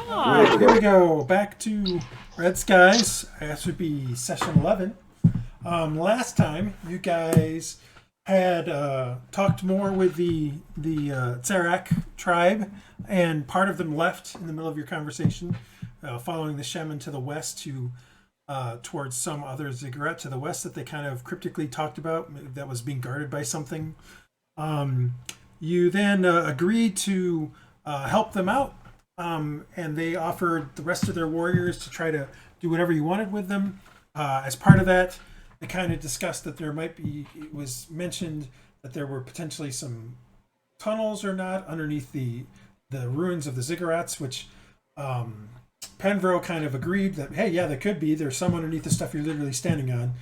Alright, here we go. Back to Red Skies. This would be session 11. Last time, you guys had talked more with the Tsarak tribe, and part of them left in the middle of your conversation, following the shaman to the west towards some other ziggurat to the west that they kind of cryptically talked about that was being guarded by something. You then agreed to help them out, and they offered the rest of their warriors to try to do whatever you wanted with them. As part of that, they kind of discussed that there might be, it was mentioned that there were potentially some tunnels or not underneath the ruins of the ziggurats, which Penvro kind of agreed that, hey, yeah, there could be. There's some underneath the stuff you're literally standing on.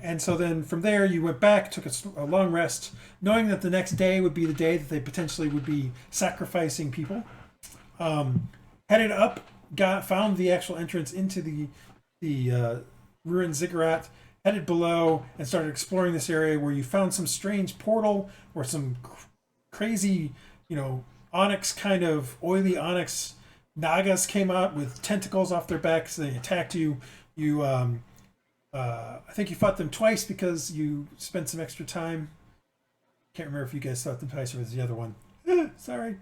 And so then from there, you went back, took a long rest, knowing that the next day would be the day that they potentially would be sacrificing people. Headed up, found the actual entrance into the ruined ziggurat, headed below, and started exploring this area where you found some strange portal where some crazy, onyx kind of oily onyx nagas came out with tentacles off their backs. They attacked you. I think you fought them twice because you spent some extra time. Can't remember if you guys fought them twice or it was the other one. Sorry.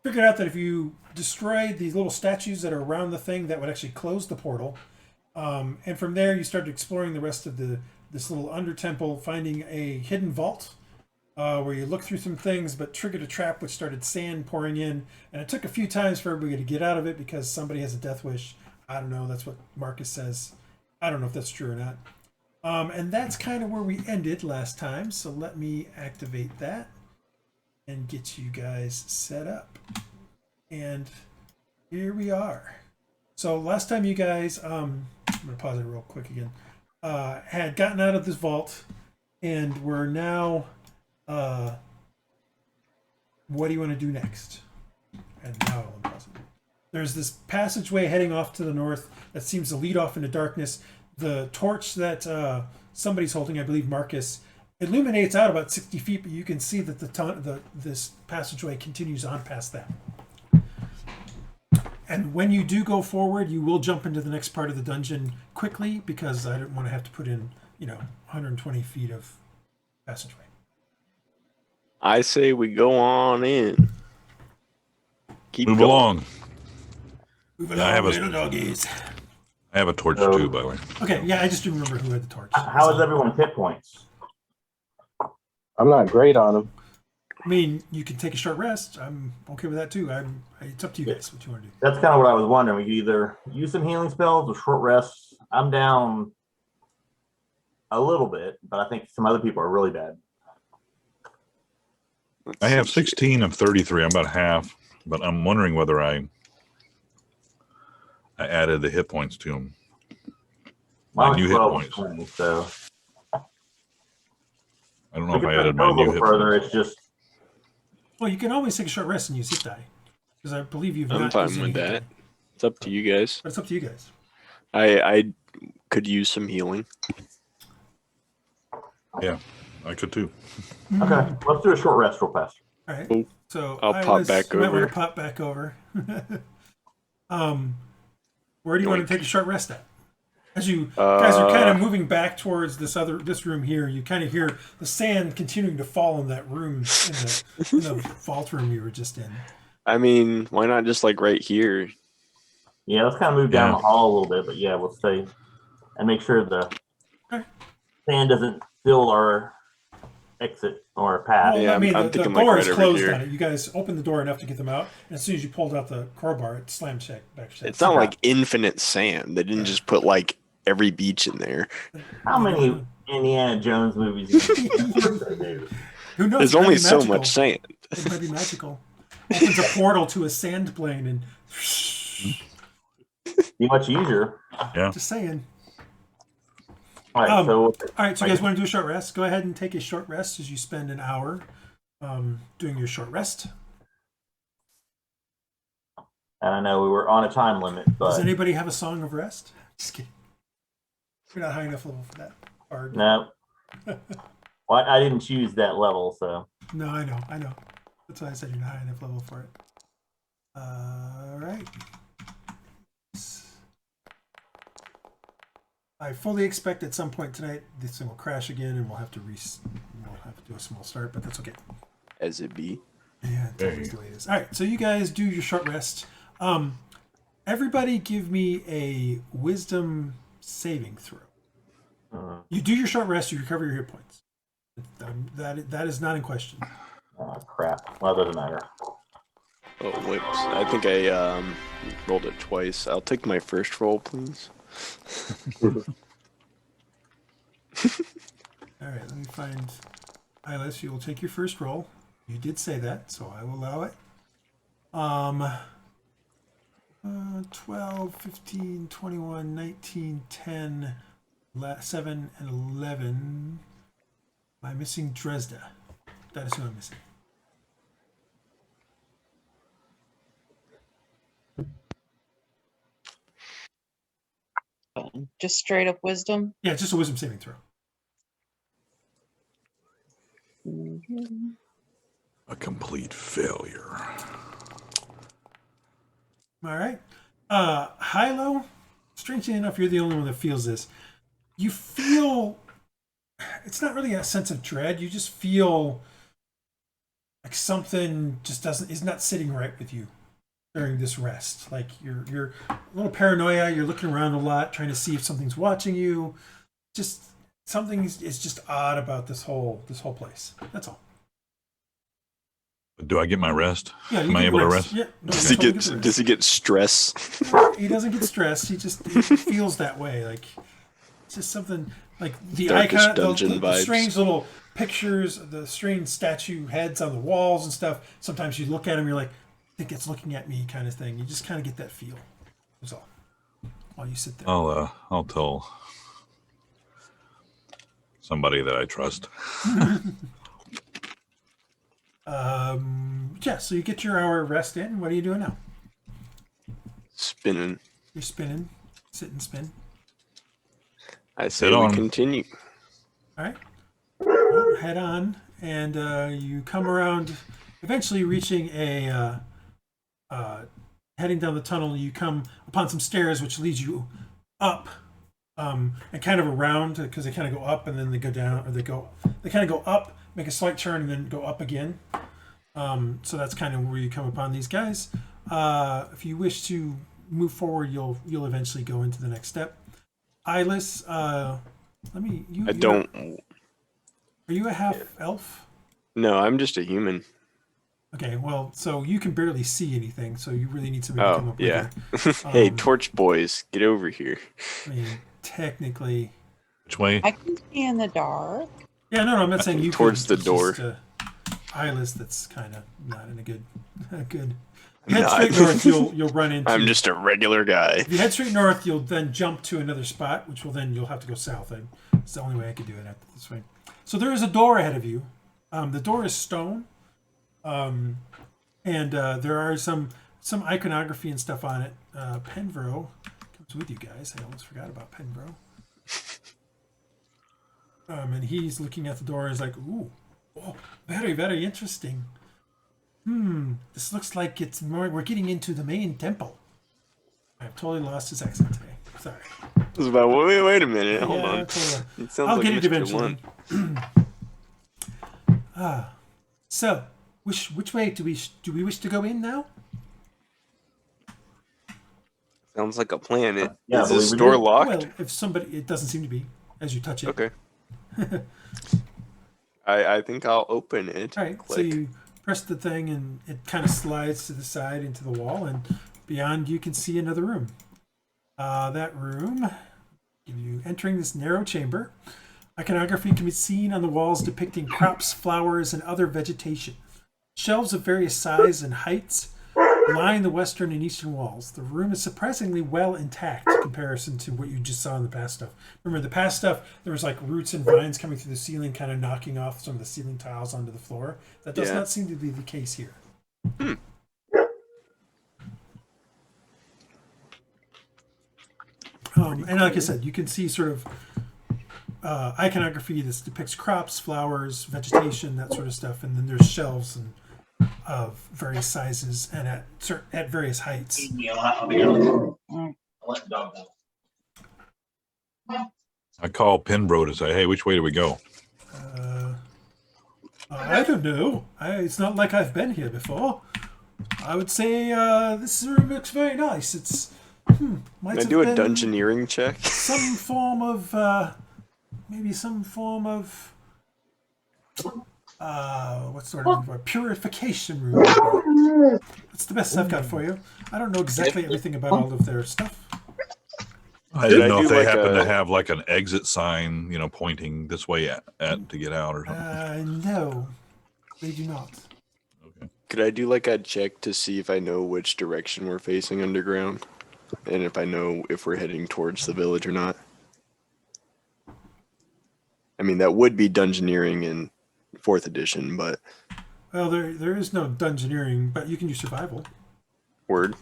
Figured out that if you destroyed these little statues that are around the thing, that would actually close the portal. And from there, you started exploring the rest of this little under temple, finding a hidden vault where you looked through some things, but triggered a trap which started sand pouring in. And it took a few times for everybody to get out of it because somebody has a death wish. I don't know. That's what Marcus says. I don't know if that's true or not. And that's kind of where we ended last time. So let me activate that and get you guys set up. And here we are. So last time you guys, I'm going to pause it real quick again, had gotten out of this vault and we're now, what do you want to do next? And now I'll pause it. There's this passageway heading off to the north that seems to lead off into darkness. The torch that somebody's holding, I believe Marcus, illuminates out about 60 feet, but you can see that this passageway continues on past that. And when you do go forward, you will jump into the next part of the dungeon quickly because I didn't want to have to put in, 120 feet of passageway. I say we go on in. Move along. Move along, little doggies. I have a torch too, by the way. Okay, yeah, I just didn't remember who had the torch. How is everyone's hit points? I'm not great on them. I mean, you can take a short rest. I'm okay with that too. It's up to you guys what you want to do. That's kind of what I was wondering. We could either use some healing spells or short rests. I'm down a little bit, but I think some other people are really bad. I have 16 of 33. I'm about half, but I'm wondering whether I added the hit points to them. My new hit points. 20, so I don't know if I added my a new little hit further. points. It's just Well, you can always take a short rest and use hit die because I believe you've I'm not fine used with any hit that. die. It's up to you guys. But it's up to you guys. I could use some healing. Yeah, I could too. okay. Let's do a short rest real fast. All right. Cool. So I'll pop back you might want over. to pop back over. Where do you want to take a short rest at? As you guys are kind of moving back towards this room here, you kind of hear the sand continuing to fall in that room, in the vault room you were just in. I mean, why not just like right here? Yeah, let's kind of move down the hall a little bit, but yeah, we'll stay and make sure the sand doesn't fill our exit or path. Well, Yeah, I mean, I'm the thinking door like is right over closed here. on it. You guys opened the door enough to get them out, and as soon as you pulled out the crowbar, it slammed back. It's not like infinite sand. They didn't just put like every beach in there. How many Indiana Jones movies? Who knows? There's It might only be so magical. much sand. It might be magical. Opens a portal to a sand plane, and Be much easier. Yeah. just saying. All right, so All right, so you guys want to do a short rest? Go ahead and take a short rest as you spend an hour doing your short rest. and I know we were on a time limit, Does but anybody have a song of rest? Just kidding. You're not high enough level for that. Bard. no. Well, I didn't choose that level, so No, I know. That's why I said you're not high enough level for it. All right. I fully expect at some point tonight this thing will crash again, and we'll have to do a small start, but that's okay. As it be. Yeah, it's always the way it is. All right, so you guys do your short rest. Everybody, give me a Wisdom saving throw. You do your short rest, you recover your hit points. That is not in question. Oh, crap. Well, it doesn't matter. Oh, whoops. I think I rolled it twice. I'll take my first roll, please. All right, let me find Iylis. You will take your first roll. You did say that, so I will allow it. 12, 15, 21, 19, 10, 7, and 11. Am I missing Dresd'a? That is who I'm missing. Just straight up wisdom. Yeah, just a wisdom saving throw. A complete failure. All right. Hylough, strangely enough, you're the only one that feels this. You feel, it's not really a sense of dread. You just feel like something just is not sitting right with you during this rest. Like you're a little paranoia. You're looking around a lot, trying to see if something's watching you. Just something is just odd about this whole place. That's all. Do I get my rest? Yeah, Am I able to rest? Yeah. No, Does you he get stress? He doesn't get stressed. He feels that way. Like it's just something like the Darkest icon, dungeon the vibes. strange little pictures, the strange statue heads on the walls and stuff. Sometimes you look at him, you're like, I think it's looking at me, kind of thing. You just kind of get that feel. That's all. While you sit there. I'll tell somebody that I trust. Yeah. So you get your hour of rest in. What are you doing now? Spinning. You're spinning. Sit and spin. I say Head we on. continue. All right. Well, head on, and you come around, eventually reaching a, heading down the tunnel. You come upon some stairs, which leads you up, and kind of around, because they kind of go up and then they go down, or they kind of go up, make a slight turn, and then go up again. So that's kind of where you come upon these guys. If you wish to move forward, you'll eventually go into the next step. Iylis, Are you a half elf? No, I'm just a human. Okay, well, so you can barely see anything, so you really need somebody to come Oh, up yeah. with you. Hey, torch boys, get over here. I mean, technically. Which way? I can see in the dark. Yeah, no, I'm not saying you Towards can. the door. It's just, Iylis that's kind of not in a good. I'm Head not. straight north, you'll run into. I'm just a regular guy. If you head straight north, you'll then jump to another spot, which will then you'll have to go south. And it's the only way I could do it this way. So there is a door ahead of you. The door is stone, and there are some iconography and stuff on it. Penvro comes with you guys. I almost forgot about Penvro. And he's looking at the door and is like, "Ooh, oh, very, very interesting. This looks like we're getting into the main temple." I've totally lost his accent today. Sorry. I was about, wait a minute, hold on. Totally. It sounds I'll like get it Mr. eventually. One. So, which way do we wish to go in now? Sounds like a plan. Yeah, Is but this we door did- locked? Well, if somebody, it doesn't seem to be as you touch it. Okay. I think I'll open it. All right. Click. So you press the thing, and it kind of slides to the side into the wall, and beyond you can see another room. That room, you entering this narrow chamber. Iconography can be seen on the walls depicting crops, flowers, and other vegetation. Shelves of various size and heights line the western and eastern walls. The room is surprisingly well intact in comparison to what you just saw in the past stuff. Remember, the past stuff, there was like roots and vines coming through the ceiling, kind of knocking off some of the ceiling tiles onto the floor. That does not seem to be the case here. And like I said, you can see sort of iconography that depicts crops, flowers, vegetation, that sort of stuff. And then there's shelves and of various sizes and at various heights. I call Pinbro to say, hey, which way do we go? I don't know. It's not like I've been here before. I would say this room looks very nice. It's might Can I have do a been dungeoneering check? some form of maybe some form of what's the word for it? Purification room. That's the best I've got for you. I don't know exactly everything about all of their stuff. I didn't know do if they like happen to a- have like an exit sign, pointing this way at to get out or something. No, they do not. Could I do like a check to see if I know which direction we're facing underground? And if I know if we're heading towards the village or not? I mean, that would be dungeoneering in 4th edition, but Well, there is no dungeoneering, but you can use survival. word.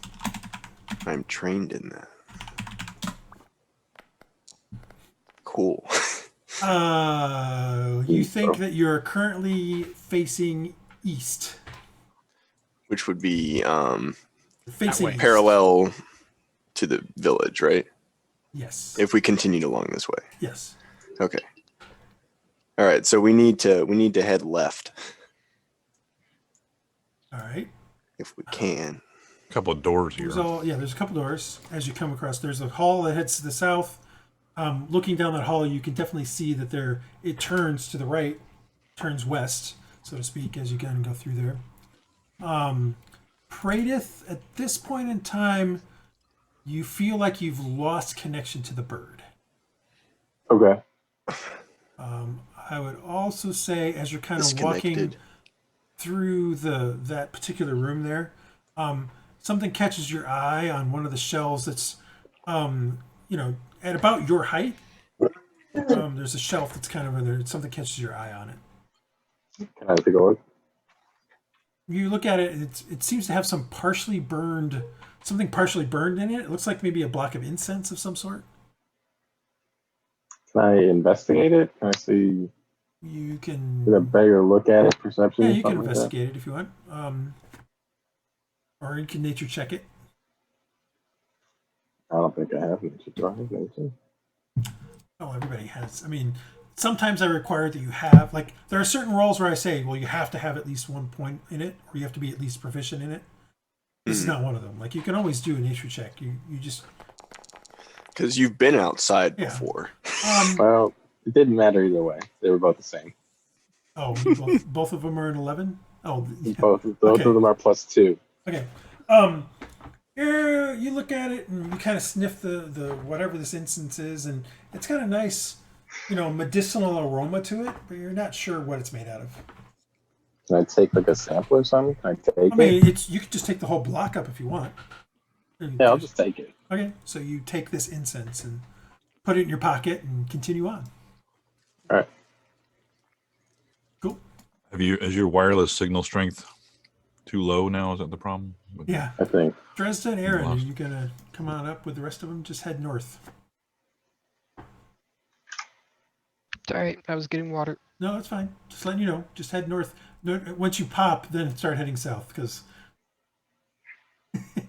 I'm trained in that. Cool. You think that you're currently facing east. Which would be Facing east. parallel to the village, right? Yes. If we continued along this way. Yes. Okay. All right, so we need to head left All right. if we can. A couple of doors here. There's a couple doors as you come across. There's a hall that heads to the south. Looking down that hall, you can definitely see that it turns to the right, turns west, so to speak, as you kind of go through there. Praedyth, at this point in time, you feel like you've lost connection to the bird. Okay. I would also say, as you're kind of walking Disconnected. through that particular room there, something catches your eye on one of the shelves that's, at about your height. There's a shelf that's kind of in there. Something catches your eye on it. Can I take a look? You look at it. It seems to have something partially burned in it. It looks like maybe a block of incense of some sort. Can I investigate it? Can I see? You can. Get a better look at it. Perception. Yeah, you can something like that? investigate it if you want. Or you can nature check it. I don't think I have nature. Do I have nature? Oh, everybody has. I mean, sometimes I require that you have, like, there are certain roles where I say, well, you have to have at least 1 point in it, or you have to be at least proficient in it. This is not one of them. Like, you can always do a nature check. You just. Because you've been outside Yeah. before. Well, it didn't matter either way. They were both the same. Oh, both of them are an 11? Oh, yeah. Both of Okay. them are +2. Okay. You look at it and you kind of sniff the whatever this incense is, and it's got a nice, medicinal aroma to it, but you're not sure what it's made out of. Can I take like a sample or something? Can I take I it? mean, you could just take the whole block up if you want. Yeah, I'll just take it. Okay, so you take this incense and put it in your pocket and continue on. All right. Cool. Is your wireless signal strength too low now? Is that the problem? Yeah. I think. Dresd'a and Aerra, are Lost. you going to come on up with the rest of them? Just head north. Alright, I was getting water. No, that's fine. Just letting you know. Just head north. Once you pop, then start heading south, because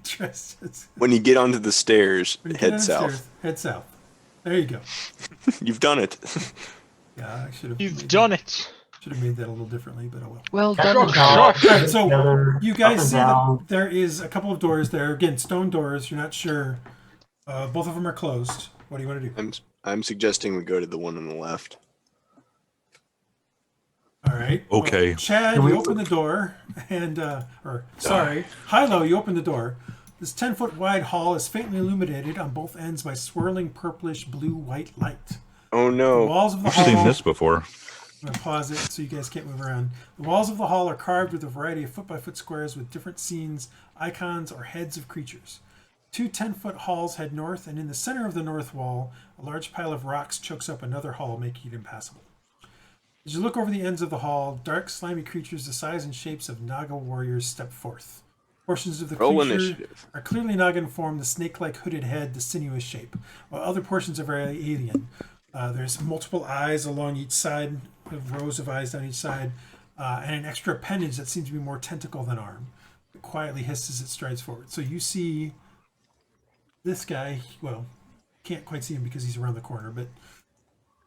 Dresd'a's... When you get onto the stairs, When you get head down the south. stairs, head south. There you go. You've done it. Yeah, I should have. You've done it. Should have made that a little differently, but oh well. Well Can I done, go Josh. down, Alright, so together, you up guys and see that down? there is a couple of doors there. Again, stone doors. You're not sure. Both of them are closed. What do you want to do? I'm suggesting we go to the one on the left. All right. Okay. Well, Chad, Can we- you open the door, and Hylough, you open the door. This 10-foot wide hall is faintly illuminated on both ends by swirling purplish blue-white light. Oh The no. walls of the I've hall. seen this before. I'm going to pause it so you guys can't move around. The walls of the hall are carved with a variety of foot-by-foot squares with different scenes, icons, or heads of creatures. Two 10-foot halls head north, and in the center of the north wall, a large pile of rocks chokes up another hall, making it impassable. As you look over the ends of the hall, dark, slimy creatures the size and shapes of Naga warriors step forth. Portions of the Roll creature initiative. are clearly Naga in form, the snake-like hooded head, the sinuous shape, while other portions are very alien. There's multiple eyes along each side, rows of eyes down each side. and an extra appendage that seems to be more tentacle than arm. It quietly hisses as it strides forward. So you see this guy. Well, can't quite see him because he's around the corner, but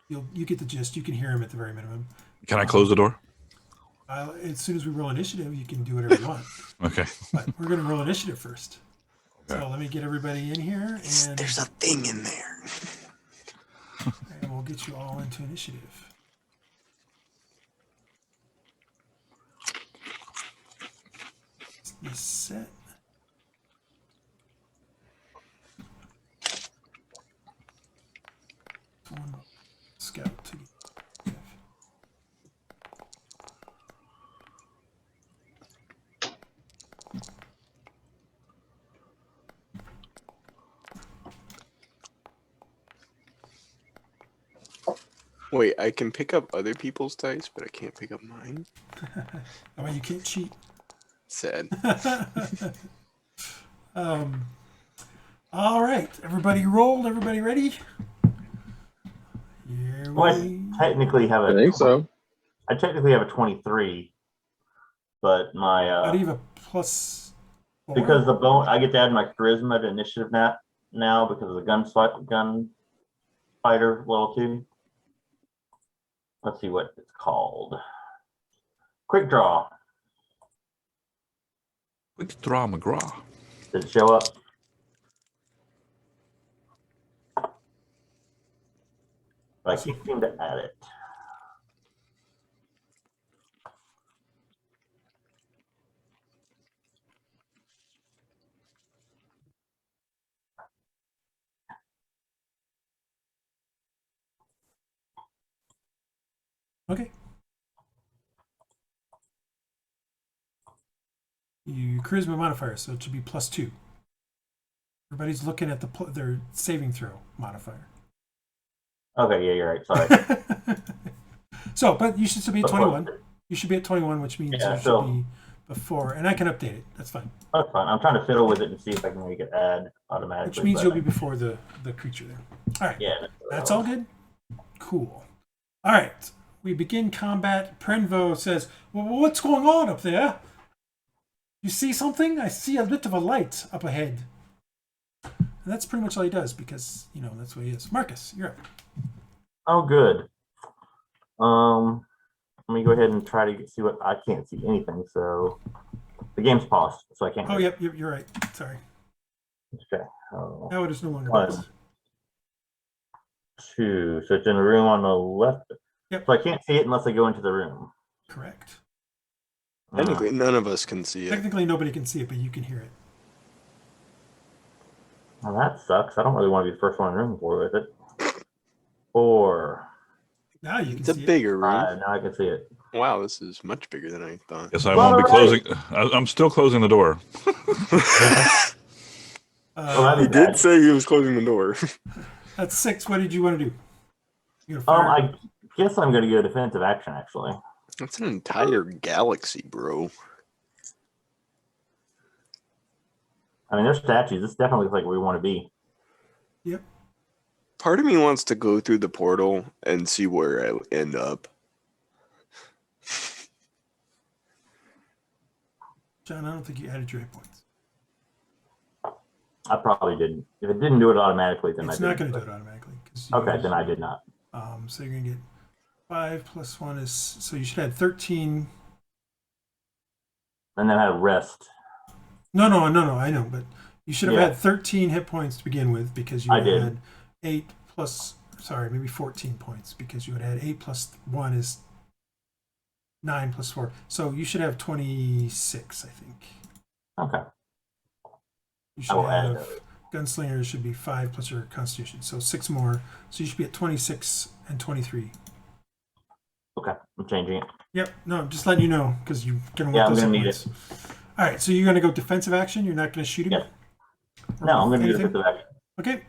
you get the gist. You can hear him at the very minimum. Can I close the door? As soon as we roll initiative, you can do whatever you want. Okay. But we're going to roll initiative first. Okay. So let me get everybody in here, and there's a thing in there. And we'll get you all into initiative. This set. One scout to get. Wait, I can pick up other people's dice, but I can't pick up mine? I mean, you can't cheat. Sad. All right. Everybody rolled. Everybody ready? Here Well, we... I technically have I think so. I technically have a 23, but my How do you have a +4? because the I get to add my charisma to initiative now because of the gunfighter level 2. Let's see what it's called. Quick draw. Quick draw, McGraw. Did it show up? But I can't seem to add it. Okay. You charisma modifier, so it should be +2. Everybody's looking at their saving throw modifier. Okay, yeah, you're right. Sorry. So, but you should still be at 21. You should be at 21, which means Yeah, you should be before, and I can update it. That's fine. That's fine. I'm trying to fiddle with it and see if I can make it add automatically. Which means you'll be before the creature there. All right. Yeah. That's all good? Cool. All right. We begin combat. Prenvo says, well, what's going on up there? You see something? I see a bit of a light up ahead. And that's pretty much all he does because, that's what he is. Marcus, you're up. Oh, good. Let me go ahead and try to see what I can't see anything. So the game's paused, so I can't. Oh, yep, you're right. Sorry. Okay. Now it is no longer One, 2. So it's in the room on the left. Yep. So I can't see it unless I go into the room. Correct. Technically, none of us can see it. Technically, nobody can see it, but you can hear it. Well, that sucks. I don't really want to be the first one in the room with it. 4. Now you can It's a see it. bigger room. Now I can see it. Wow, this is much bigger than I thought. Yes, I won't be closing. I'm still closing the door. He did say he was closing the door. That's 6. What did you want to do? You gonna fire? I guess I'm going to go defensive action, actually. That's an entire galaxy, bro. I mean, there's statues. This definitely looks like where we want to be. Yep. Part of me wants to go through the portal and see where I end up. John, I don't think you added your hit points. I probably didn't. If it didn't do it automatically, then It's I not didn't. going to do it automatically. Okay, then I did not. So you're going to get 5 + 1 is, so you should add 13. And then I had rest. No, I know, but you should have Yeah. had 13 hit points to begin with because you I had did. had 8 plus, sorry, maybe 14 points because you had had 8 + 1 is 9 + 4. So you should have 26, I think. Okay. You should I will add have, those. Gunslinger should be 5 plus your constitution, so 6 more. So you should be at 26 and 23. Okay, I'm changing it. Yep, no, I'm just letting you know because you're going to Yeah, want I'm those gonna hit need points. All right, so you're going to go defensive action? You're not going to shoot him? Yes. No, I'm going to do Anything? defensive action. Okay.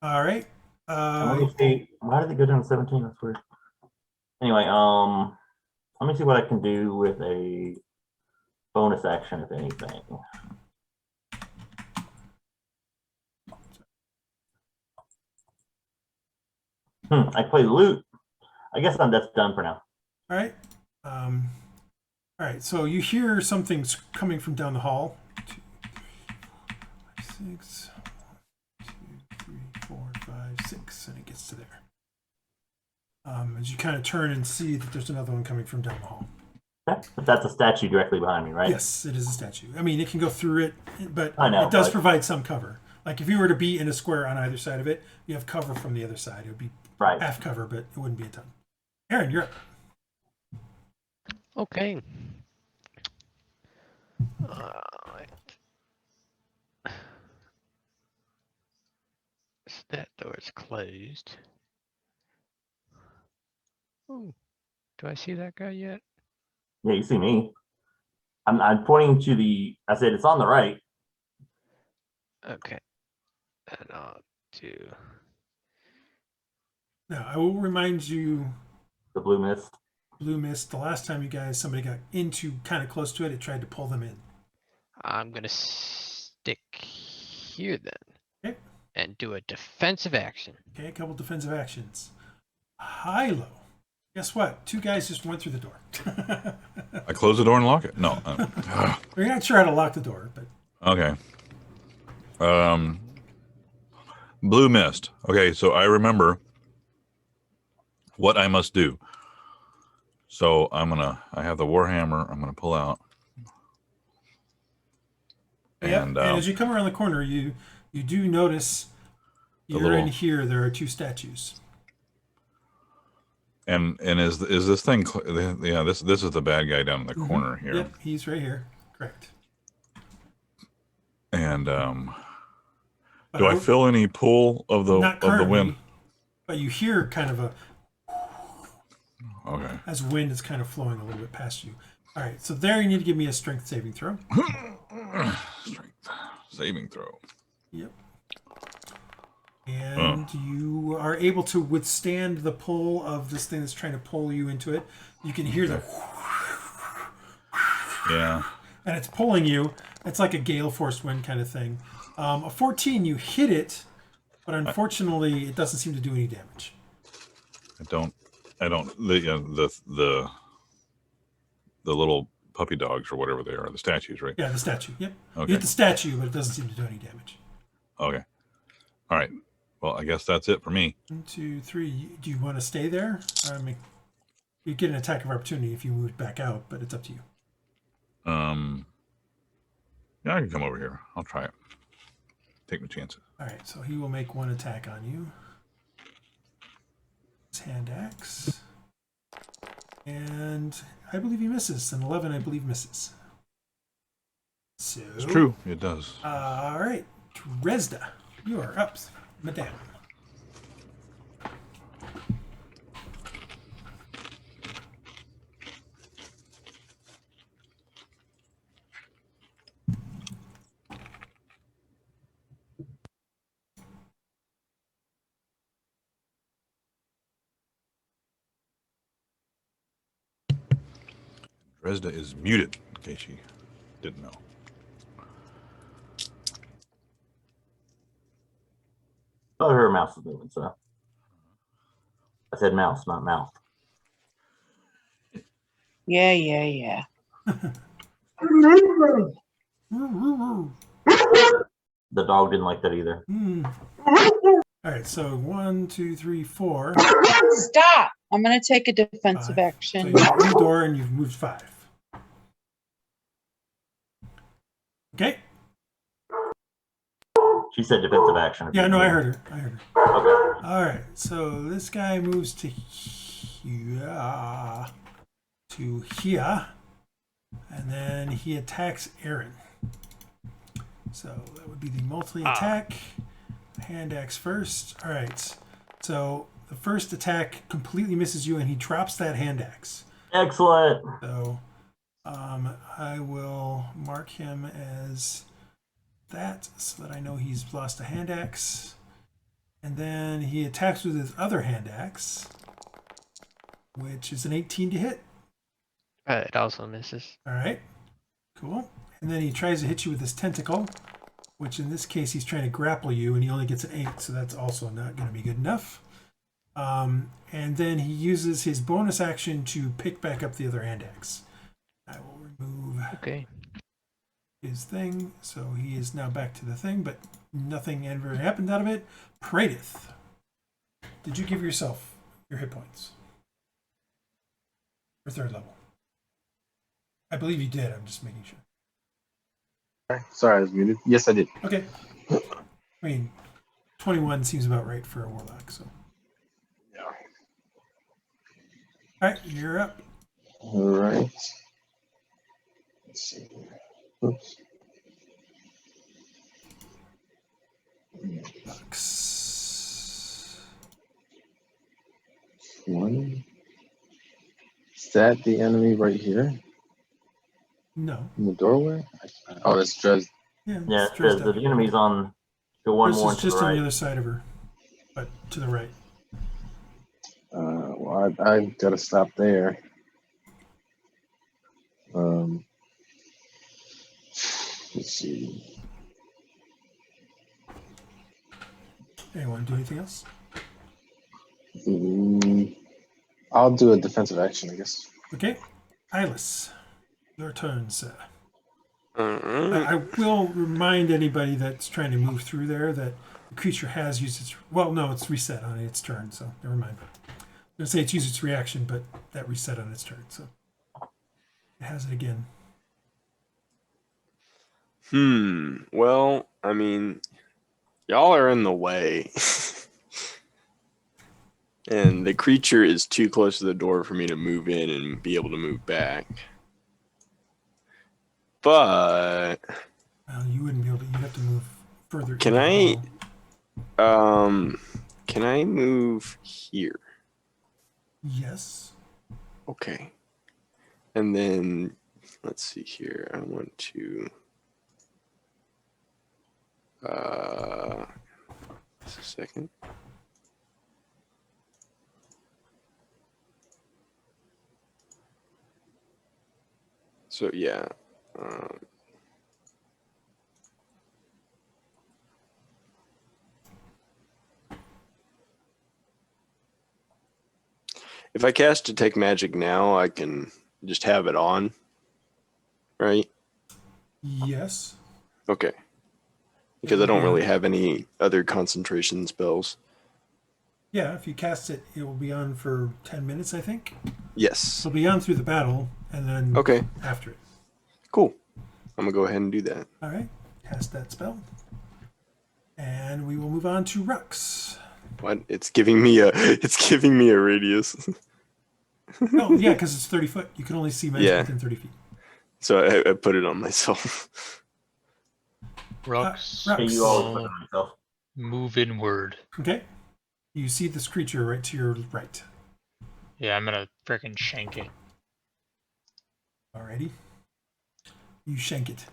All right. Let me see. Why did it go down to 17? That's weird. Anyway, let me see what I can do with a bonus action, if anything. I play loot. I guess that's done for now. All right. All right, so you hear something coming from down the hall. 2, 3, 4, 5, 6. 1, 2, 3, 4, 5, 6, and it gets to there. As you kind of turn and see that there's another one coming from down the hall. Okay. But that's a statue directly behind me, right? Yes, it is a statue. I mean, it can go through it, but I know, it does but- provide some cover. Like if you were to be in a square on either side of it, you have cover from the other side. It would be Right. half cover, but it wouldn't be a ton. Aaron, you're up. Okay. Alright. So that door is closed. Oh, do I see that guy yet? Yeah, you see me. I'm pointing to the. I said it's on the right. Okay. And I'll do. Now, I will remind you, The blue mist. Blue Mist, the last time somebody got into kind of close to it, it tried to pull them in. I'm gonna stick here then. Okay. And do a defensive action. Okay, a couple defensive actions. Hylough. Guess what? 2 guys just went through the door. I close the door and lock it. No. We're not sure how to lock the door, but Okay. Blue mist. Okay, so I remember what I must do. So I have the Warhammer. I'm gonna pull out. and as you come around the corner, you do notice you're in here. There are 2 statues. And is this thing? Yeah, this is the bad guy down in the corner here. Yep, he's right here. Correct. And But do I feel any pull of the not of the currently, wind? But you hear kind of a Okay. as wind is kind of flowing a little bit past you. All right, so there you need to give me a strength saving throw. Strength saving throw. Yep. And you are able to withstand the pull of this thing that's trying to pull you into it. You can hear the Yeah. and it's pulling you. It's like a gale force wind kind of thing. A 14, you hit it, but unfortunately, it doesn't seem to do any damage. I don't. The little puppy dogs or whatever they are, the statues, right? Yeah, the statue. Yep. Okay. You hit the statue, but it doesn't seem to do any damage. Okay. All right. Well, I guess that's it for me. 1, 2, 3. Do you want to stay there? I mean, you get an attack of opportunity if you move back out, but it's up to you. Yeah, I can come over here. I'll try it. Take my chances. All right, so he will make 1 attack on you. His hand axe. And I believe he misses. An 11, I believe, misses. So, It's true. It does. All right, Dresd'a, you are up, madame. Dresd'a is muted, in case you didn't know. Oh, her mouse is moving, so. I said mouse, not mouth. Yeah. The dog didn't like that either. All right, so 1, 2, 3, 4. Stop! I'm going to take a defensive 5. So action. you got the door and you've moved 5. Okay. She said defensive action. Yeah, no, I heard her. Okay. All right, so this guy moves to here, and then he attacks Aaron. So that would be the multi-attack. Hand axe first. All right, so the first attack completely misses you, and he drops that hand axe. Excellent. So I will mark him as that so that I know he's lost a hand axe. And then he attacks with his other hand axe, which is an 18 to hit. It also misses. All right, cool. And then he tries to hit you with his tentacle, which in this case he's trying to grapple you, and he only gets an 8, so that's also not going to be good enough. And then he uses his bonus action to pick back up the other hand axe. I will remove Okay. his thing, so he is now back to the thing, but nothing ever happened out of it. Praedyth, did you give yourself your hit points for third level? I believe you did. I'm just making sure. Sorry, I was muted. Yes, I did. Okay. I mean, 21 seems about right for a warlock. So, Yeah. all right, you're up. All right. Let's see. Oops. Rhux. 20. Is that the enemy right here No. in the doorway? Oh, that's Dresd'a. Yeah. Yeah, it's Dresd'a. the enemy's on the one This more is to the just on the right. other side of her, but to the right. Well, I've got to stop there. Let's see. Anyone do anything else? I'll do a defensive action, I guess. Okay. Iylis, your turn, sir. Alright. I will remind anybody that's trying to move through there that the creature has used its... Well, no, it's reset on its turn, so never mind. I'm going to say it's used its reaction, but that reset on its turn, so... It has it again. Well, I mean, y'all are in the way. And the creature is too close to the door for me to move in and be able to move back. But Well, you wouldn't be able to... You'd have to move further. Can into the I- hall. can I move here? Yes. Okay. And then let's see here. I want to just a second. So yeah. If I cast Detect Magic now, I can just have it on, right? Yes. Okay. Because I don't really have any other concentration spells. Yeah, if you cast it, it will be on for 10 minutes, I think. Yes. It'll be on through the battle, and then Okay. after it. Cool. I'm gonna go ahead and do that. All right, cast that spell. And we will move on to Rhux. What? It's giving me a radius. Oh, yeah, because it's 30 foot. You can only see magic Yeah. within 30 feet. So I put it on myself. Rhux Rhux. Hey, you always put it on yourself. move inward. Okay. You see this creature right to your right. Yeah, I'm gonna frickin' shank it. Alrighty. You shank it.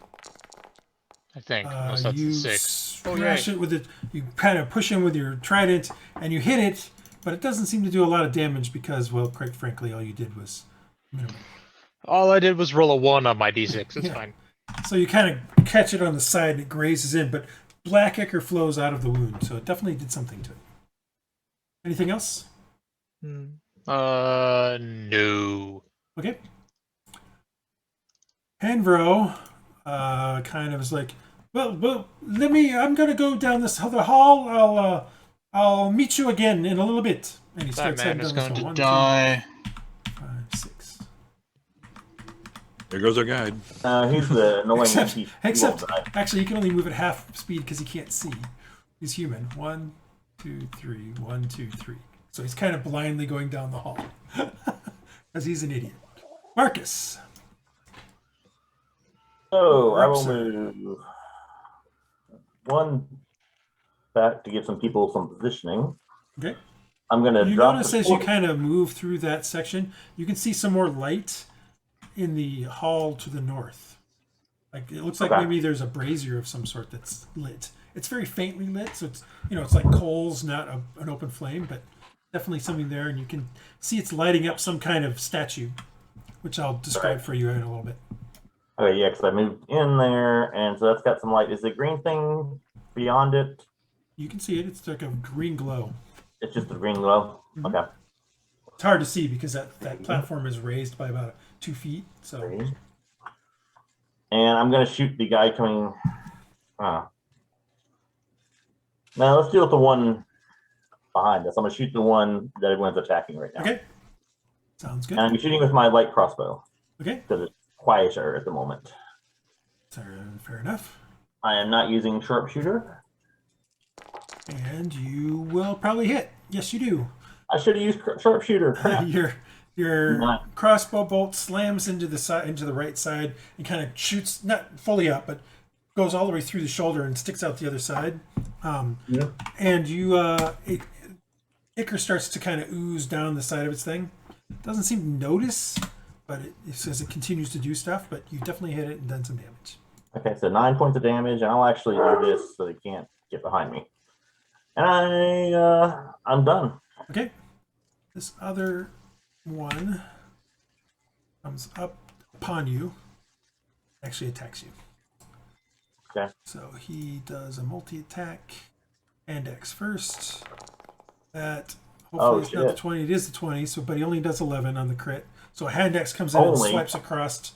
I think, unless that's you a 6. smash it with it. You kind of push him with your trident, and you hit it, but it doesn't seem to do a lot of damage because, well, quite frankly, all you did was minimal. All I did was roll a 1 on my d6. It's Yeah. fine. So you kind of catch it on the side, and it grazes in, but black ichor flows out of the wound, so it definitely did something to it. Anything else? No. Okay. Henvro kind of is like, well, let me. I'm gonna go down this other hall. I'll meet you again in a little bit. And he That starts man heading is down going this to hall. 1, die. 2, 5, 6. There goes our guide. He's the annoying Except, NPC. except won't die. actually, you can only move at half speed because he can't see. He's human. 1, 2, 3. 1, 2, 3. So he's kind of blindly going down the hall because he's an idiot. Marcus. So I will Rhux. move 1 back to give some people some positioning. Okay. I'm gonna You drop notice the as you kind of move through that section, you can see some more light in the hall to the north. Like it looks like Okay. maybe there's a brazier of some sort that's lit. It's very faintly lit, so it's it's like coals, not an open flame, but definitely something there, and you can see it's lighting up some kind of statue, which I'll describe for you in a little bit. Okay, yeah, because I moved in there, and so that's got some light. Is the green thing beyond it? You can see it. It's like a green glow. It's just a green glow. Mhm. Okay. It's hard to see because that platform is raised by about 2 feet, so And I'm going to shoot the guy coming. Now let's deal with the one behind us. I'm going to shoot the one that everyone's attacking right now. Okay. Sounds good. And I'm shooting with my light crossbow. Okay. Because it's quieter at the moment. Fair enough. I am not using sharpshooter. And you will probably hit. Yes, you do. I should have used sharpshooter. Crap. Your crossbow bolt slams into the right side and kind of shoots, not fully up, but goes all the way through the shoulder and sticks out the other side. And you, ichor starts to kind of ooze down the side of its thing. Doesn't seem to notice, but it says it continues to do stuff. But you definitely hit it and done some damage. Okay, so 9 points of damage, and I'll actually do this so they can't get behind me. And I'm done. Okay. This other one comes up upon you. Actually attacks you. Okay. So he does a multi-attack. Hand axe first. That hopefully it's not the 20. It is the 20. So, but he only does 11 on the crit. So a hand axe comes in and swipes across.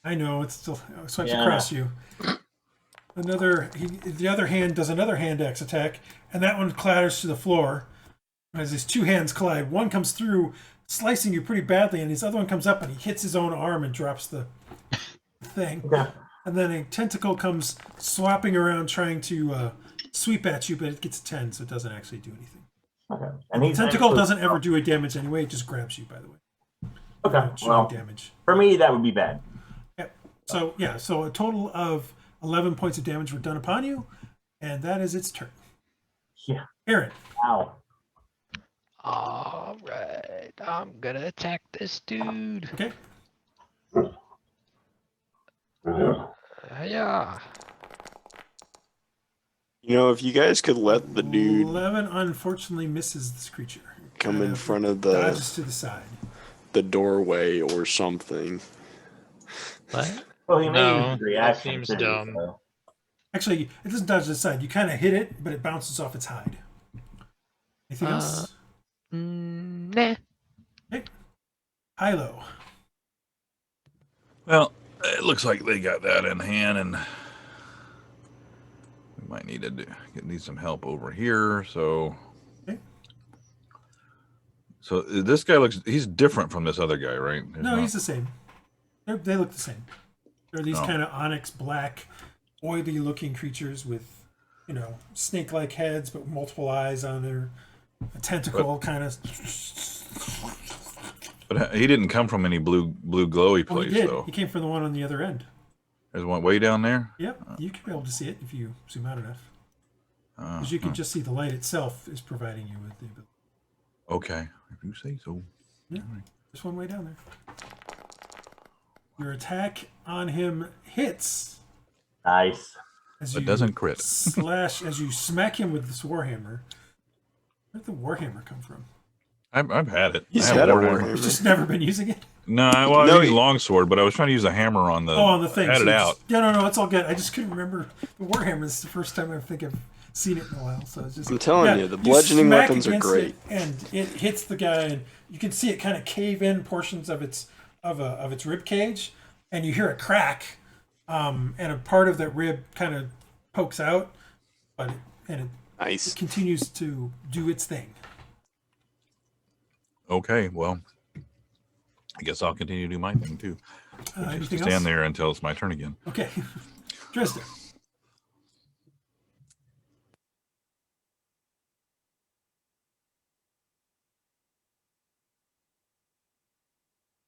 I know it's still swipes across you. The other hand does another hand axe attack, and that one clatters to the floor. As his two hands collide, one comes through, slicing you pretty badly, and his other one comes up and he hits his own arm and drops the thing. Okay. And then a tentacle comes swapping around trying to sweep at you, but it gets a 10, so it doesn't actually do anything. Okay. And the tentacle doesn't ever do a damage anyway; it just grabs you. By the way. Okay. Well, damage. For me, that would be bad. Yep. So yeah, so a total of 11 points of damage were done upon you, and that is its turn. Yeah. Aaron. Ow. All right, I'm gonna attack this dude. Okay. Yeah. You know, if you guys could let the dude 11 unfortunately misses this creature. come in front of Dodges to the side. the doorway or something. What? Well, he may No, use his reaction. that seems too, dumb. so. Actually, it doesn't dodge to the side. You kind of hit it, but it bounces off its hide. Anything else? Nah. Okay. Hylough. Well, it looks like they got that in hand, and we might need to need some help over here. So, Okay. so this guy he's different from this other guy, right? No, he's the same. They look the same. They're these Oh. kind of onyx black, oily looking creatures with, snake-like heads, but multiple eyes on their tentacle kind of. But he didn't come from any blue glowy Oh, he place, did. though. He came from the one on the other end. There's one way down there. Yep, you can be able to see it if you zoom out enough. Uh, Because you can just see the light itself is providing you with the ability. Okay, if you say so. Yeah, there's one way down there. Your attack on him hits. Nice. As But you doesn't crit. as you smack him with this warhammer. Where'd the warhammer come from? I've had it. He's I have had a Warhammer. warhammer. You've just never been using it? No, well, No, I use he- longsword, but I was trying to use a hammer on the. On the thing. Had so it you out. just- no, it's all good. I just couldn't remember the warhammer. This is the first time I think I've seen it in a while. So it's just. I'm telling you, the bludgeoning smack weapons are against great. it, and it hits the guy, and you can see it kind of cave in portions of its rib cage, and you hear a crack, and a part of that rib kind of pokes out, but it Nice. continues to do its thing. Okay, well, I guess I'll continue to do my thing too. Just to Anything stand else? there until it's my turn again. Okay, Dresd'a.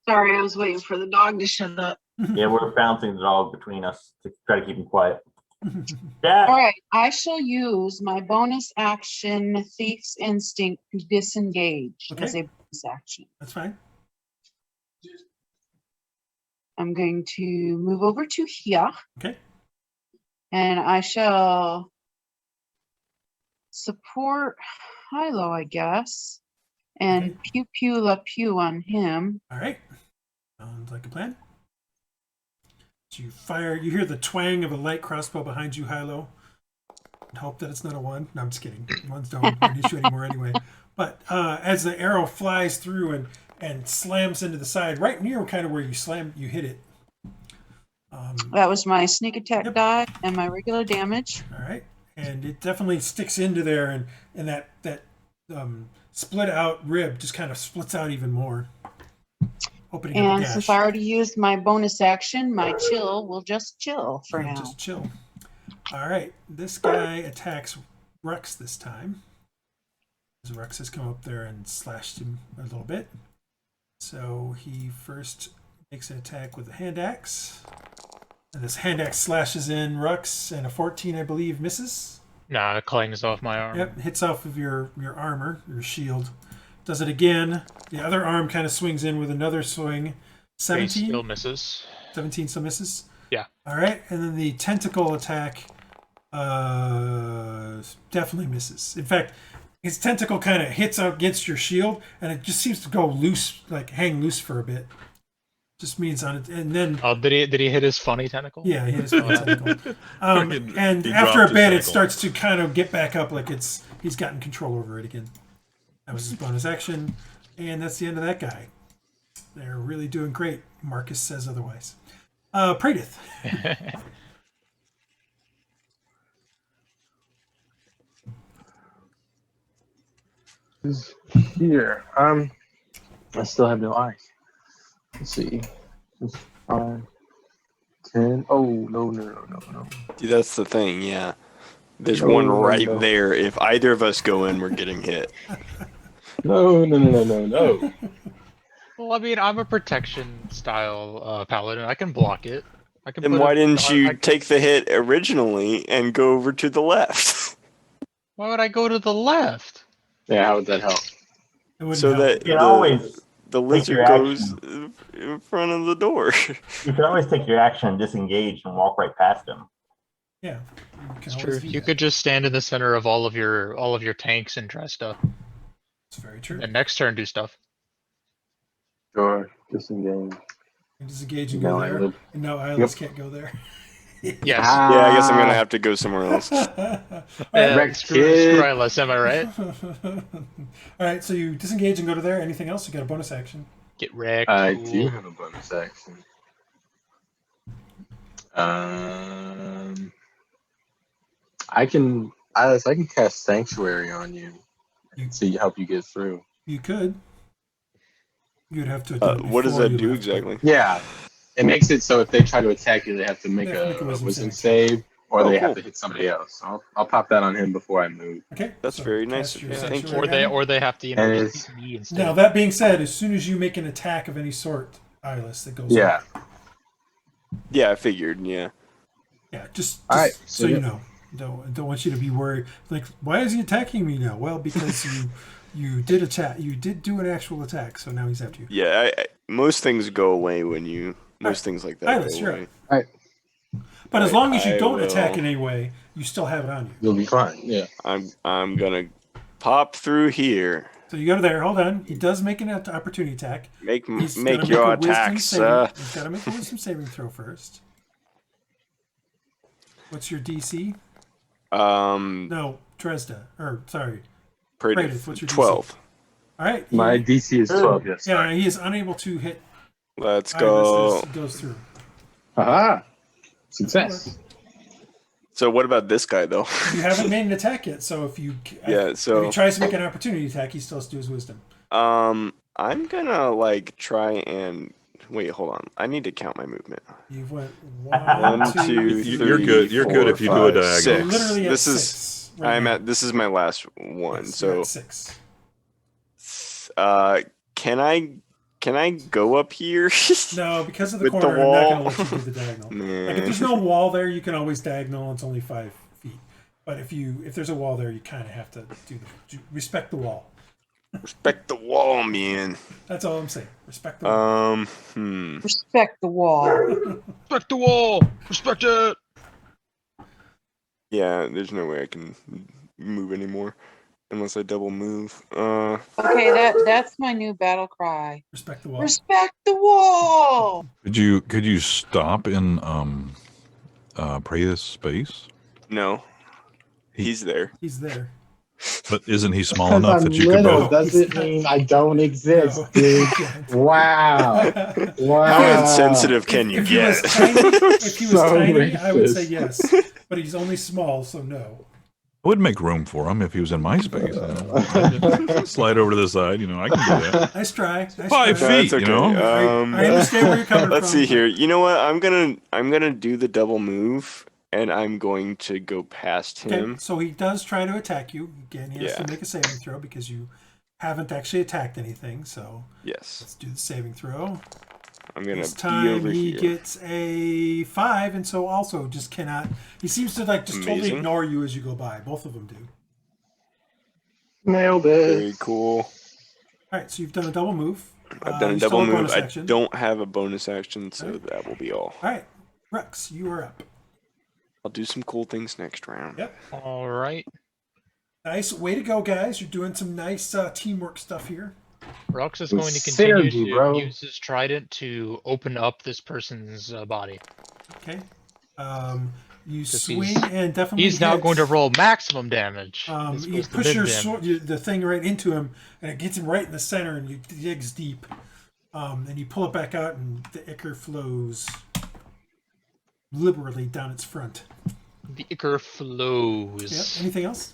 Sorry, I was waiting for the dog to shut up. Yeah, we're bouncing the dog between us to try to keep him quiet. All Jack. right, I shall use my bonus action, Thief's Instinct, to disengage as Okay. a bonus action. That's fine. I'm going to move over to here, Okay. and I shall support Hylough, I guess, and pew pew la pew on him. All right. Sounds like a plan. So you fire. You hear the twang of a light crossbow behind you, Hylough. And hope that it's not a one. No, I'm just kidding. Ones don't an issue anymore anyway. But as the arrow flies through and slams into the side, right near kind of where you hit it, That was my sneak attack Yep. die and my regular damage. All right, and it definitely sticks into there, and that split out rib just kind of splits out even more, opening up a And gash. since I already used my bonus action, my chill will just chill for Yeah, now. just chill. All right, this guy attacks Rhux this time. Rhux has come up there and slashed him a little bit. So he first makes an attack with a hand axe. And this hand axe slashes in Rhux, and a 14, I believe, misses. Nah, it clings off my arm. Yep, hits off of your armor, your shield. Does it again. The other arm kind of swings in with another swing. He 17? still misses. 17 still misses? Yeah. All right, and then the tentacle attack definitely misses. In fact, his tentacle kind of hits up against your shield, and it just seems to go loose, like hang loose for a bit. Just means on it, and then Oh, did he hit his funny tentacle? yeah, he hit his tentacle. And He after dropped a his bit, it tentacle. starts to kind of get back up, like he's gotten control over it again. That was his bonus action, and that's the end of that guy. They're really doing great. Marcus says otherwise. Praedyth. Here. I still have no eyes. Let's see. 5, 10. Oh, no. Dude, that's the thing, yeah. There's No, one no, right no. there. If either of us go in, we're getting hit. No. Well, I mean, I'm a protection style paladin. I can block it. I can. Then put why a- didn't I- you I- take the hit originally and go over to the left? Why would I go to the left? Yeah, how would that help? It wouldn't So help. that You can always the take lizard your goes action. in front of the door. You can always take your action, disengage, and walk right past him. Yeah, you can It's always true. do You that. could just stand in the center of all of your tanks in Dresd'a, It's very true. and next turn do stuff. Sure. Disengage. You disengage and go No, I there, would. and no, Iylis can't go there. Yes. Yeah, I guess I'm gonna have to go somewhere else. All Wreck Screw kid. Iylis, am I right? All right, so you disengage and go to there. Anything else? You got a bonus action. Get wrecked. I fool. do have a bonus action. I can cast Sanctuary on you. See, help you get through. You could. You'd have to. do it What does before that you do left, but- exactly? Yeah, it makes it so if they try to attack you, they have to make They have to make a a wisdom wisdom save. save, or Oh, they cool. have to hit somebody else. I'll pop that on him before I move. Okay, That's so very cast nice of your you. Thank you. sanctuary on him. Or they have to And defeat it's- me instead. Now that being said, as soon as you make an attack of any sort, Iylis, that goes. Yeah. off. Yeah, I figured. Yeah. Yeah, just All right, so so you yeah. know, don't want you to be worried. Like, why is he attacking me now? Well, because you did attack. You did do an actual attack, so now he's after you. Yeah. Most things go away when you. Most things like that Iylis, go you're away. up. But as long as you I don't will- attack in any way, you still have it on you. You'll be fine. Yeah. I'm gonna pop through here. So you go to there. Hold on. He does make an opportunity attack. Make He's make gotta your a wisdom attacks. saving- He's got to make a wisdom saving throw first. What's your DC? No, Dresd'a. Or sorry. Praedyth, what's your DC? 12. All right. My DC is 12. Yes. Yeah, he is unable to hit. Let's Iylis go. as it goes through. Haha. Success. So what about this guy though? You haven't made an attack yet, so if Yeah, so- if he tries to make an opportunity attack, he still has to do his wisdom. I'm gonna like try and wait. Hold on. I need to count my movement. You've went One, 1, 2, 2, 3. You're good. You're good if you do a four, diagonal. six. You're literally at This is 6. right I'm now. at. This is my last one. Yes, you're So at 6. can I go up here? No, because of the With the corner, I'm not going wall. to let you do the diagonal. Nah. Like if there's no wall there, you can always diagonal. It's only 5 feet. But if there's a wall there, you kind of have to respect the wall. Respect the wall, man. That's all I'm saying. Respect the wall. Respect the wall. Respect the wall. Respect it. Yeah, there's no way I can move anymore unless I double move. Okay, that's my new battle cry. Respect the wall. Respect the wall. Could you stop in Praedyth's space? No, he's there. He's there. But isn't he small Because enough I'm that you could little both? doesn't mean I don't exist, No, dude. you can't. Wow. Wow. How insensitive can you If he was get? tiny, if he was So tiny, I would say racist. yes. But he's only small, so no. I would make room for him if he was in my space. I'd just slide over to the side. I can do that. Nice try. Nice 5 try. feet, That's okay. I understand where you're coming Let's from. see here. You know what? I'm gonna do the double move, and I'm going to go past him. Okay, so he does try to attack you. Again, he has to make a saving throw because you haven't actually attacked anything. So Yes, let's do the saving throw. I'm gonna This be time over he here. gets a 5, and so also just cannot. He seems to just totally Amazing. ignore you as you go by. Both of them do. Nailed it. Very cool. All right, so you've done a double move. I've done a you still double have move. bonus I action. don't have a bonus action, so Alright. that will be all. All right, Rhux, you are up. I'll do some cool things next round. Yep. All right. Nice. Way to go, guys. You're doing some nice teamwork stuff here. Rhux is Some going to continue synergy, to bro. use his trident to open up this person's body. Okay. You 'Cause swing and definitely He's now hits. going to roll maximum damage. As You opposed to push min your damage. sword, the thing right into him, and it gets him right in the center, and you digs deep. And you pull it back out, and the ichor flows liberally down its front. The ichor flows. Yep. Anything else?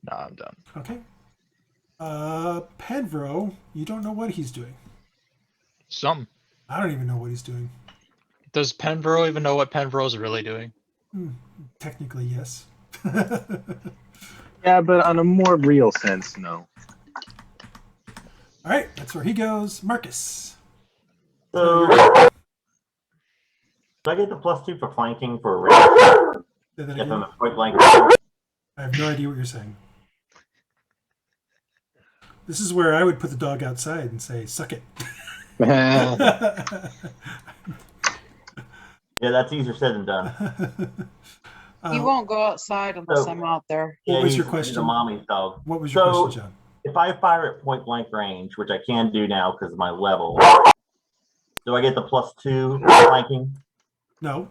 Nah, I'm done. Okay. Penvro, you don't know what he's doing. Some. I don't even know what he's doing. Does Penbro even know what Penbro's really doing? Technically, yes. Yeah, but on a more real sense, no. All right, that's where he goes. Marcus. So, do I get the +2 for flanking for a range? Say that If again. I'm a point blank. I have no idea what you're saying. This is where I would put the dog outside and say, suck it. Yeah, that's easier said than done. He won't go outside unless I'm out there. What was he's- your he's question? a mommy's dog. What was your So- question, John? If I fire at point blank range, which I can do now because of my level, do I get the +2 flanking? No.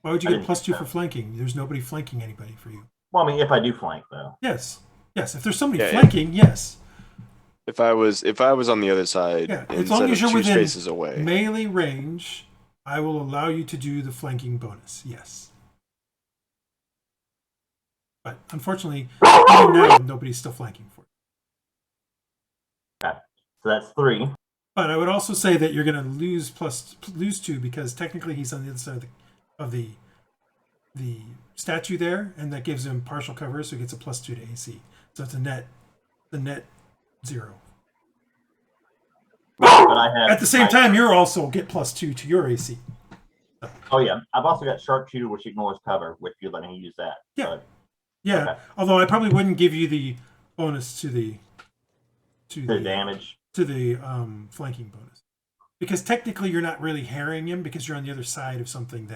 Why would you I get didn't +2 think for so. flanking? There's nobody flanking anybody for you. Well, I mean, if I do flank though. Yes. Yes. If there's somebody Yeah, flanking, yes. If I was on the other side, Yeah. As instead long as of you're 2 within spaces away. melee range, I will allow you to do the flanking bonus. Yes. But unfortunately, even now, nobody's still flanking for you. So that's 3. But I would also say that you're going to lose 2 because technically he's on the other side of the statue there, and that gives him partial cover, so he gets a +2 to AC. So it's the net 0. But I have At the same time, you're also get +2 to your AC. Oh yeah, I've also got sharpshooter, which ignores cover, which you let me use that. Yeah. But, Yeah. Okay. Although I probably wouldn't give you the bonus to the the damage. to the flanking bonus, because technically you're not really harrying him because you're on the other side of something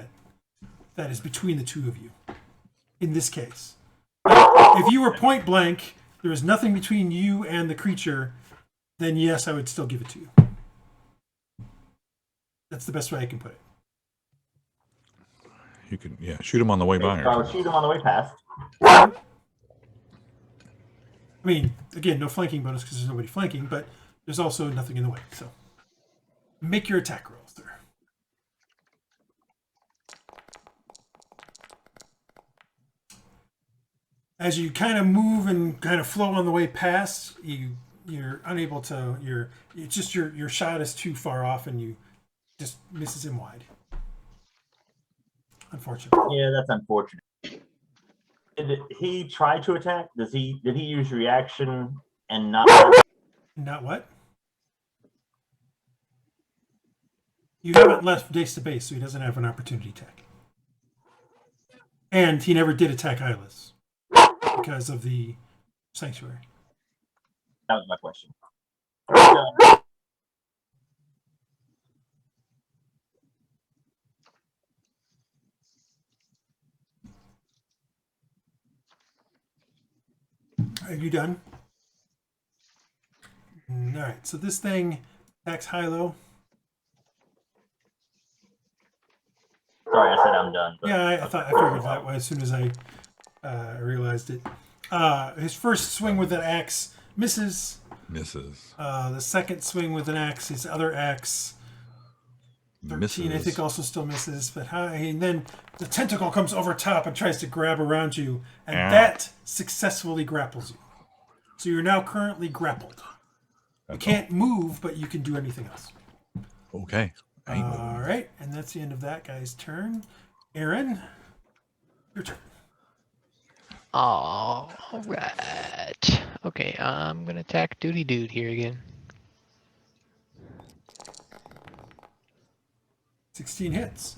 that is between the two of you. In this case, if you were point blank, there was nothing between you and the creature, then yes, I would still give it to you. That's the best way I can put it. You can, shoot him on the way by. So I would shoot him on the way past. I mean, again, no flanking bonus because there's nobody flanking, but there's also nothing in the way. So make your attack rolls there. As you kind of move and kind of flow on the way past, you're unable to. Your shot is too far off, and you just misses him wide. Unfortunately. Yeah, that's unfortunate. Did he try to attack? Did he use reaction and not? Not what? You haven't left base to base, so he doesn't have an opportunity attack. And he never did attack Iylis because of the sanctuary. That was my question. Are you done? All right. So this thing attacks Hylough. Sorry, I said I'm done. But Yeah, I figured that way as soon as I realized it. His first swing with an axe misses. Misses. The second swing with an axe, his other axe, 13, I think, also still misses. But and then the tentacle comes over top and tries to grab around you, and that successfully grapples you. So you're now currently grappled. You can't move, but you can do anything else. Okay. All right, and that's the end of that guy's turn. Aaron, your turn. All right. Okay, I'm gonna attack Duty Dude here again. 16 hits.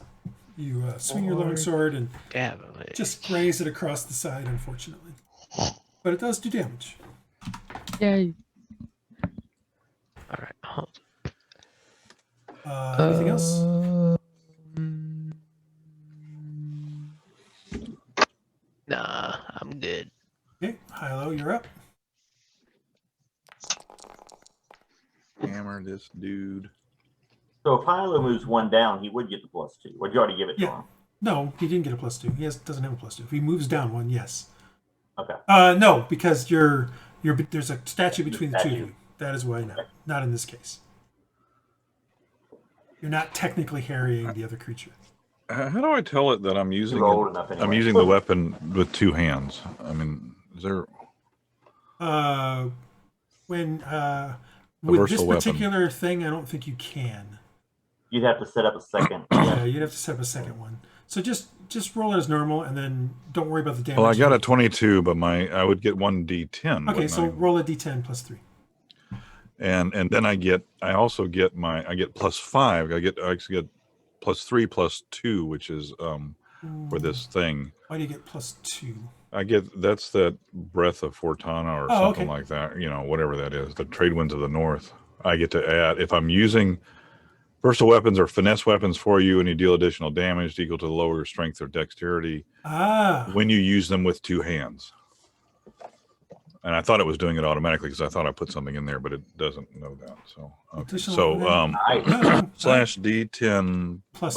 You swing your long sword and Damage. just graze it across the side, unfortunately. But it does do damage. Yay. All right. Hold. Anything else? Nah, I'm good. Okay, Hylough, you're up. Hammer this dude. So if Hylough moves one down, he would get the +2. Would you already give it to him? No, he didn't get a +2. He doesn't have a +2. If he moves down one, yes. Okay. No, because there's a statue between the two of you. That is why not. Not in this case. You're not technically harrying the other creature. How do I tell it that I'm using You're old enough anyway. I'm using the weapon with two hands? I mean, is there With this versatile particular thing, I don't think you can. You'd have to set up a second. Yeah, you'd have to set up a second one. So just roll it as normal, and then don't worry about the damage. Well, I got a 22, but I would get 1d10. Okay, so roll a d10 plus 3. And then I also get +5. I actually get +3 +2, which is for this thing. Why do you get +2? That's that Breath of Fortana or something like that. Whatever that is. The Trade Winds of the North. I get to add if I'm using versatile weapons or finesse weapons for you, and you deal additional damage equal to the lower strength or dexterity when you use them with two hands. And I thought it was doing it automatically because I thought I put something in there, but it doesn't know that. So okay. So /D10 plus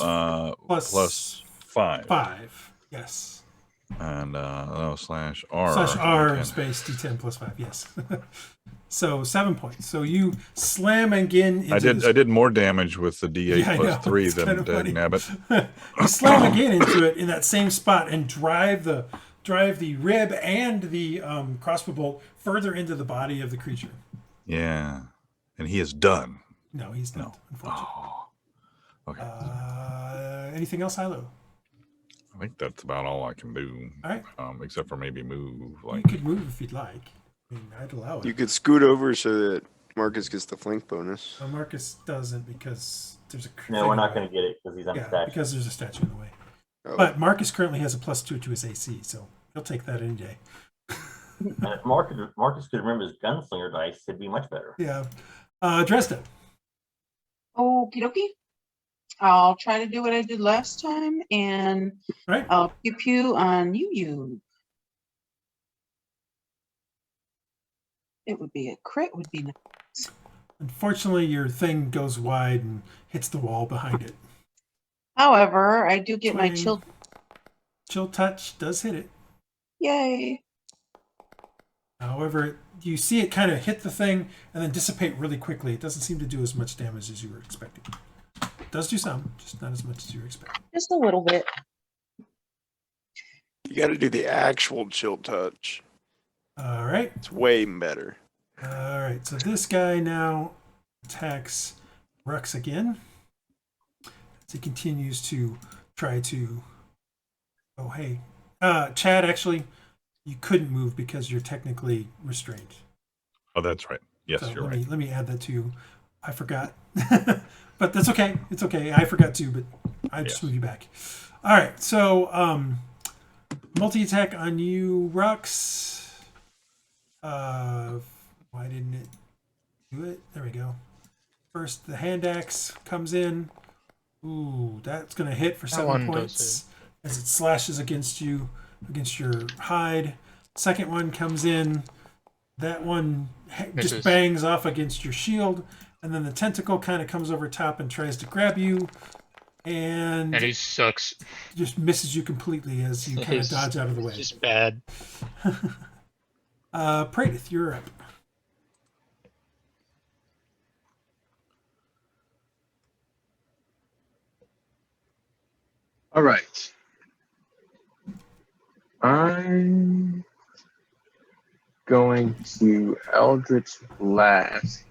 5. 5. Yes. And /R. /R space D10 plus 5. Yes. So 7 points. So you slam again. I did more damage with the D8 plus 3 than Dagnabbit. You slam again into it in that same spot and drive the rib and the crossbow bolt further into the body of the creature. Yeah, and he is done. No, he's not. Unfortunately. Oh. Okay. Anything else, Hylough? I think that's about all I can do. All right. Except for maybe move. You could move if you'd like. I mean, I'd allow it. You could scoot over so that Marcus gets the flank bonus. Well, Marcus doesn't because there's a. No, we're not going to get it because he's on the statue. Because there's a statue in the way. Oh. But Marcus currently has a +2 to his AC, so he'll take that any day. And if Marcus could remember his gunslinger dice, it'd be much better. Yeah. Dresd'a. Okie dokie. I'll try to do what I did last time, and I'll pew pew on you. It would be a crit, would be nice. Unfortunately, your thing goes wide and hits the wall behind it. However, I do get my chill. Chill touch does hit it. Yay. However, you see it kind of hit the thing and then dissipate really quickly. It doesn't seem to do as much damage as you were expecting. It does do some, just not as much as you were expecting. Just a little bit. You got to do the actual chill touch. All right. It's way better. All right. So this guy now attacks Rhux again. As he continues to try to. Oh, hey. Chad, actually, you couldn't move because you're technically restrained. Oh, that's right. Yes, so you're right. Let me add that to you. I forgot. But that's okay. It's okay. I forgot too, but I just move you back. All right. So, multi-attack on you, Rhux. Why didn't it do it? There we go. First, the hand axe comes in. Ooh, that's going to hit for 7 points as it slashes against you, against your hide. Second one comes in. That one just bangs off against your shield. And then the tentacle kind of comes over top and tries to grab you. And he sucks. Just misses you completely as you kind of dodge out of the way. Just bad. Praedyth, you're up. All right. I'm going to Eldritch Blast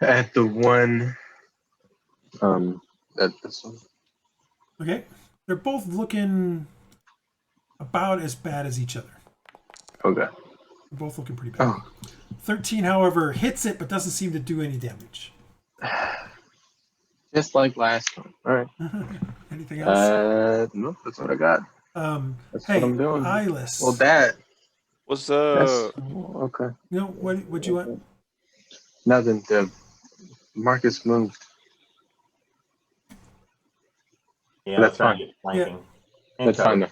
at the one. At this one. Okay. They're both looking about as bad as each other. Okay. They're both looking pretty bad. Oh. 13, however, hits it but doesn't seem to do any damage. Just like last one. All right. Anything else? Nope. That's what I got. That's Hey, what I'm doing. Iylis. Well, that. What's That's okay. You know what you want? Nothing. The Marcus moved. Yeah, That's trying to fine. get flanking. That's fine. Though.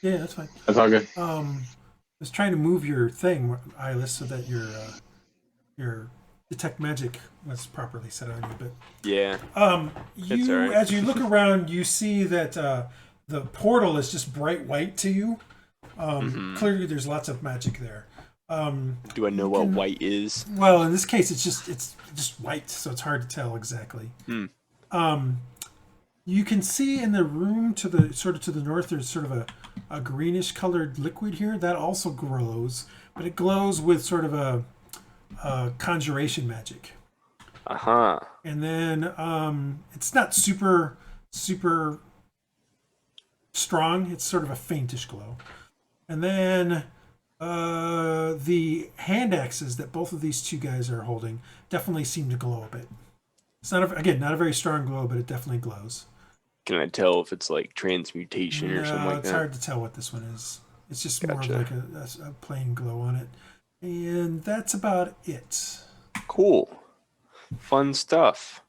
Yeah, that's fine. That's all good. I was trying to move your thing, Iylis, so that your detect magic was properly set on you. But yeah. You all right. as you look around, you see that the portal is just bright white to you. Clearly, there's lots of magic there. Do I know what white is? Well, in this case, it's just white, so it's hard to tell exactly. You can see in the room to the north, there's sort of a greenish colored liquid here that also glows, but it glows with sort of a conjuration magic. And then it's not super strong. It's sort of a faintish glow. And then the hand axes that both of these two guys are holding definitely seem to glow a bit. It's not a very strong glow, but it definitely glows. Can I tell if it's like transmutation or something like that? It's hard to tell what this one is. It's just more of like a plain glow on it. And that's about it. Cool. Fun stuff.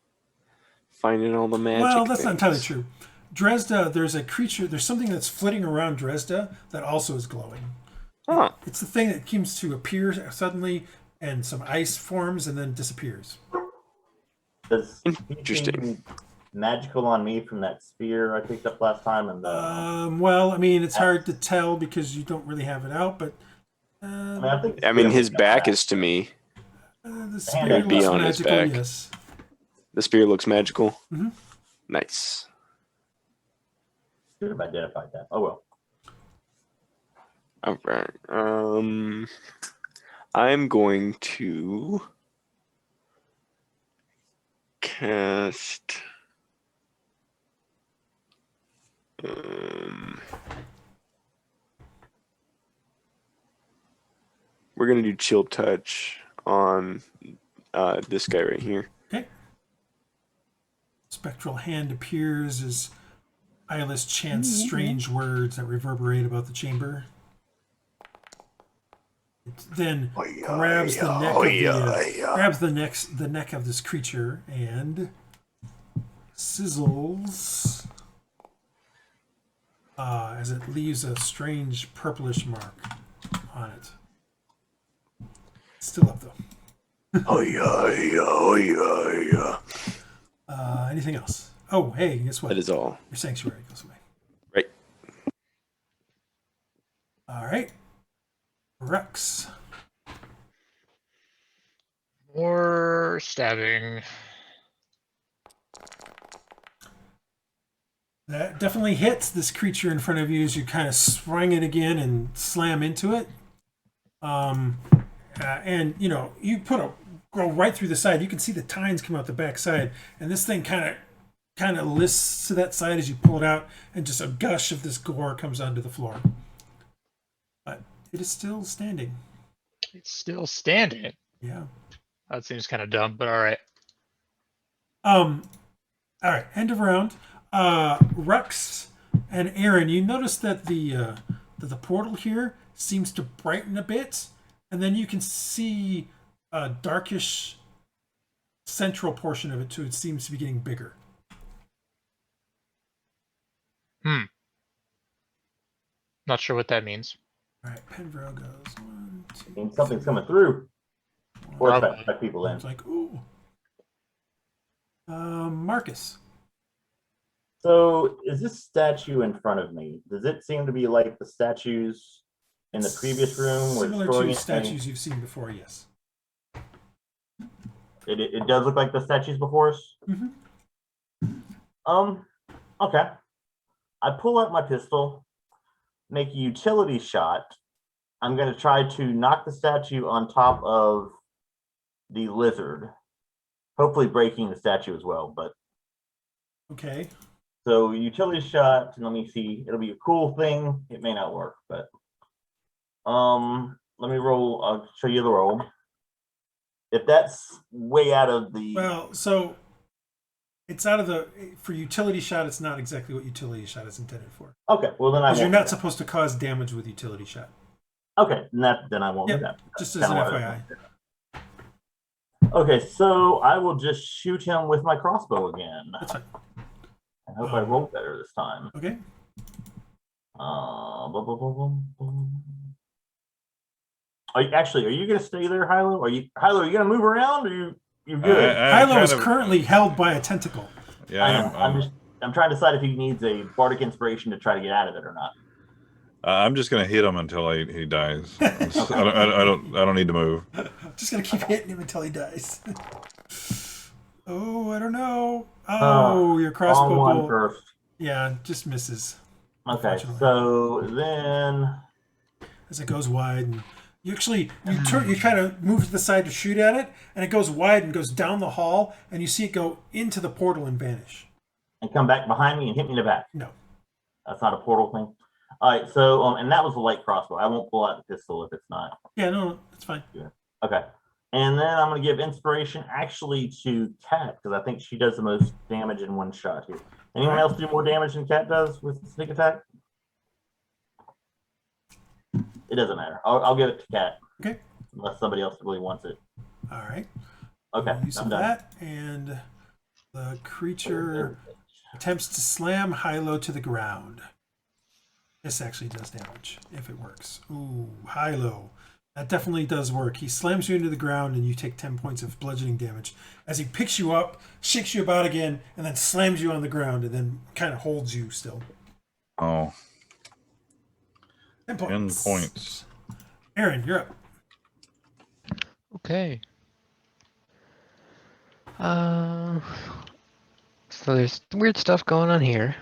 Finding all the magic. Well, that's not entirely true. Dresd'a, there's something that's flitting around Dresd'a that also is glowing. Huh. It's the thing that seems to appear suddenly and some ice forms and then disappears. Does Interesting. magical on me from that spear I picked up last time? And well, I mean, it's hard to tell because you don't really have it out, but I mean, his back is to me. the spear be looks on his magical, back. yes. The spear looks magical. Mm-hmm. Nice. should have identified that. Oh well. All right. I'm going to cast. We're gonna do chill touch on this guy right here. Okay. Spectral hand appears as Iylis chants strange words that reverberate about the chamber. It then grabs the neck of this creature and sizzles as it leaves a strange purplish mark on it. Still up though. Anything else? Oh, hey, guess what? That is all. Your sanctuary goes away. Right. All right. Rhux. More stabbing. That definitely hits this creature in front of you as you kind of swing it again and slam into it. And you go right through the side. You can see the tines come out the back side, and this thing kind of lists to that side as you pull it out, and just a gush of this gore comes onto the floor. But it is still standing. It's still standing. Yeah. That seems kind of dumb, but all right. All right. End of round. Rhux and Aaron, you notice that the portal here seems to brighten a bit, and then you can see a darkish central portion of it too. It seems to be getting bigger. Not sure what that means. All right, Penvro goes 1, 2. I mean, something's coming through. Or Probably. let people in. It's like ooh. Marcus. So, is this statue in front of me? Does it seem to be like the statues in the previous room. We're Similar destroying to it. statues you've seen before, yes. It does look like the statues before us. Okay. I pull out my pistol, make a utility shot. I'm going to try to knock the statue on top of the lizard, hopefully breaking the statue as well. But okay. So utility shot. Let me see. It'll be a cool thing. It may not work, but let me roll. I'll show you the roll. If that's way out of the so it's out of the for utility shot. It's not exactly what utility shot is intended for. Okay, well then you're not supposed to cause damage with utility shot. Okay, then I won't do that. Just as an FYI. Okay, so I will just shoot him with my crossbow again. That's fine. I hope I roll better this time. Okay. Are you going to stay there, Hylough? Are you going to move around? Or you good? Hylough is currently held by a tentacle. Yeah, I'm trying to decide if he needs a bardic inspiration to try to get out of it or not. I'm just going to hit him until he dies. I don't need to move. Just going to keep hitting him until he dies. Oh, I don't know. Oh, your crossbow bolt. First. Yeah, just misses. Okay, so then as it goes wide, and you kind of move to the side to shoot at it, and it goes wide and goes down the hall, and you see it go into the portal and vanish. And come back behind me and hit me in the back. No, that's not a portal thing. All right, so and that was a light crossbow. I won't pull out the pistol if it's not. Yeah, no, that's fine. Yeah. Okay. And then I'm going to give inspiration actually to Cat, because I think she does the most damage in one shot here. Anyone else do more damage than Cat does with sneak attack? It doesn't matter. I'll give it to Cat. Okay. Unless somebody else really wants it. All right. Okay. Use of that, and the creature attempts to slam Hylough to the ground. This actually does damage if it works. Ooh, Hylough. That definitely does work. He slams you into the ground and you take 10 points of bludgeoning damage as he picks you up, shakes you about again, and then slams you on the ground and then kind of holds you still. Oh. 10 points. 10 points. Aaron, you're up. Okay. So there's weird stuff going on here.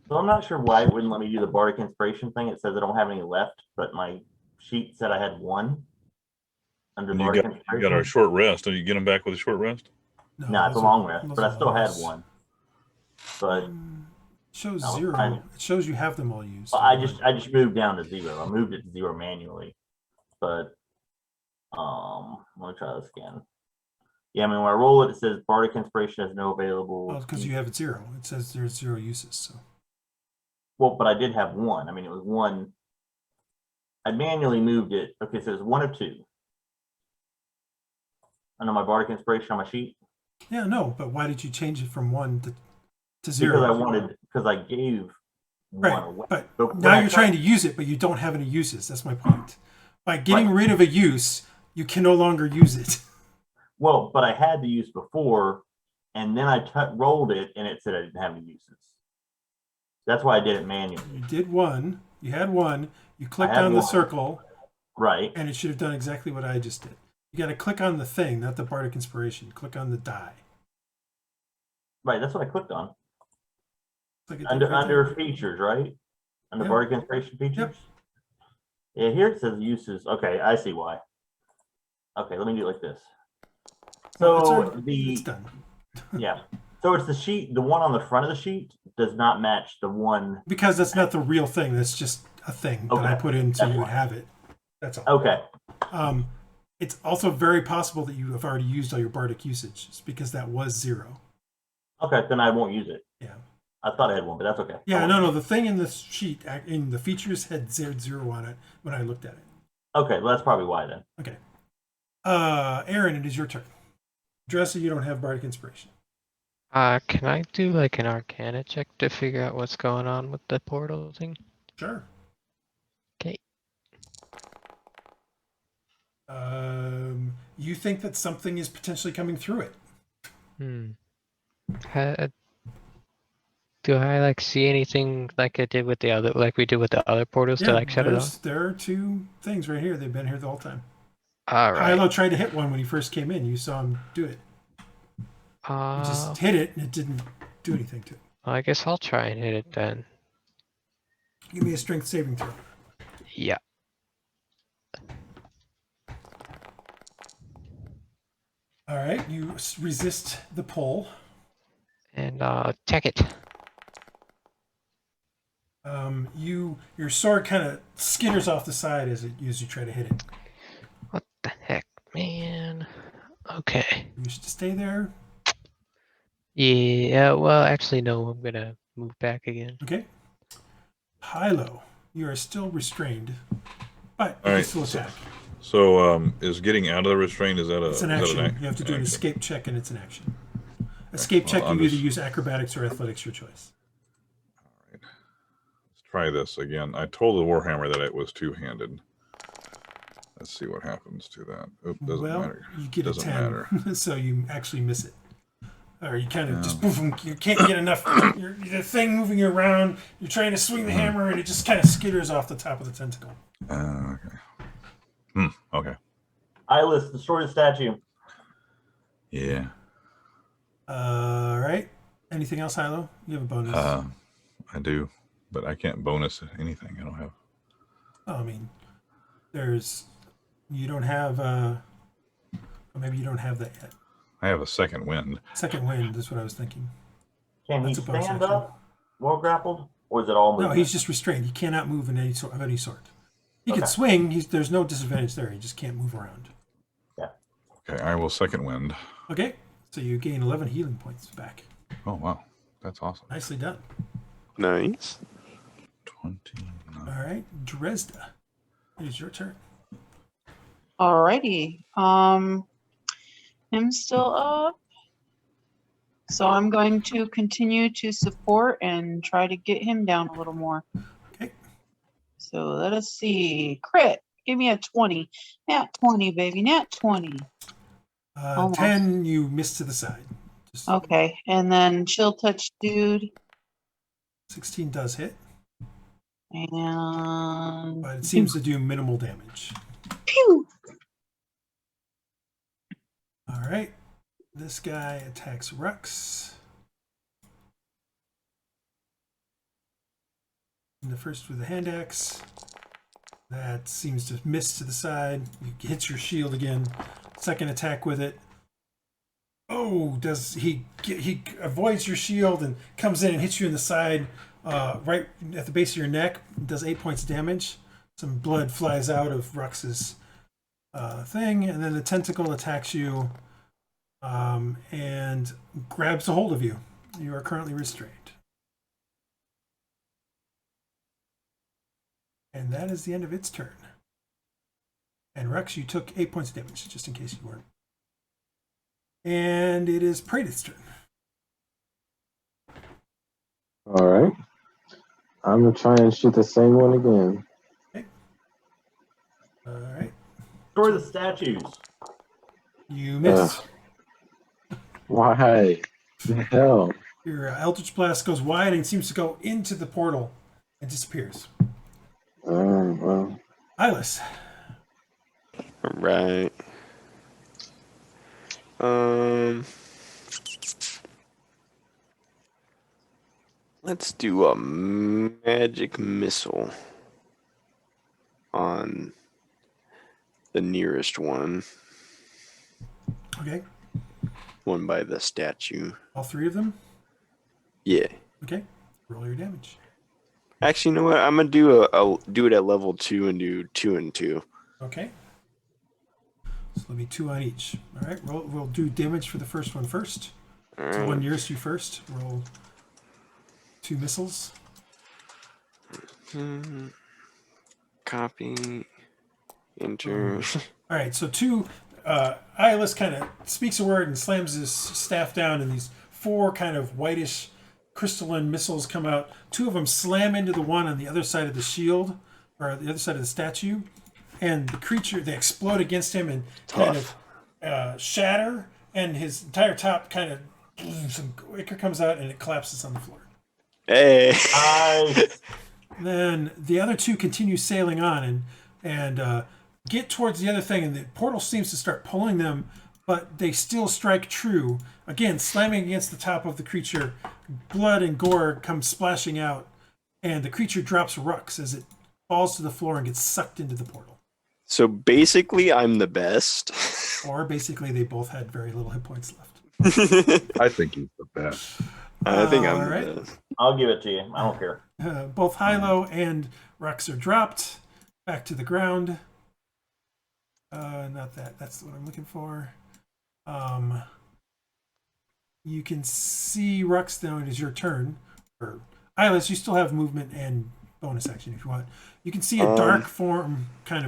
So I'm not sure why it wouldn't let me do the bardic inspiration thing. It says I don't have any left, but my sheet said I had one. Under You got a short rest. Did you get him back with a short rest? No, it's a long rest, but I still had one. But it shows zero. It shows you have them all used. I just moved down to 0. I moved it to 0 manually. But let me try this again. Yeah, I mean when I roll it, it says bardic inspiration has no available. Well, because you have it 0. It says there's 0 uses. So. Well, but I did have one. I mean, it was one. I manually moved it. Okay, so it's 1 of 2. Under my bardic inspiration on my sheet. Yeah, no, but why did you change it from 1 to 0? Because I gave one away. But now you're trying to use it, but you don't have any uses. That's my point. By getting rid of a use, you can no longer use it. Well, but I had the use before, and then I rolled it, and it said I didn't have any uses. That's why I did it manually. You did one. You had one. You clicked on the circle. Right. And it should have done exactly what I just did. You got to click on the thing, not the bardic inspiration. Click on the die. Right, that's what I clicked on. Like under features, right? Under bardic inspiration features? Yep. Yeah, here it says uses. Okay, I see why. Okay, let me do it like this. So it's done. Yeah. So it's the sheet, the one on the front of the sheet does not match the one. Because that's not the real thing. That's just a thing that I put in so you would have it. That's all. Okay. It's also very possible that you have already used all your bardic usages because that was 0. Okay, then I won't use it. Yeah. I thought I had one, but that's okay. Yeah, no. The thing in the sheet, in the features had 0 on it when I looked at it. Okay, well, that's probably why then. Okay. Aaron, it is your turn. Dresd'a, you don't have bardic inspiration. Can I do like an Arcana check to figure out what's going on with the portal thing? Sure. Okay. You think that something is potentially coming through it. Do I like see anything like I did with the other, like we did with the other portals to like shut it off? There are two things right here. They've been here the whole time. All right. Hylough tried to hit one when he first came in. You saw him do it. He just hit it and it didn't do anything to it. I guess I'll try and hit it then. Give me a strength saving throw. Yeah. All right, you resist the pull. And check it. Your sword kind of skitters off the side as you try to hit it. What the heck, man? Okay. You wish to stay there? Yeah, well, actually, no, I'm gonna move back again. Okay. Hylough, you are still restrained, but you All can right, still attack. So, is getting out of the restraint, is that It's an action. You have to do an escape check, and it's an action. Escape check, you either use acrobatics or athletics, your choice. All right. Let's try this again. I told the Warhammer that it was two-handed. Let's see what happens to that. Oop, doesn't matter. You get doesn't a 10, matter. so you actually miss it. Or you kind of just boom, you can't get enough. The thing moving you around, you're trying to swing the hammer, and it just kind of skitters off the top of the tentacle. Okay. Okay. Iylis, destroy the statue. Yeah. All right. Anything else, Hylough? You have a bonus. I do, but I can't bonus anything. I don't have. Oh, I mean, you don't have. Or maybe you don't have that yet. I have a second wind. Second wind. That's what I was thinking. Can That's he a bonus stand action. up while grappled, or is it all movement? No, he's just restrained. He cannot move in of any sort. He Okay. can swing. There's no disadvantage there. He just can't move around. Yeah. Okay, I will second wind. Okay, so you gain 11 healing points back. Oh wow, that's awesome. Nicely done. Nice. 29. All right, Dresd'a, it is your turn. Alrighty. Him's still up. So I'm going to continue to support and try to get him down a little more. Okay. So let us see. Crit. Give me a 20. Nat 20, baby. Nat 20. 10, you missed to the side. Okay. And then chill touch dude. 16 does hit, And but it seems to do minimal damage. pew. All right, this guy attacks Rhux. And the first with the hand axe. That seems to miss to the side. He hits your shield again. Second attack with it. Oh, does he avoids your shield and comes in and hits you in the side, right at the base of your neck. Does 8 points of damage. Some blood flies out of Rhux's thing, and then the tentacle attacks you and grabs a hold of you. You are currently restrained. And that is the end of its turn. And Rhux, you took 8 points of damage, just in case you weren't. And it is Praedyth's turn. All right. I'm going to try and shoot the same one again. Okay. All right. Destroy the statues. You miss. Why? The hell? Your Eldritch Blast goes wide and seems to go into the portal and disappears. Well. Iylis. All right. Let's do a magic missile on the nearest one. Okay. One by the statue. All three of them? Yeah. Okay. Roll your damage. Actually, you know what? I'm gonna do it at level 2 and do 2 and 2. Okay. So there'll be 2 on each. All right. We'll do damage for the first one first. All So right. one nearest you first. Roll 2 missiles. Copy. Enter. All right. So Iylis kind of speaks a word and slams his staff down, and these 4 kind of whitish crystalline missiles come out. 2 of them slam into the one on the other side of the shield, or the other side of the statue, and the creature, they explode against him and kind of shatter, and his entire top kind of, some ichor comes out and it collapses on the floor. Hey. Nice. Then the other two continue sailing on and get towards the other thing, and the portal seems to start pulling them, but they still strike true. Again, slamming against the top of the creature. Blood and gore come splashing out, and the creature drops Rhux as it falls to the floor and gets sucked into the portal. So basically, I'm the best. Or basically, they both had very little hit points left. I think he's the best. I think I'm Alright. the best. I'll give it to you. I don't care. Both Hylough and Rhux are dropped back to the ground. Not that. That's what I'm looking for. You can see Rhux now. It is your turn. Or Iylis, you still have movement and bonus action if you want. You can see a dark form kind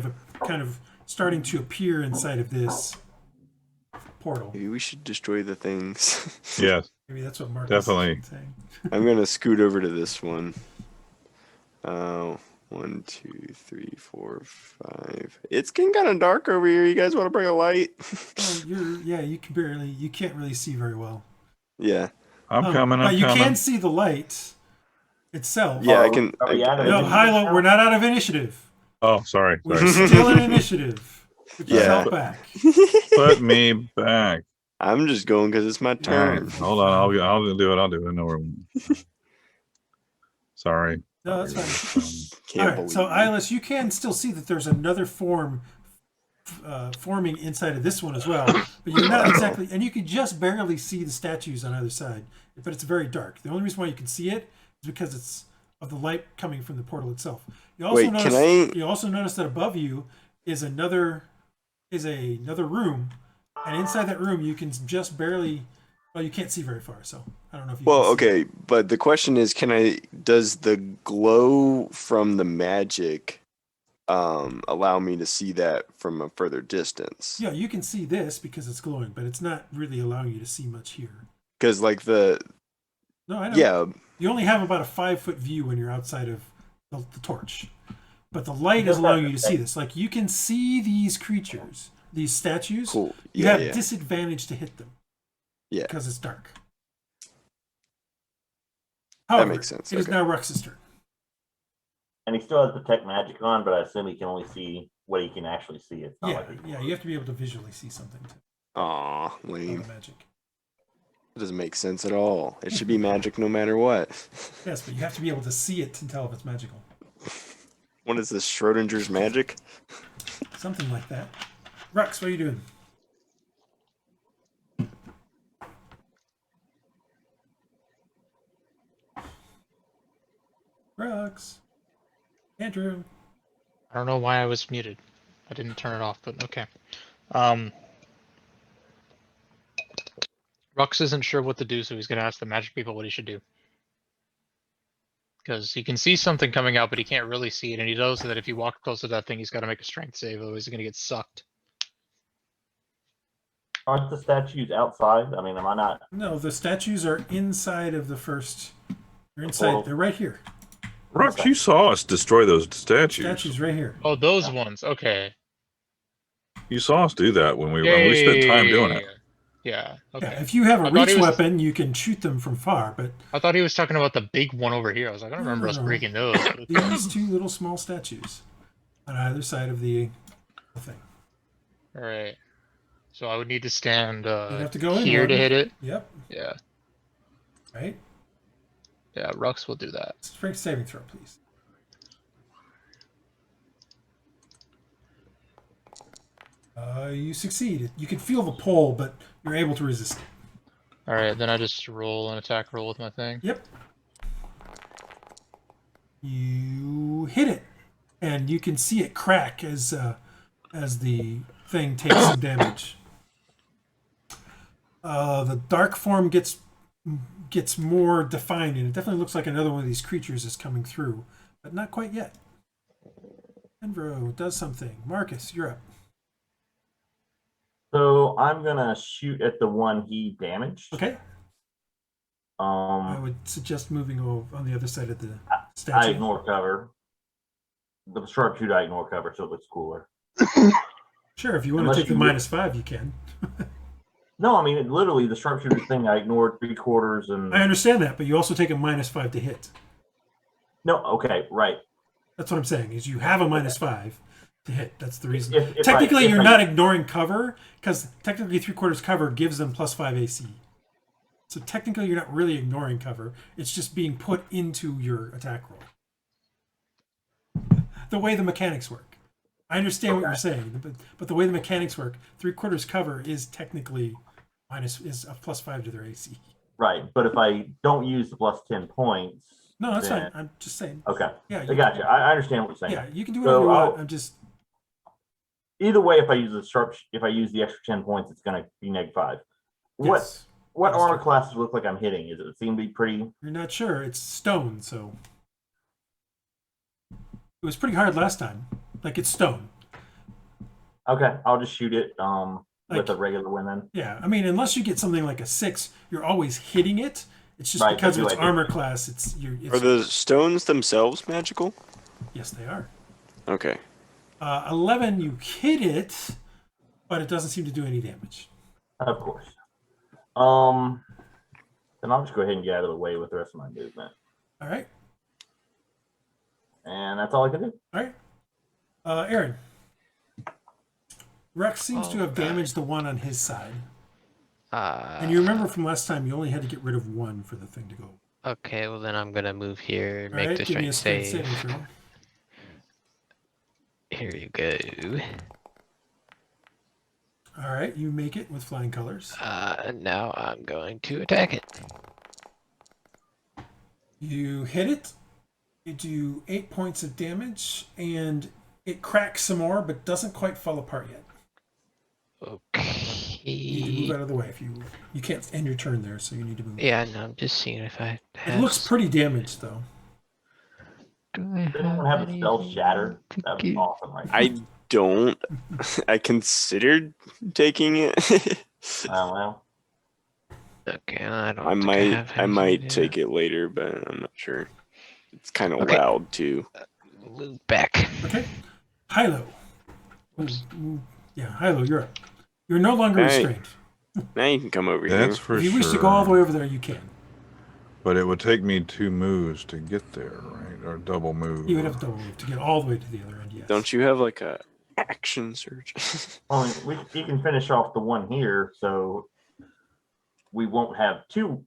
of starting to appear inside of this portal. Maybe we should destroy the things. Yes, Maybe that's what Mark definitely. is saying. I'm gonna scoot over to this one. 1, 2, 3, 4, 5. It's getting kind of dark over here. You guys want to bring a light? Oh, you can't really see very well. Yeah. I'm coming. But I'm you coming. can see the light itself. Yeah, I can. Are we out of No, initiative Hylough, now? we're not out of initiative. Oh, sorry. We're Sorry. still in initiative. Put Yeah. yourself back. Put me back. I'm just going because it's my All right, turn. hold on. I'll do it. I'll do it. No, sorry. No, that's fine. Can't All right, believe so it. Iylis, you can still see that there's another form forming inside of this one as well, but you're not exactly, and you can just barely see the statues on either side, but it's very dark. The only reason why you can see it is because it's of the light coming from the portal itself. You also Wait, notice, can I- You also notice that above you is another room, and inside that room you can just barely. Well, you can't see very far, so I don't know if you. Well, can see. okay, but the question is, does the glow from the magic allow me to see that from a further distance? Yeah, you can see this because it's glowing, but it's not really allowing you to see much here. Because like No, I know. yeah, You only have about a 5-foot view when you're outside of the torch, but the light is allowing you to see this. Like you can see these creatures, these statues. cool. You Yeah, have yeah. disadvantage to hit them. Yeah. Because it's dark. That However, makes sense. It is Okay. now Rhux's turn. And he still has detect magic on, but I assume he can only see what he can actually see. It's not Yeah, like he- yeah. You have to be able to visually see something to Aw, know lame. the magic. It doesn't make sense at all. It should be magic no matter what. Yes, but you have to be able to see it to tell if it's magical. What is this, Schrodinger's magic? Something like that. Rhux, what are you doing? Rhux. Andrew. I don't know why I was muted. I didn't turn it off, but okay. Rhux isn't sure what to do, so he's gonna ask the magic people what he should do. Because he can see something coming out, but he can't really see it, and he knows that if he walks close to that thing, he's got to make a strength save, otherwise he's gonna get sucked. Aren't the statues outside? I mean, am I not? No, the statues are inside of the first. They're inside. Portal. They're right here. Rhux, you saw us destroy those statues. Statues right here. Oh, those ones. Okay. You saw us do that when we spent time doing it. Yeah. Okay. Yeah, if you have a I thought reach he was- weapon, you can shoot them from far. But I thought he was talking about the big one over here. I was like, I don't remember us No. breaking those. but okay. these two little small statues on either side of the thing. All right. So I would need to stand have to go in, here to Warden. hit it. Yep. Yeah. Right. Yeah. Rhux will do that. Strength saving throw, please. You succeed. You can feel the pull, but you're able to resist it. All right. Then I just roll an attack roll with my thing. Yep. You hit it, and you can see it crack as the thing takes some damage. The dark form gets more defined, and it definitely looks like another one of these creatures is coming through, but not quite yet. Envro does something. Marcus, you're up. So I'm gonna shoot at the one he damaged. Okay. I I would suggest moving over on the other side of the statue. ignore cover. The sharpshooter I ignore cover, so it looks cooler. Sure, if you want Unless to take the you- -5, you can. No, I mean literally the sharpshooter thing. I ignored 3/4 and. I understand that, but you also take a -5 to hit. No, okay, right. That's what I'm saying. Is you have a -5 to hit. That's the reason. If Technically, you're not ignoring cover because technically 3/4 cover gives them +5 AC. So technically, you're not really ignoring cover. It's just being put into your attack roll. The way the mechanics work. I understand what you're saying, but the way the mechanics work, 3/4 cover is technically is a +5 to their AC. Right, but if I don't use the +10 points. No, that's then... fine. I'm just saying. Okay. Yeah, I got you. I understand what you're saying. Yeah, you can do whatever you want. I'm just. Either way, if I use the extra 10 points, it's going to be -5. Yes. What armor classes look like I'm hitting? Does it seem to be pretty? You're not sure. It's stone, so it was pretty hard last time. Like it's stone. Okay, I'll just shoot it with a regular win then. Yeah, I mean, unless you get something like a 6, you're always hitting it. It's just Right, because of its armor class. It's Are the stones themselves magical? Yes, they are. Okay. 11, you hit it, but it doesn't seem to do any damage. Of course. Then I'll just go ahead and get out of the way with the rest of my movement. All right. And that's all I can do. All right. Aaron. Rhux seems to have damaged the one on his side. And you remember from last time, you only had to get rid of one for the thing to go. Okay, well then I'm gonna move here and make right, the give me a strength strength save. saving throw. Here you go. All right, you make it with flying colors. Now I'm going to attack it. You hit it. You do 8 points of damage, and it cracks some more, but doesn't quite fall apart yet. Okay. You need to move out of the way if you can't end your turn there, so you need to move. Yeah, no, I'm just seeing if I have. It looks pretty damaged, though. Do I Does anyone have a spell shatter? That would be awesome, right? I don't. I considered taking it. Oh well. Okay, I don't. I might take it later, but I'm not sure. It's kind of loud too. Move back. Okay. Hylough. Yeah, Hylough, you're up. You're no longer restrained. Now you can come over That's here. for If you sure. wish to go all the way over there, you can. But it would take me 2 moves to get there, right? Or double move. You would have to double move to get all the way to the other end, yes. Don't you have like a action surge? Well, you can finish off the one here, so we won't have two.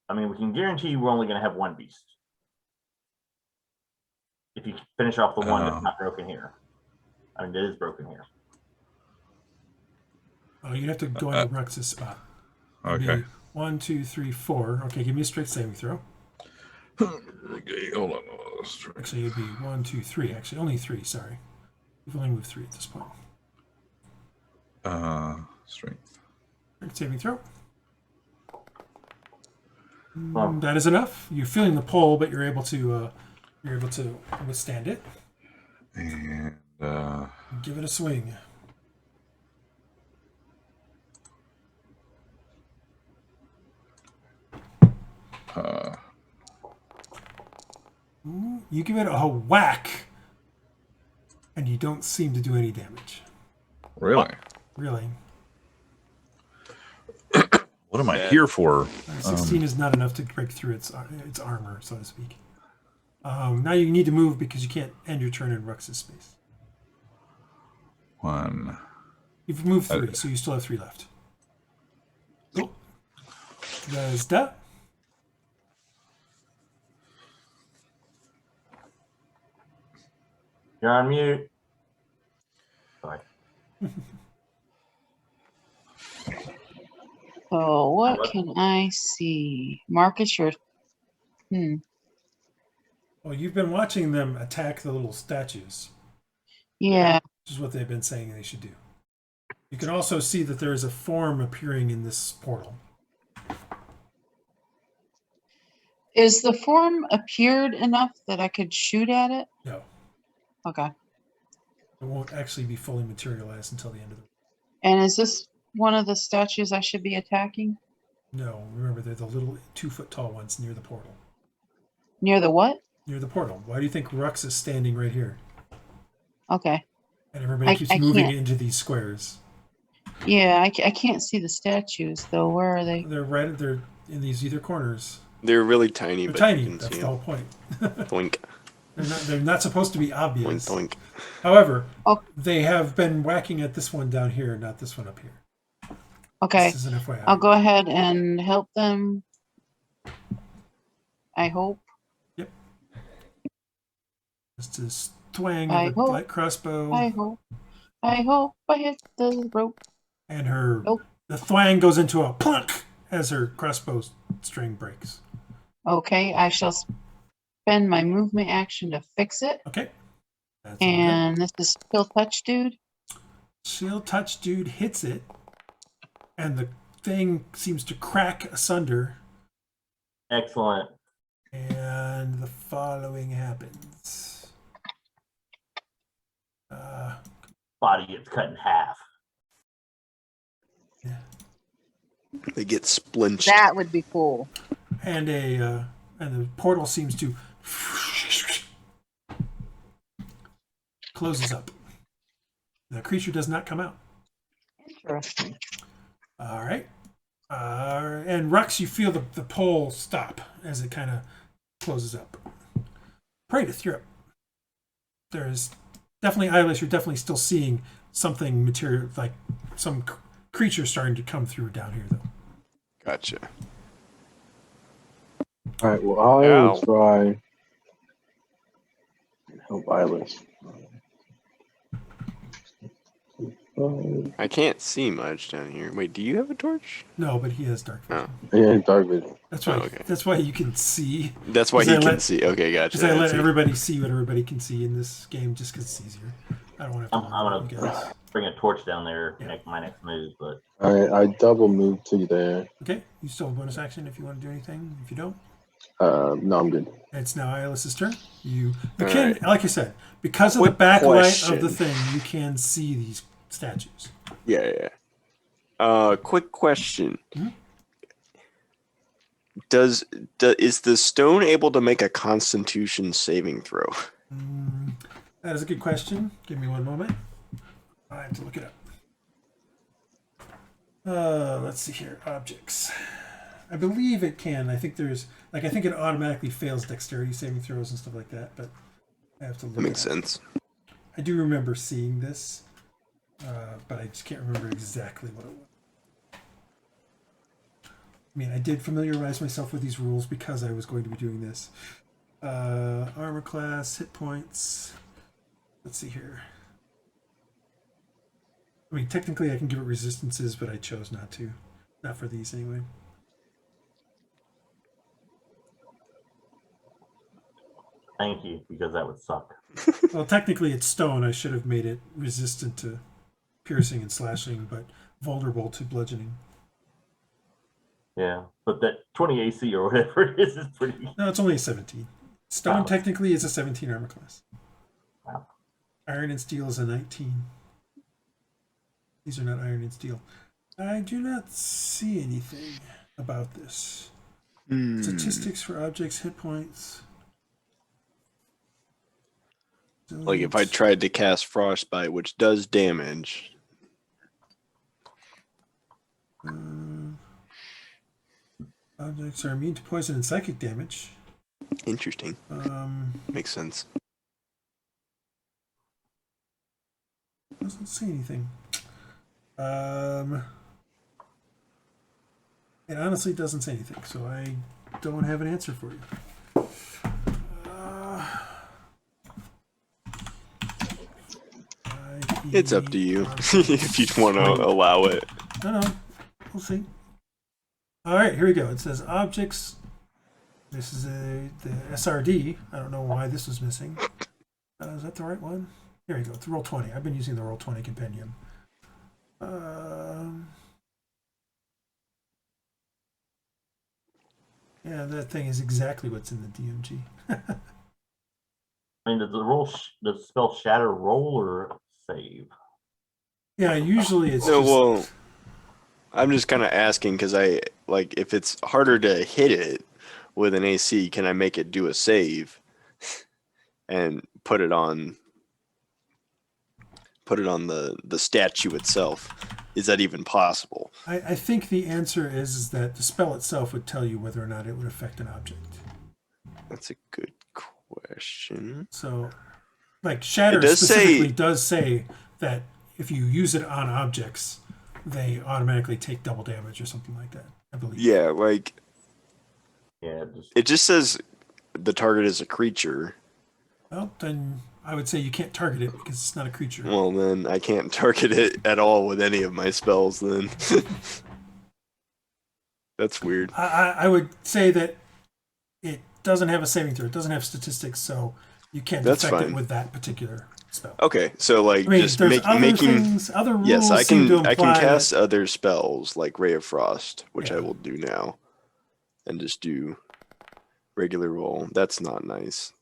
I mean, we can guarantee we're only going to have one beast. If you finish off the one that's not broken here. I mean, it is broken here. Oh, you'd have to go into Rhux's spot. It'd Okay. be 1, 2, 3, 4. Okay, give me a straight saving throw. Okay, hold on. Actually, it'd be 1, 2, 3. Actually, only 3. Sorry, you've only moved 3 at this point. Strength. Strength saving throw. That is enough. You're feeling the pull, but you're able to withstand it. And Give it a swing. You give it a whack, and you don't seem to do any damage. really? Really. What am I here for? 16 is not enough to break through its armor, so to speak. Now you need to move because you can't end your turn in Rhux's space. 1. You've moved 3, so you still have 3 left. Cool. Dresd'a. You're on mute. Sorry. So what can I see? Marcus, your Well, you've been watching them attack the little statues, yeah. which is what they've been saying they should do. You can also see that there is a form appearing in this portal. Is the form appeared enough that I could shoot at it? No, Okay. it won't actually be fully materialized until the end of the. And is this one of the statues I should be attacking? No, remember they're the little 2-foot tall ones near the portal. Near the what? Near the portal. Why do you think Rhux is standing right here? Okay. And everybody keeps I moving can't. into these squares. Yeah, I can't see the statues though. Where are they? They're right. They're in these either corners. They're really tiny, They're but tiny. you can That's see the whole them. point. Doink, They're not supposed to be obvious. doink, doink. However, Oh. they have been whacking at this one down here, not this one up here. Okay, This is an FYI. I'll go ahead and help them. I hope. Yep. Just a twang I of a hope. light crossbow. I hope I hit the rope. And her Nope. the thwang goes into a plunk as her crossbow string breaks. Okay, I shall spend my movement action to fix it. Okay. That's And this is Chill Touch Dude. Chill Touch Dude hits it, and the thing seems to crack asunder. Excellent. And the following happens. Body gets cut in half. They get splinched. That would be cool. And the portal seems to closes up. The creature does not come out. Interesting. All right. And Rhux, you feel the pole stop as it kind of closes up. Praedyth, you're up. There's definitely Iylis. You're definitely still seeing something material, like some creature starting to come through down here, though. Gotcha. All right. Well, I will try and help Iylis. I can't see much down here. Wait, do you have a torch? No, but he has dark vision. Yeah, dark vision. That's why. Oh, okay. That's why you can see. That's why he Because I can let- see. Okay, gotcha. Because I let That's it. everybody see what everybody can see in this game, just because it's easier. I don't want to have to. I'm worry about you gonna guys. bring a torch down there. Yeah. Make my next move, but All right, I double move to there. Okay, you still have a bonus action if you want to do anything. If you don't, No, I'm good. it's now Iylis' turn. You All can, right. like I said, because of Quick the backlight of the question. thing, you can see these statues. Yeah. Quick question. Mhm. Is the stone able to make a Constitution saving throw? That is a good question. Give me one moment. I have to look it up. Let's see here. Objects. I believe it can. I think there's I think it automatically fails dexterity saving throws and stuff like that, but I have to look That makes it up. sense. I do remember seeing this, but I just can't remember exactly what it was. I mean, I did familiarize myself with these rules because I was going to be doing this. Armor class, hit points. Let's see here. I mean, technically I can give it resistances, but I chose not to. Not for these anyway. thank you, because that would suck. Well, technically it's stone. I should have made it resistant to piercing and slashing, but vulnerable to bludgeoning. Yeah, but that 20 AC or whatever it is pretty. No, it's only a 17. Stone Wow. technically is a 17 armor class. Wow. Iron and steel is a 19. These are not iron and steel. I do not see anything about this. Statistics for objects, hit points. Like if I tried to cast Frostbite, which does damage. Objects are immune to poison and psychic damage. Interesting. Makes sense. Doesn't say anything. It honestly doesn't say anything, so I don't have an answer for you. It's up to you if you want to allow it. No, we'll see. All right, here we go. It says objects. This is the SRD. I don't know why this was missing. Is that the right one? Here we go. It's Roll20. I've been using the Roll20 compendium. Yeah, that thing is exactly what's in the DMG. I mean, does the spell shatter roll or save? Yeah, usually it's No, just, well, I'm just kind of asking because if it's harder to hit it with an AC, can I make it do a save and put it on the statue itself? is that even possible? I think the answer is that the spell itself would tell you whether or not it would affect an object. That's a good question. So, like Shatter does specifically does say that if you use it on objects, they automatically take double damage or something like that, I believe. Yeah, like Yeah, it just says the target is a creature. Well, then I would say you can't target it because it's not a creature. Well, then I can't target it at all with any of my spells then. That's weird. I would say that it doesn't have a saving throw. It doesn't have statistics, so you can't That's affect fine. it with that particular spell. Okay, so like I mean, just there's other making things, other rules yes, I seem to can imply cast that, other spells like Ray of Frost, which Yeah. I will do now, and just do regular roll. That's not nice.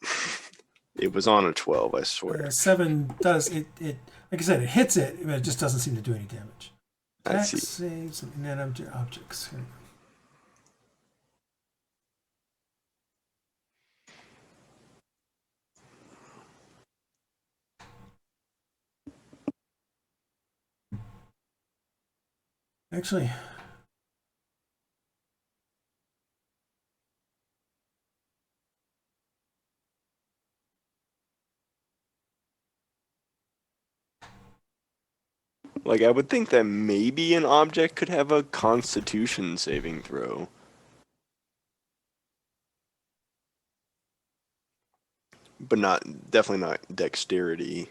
It was on a 12, I swear. 7 does it. Like I said, it hits it, but it just doesn't seem to do any damage. I Attack, see. saves, and inanimate objects. Here we go. Actually, Like I would think that maybe an object could have a Constitution saving throw. But definitely not dexterity.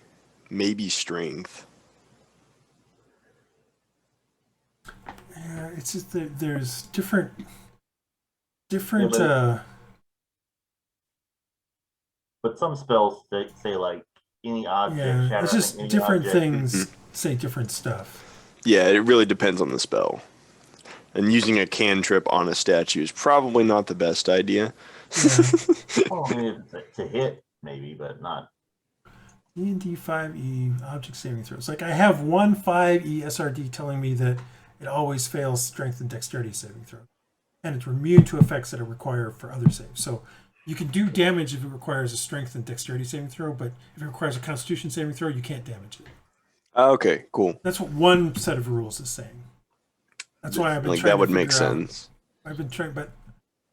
Maybe strength. yeah, it's just that there's different. but some spells say like any object. Yeah, shatter it's just any different object. things say different stuff. Yeah, it really depends on the spell. And using a cantrip on a statue is probably not the best idea. Yeah. Well, I mean, to hit maybe, but not. E&D 5e object saving throws. Like I have one 5e SRD telling me that it always fails strength and dexterity saving throw, and it's immune to effects that are required for other saves. So you can do damage if it requires a strength and dexterity saving throw, but if it requires a Constitution saving throw, you can't damage it. Okay, cool. That's what one set of rules is saying. That's why I've been Like trying that would to make figure out- sense. I've been trying, but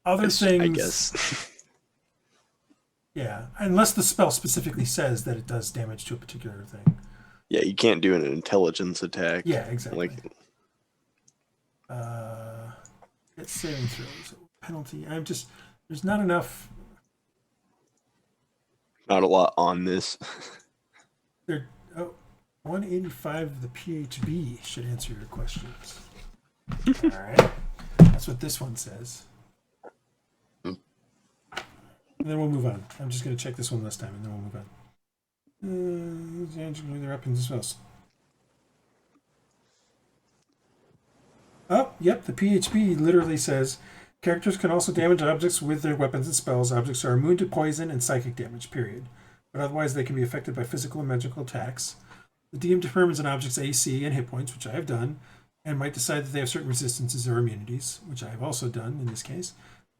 other things, I guess. yeah, unless the spell specifically says that it does damage to a particular thing. Yeah, you can't do an intelligence attack. Yeah, exactly. Like It's saving throws penalty. There's not enough. not a lot on this. 185 of the PHB should answer your questions. All right, that's what this one says. And then we'll move on. I'm just going to check this one this time, and then we'll move on. Their weapons and spells. Oh, yep. The PHB literally says characters can also damage objects with their weapons and spells. Objects are immune to poison and psychic damage, period. But otherwise, they can be affected by physical and magical attacks. The DM determines an object's AC and hit points, which I have done, and might decide that they have certain resistances or immunities, which I have also done in this case.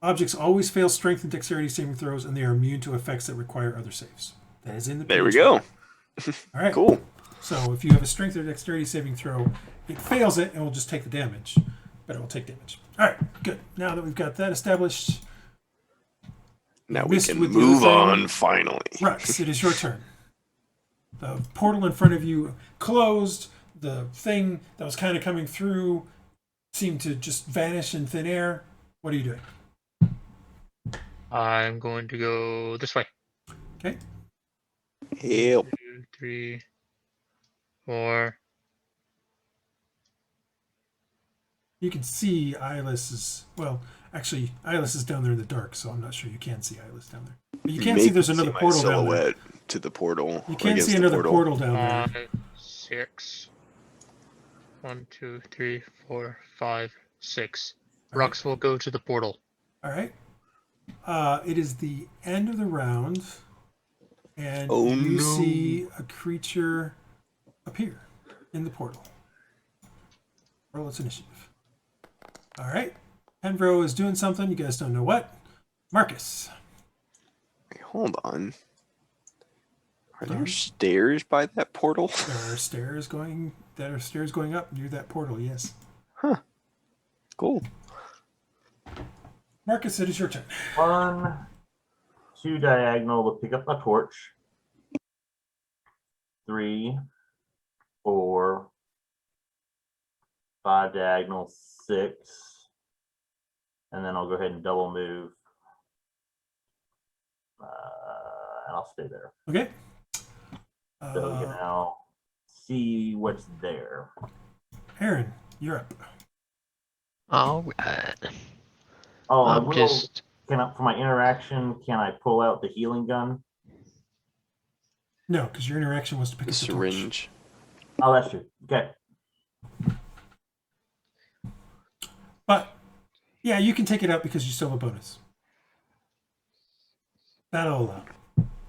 Objects always fail strength and dexterity saving throws, and they are immune to effects that require other saves. That is in the There we PHB. go. All right. Cool. So if you have a strength or dexterity saving throw, it fails it and will just take the damage, but it will take damage. All right, good. Now that we've got that established, Now we missed can with the move other on thing. finally. Rhux, it is your turn. The portal in front of you closed. The thing that was kind of coming through seemed to just vanish in thin air. What are you doing? I'm going to go this way. Okay. Help. 2, 3, 4. You can see Iylis is, well, actually, Iylis is down there in the dark, so I'm not sure you can see Iylis down there. But you can see there's another my portal down there. silhouette to the portal. You or can against see the another portal down there. 5, 6. 1, 2, 3, 4, 5, 6. Rhux will go to the portal. All right. It is the end of the round, and Oh, you no. see a creature appear in the portal. Roll its initiative. All right. Henbro is doing something. You guys don't know what. Marcus. Wait, hold on. Are there stairs by that portal? There are stairs going up near that portal, yes. Huh. Cool. Marcus, it is your turn. 1, 2 diagonal to pick up my torch. 3, 4, 5 diagonal, 6. And then I'll go ahead and double move. And I'll stay there. Okay. So you can now see what's there. Aaron, you're up. All right. Oh, I'm just. for my interaction, can I pull out the healing gun? No, because your interaction was to pick The up the torch. syringe. Oh, that's true. Okay. But yeah, you can take it out because you still have a bonus. That'll allow.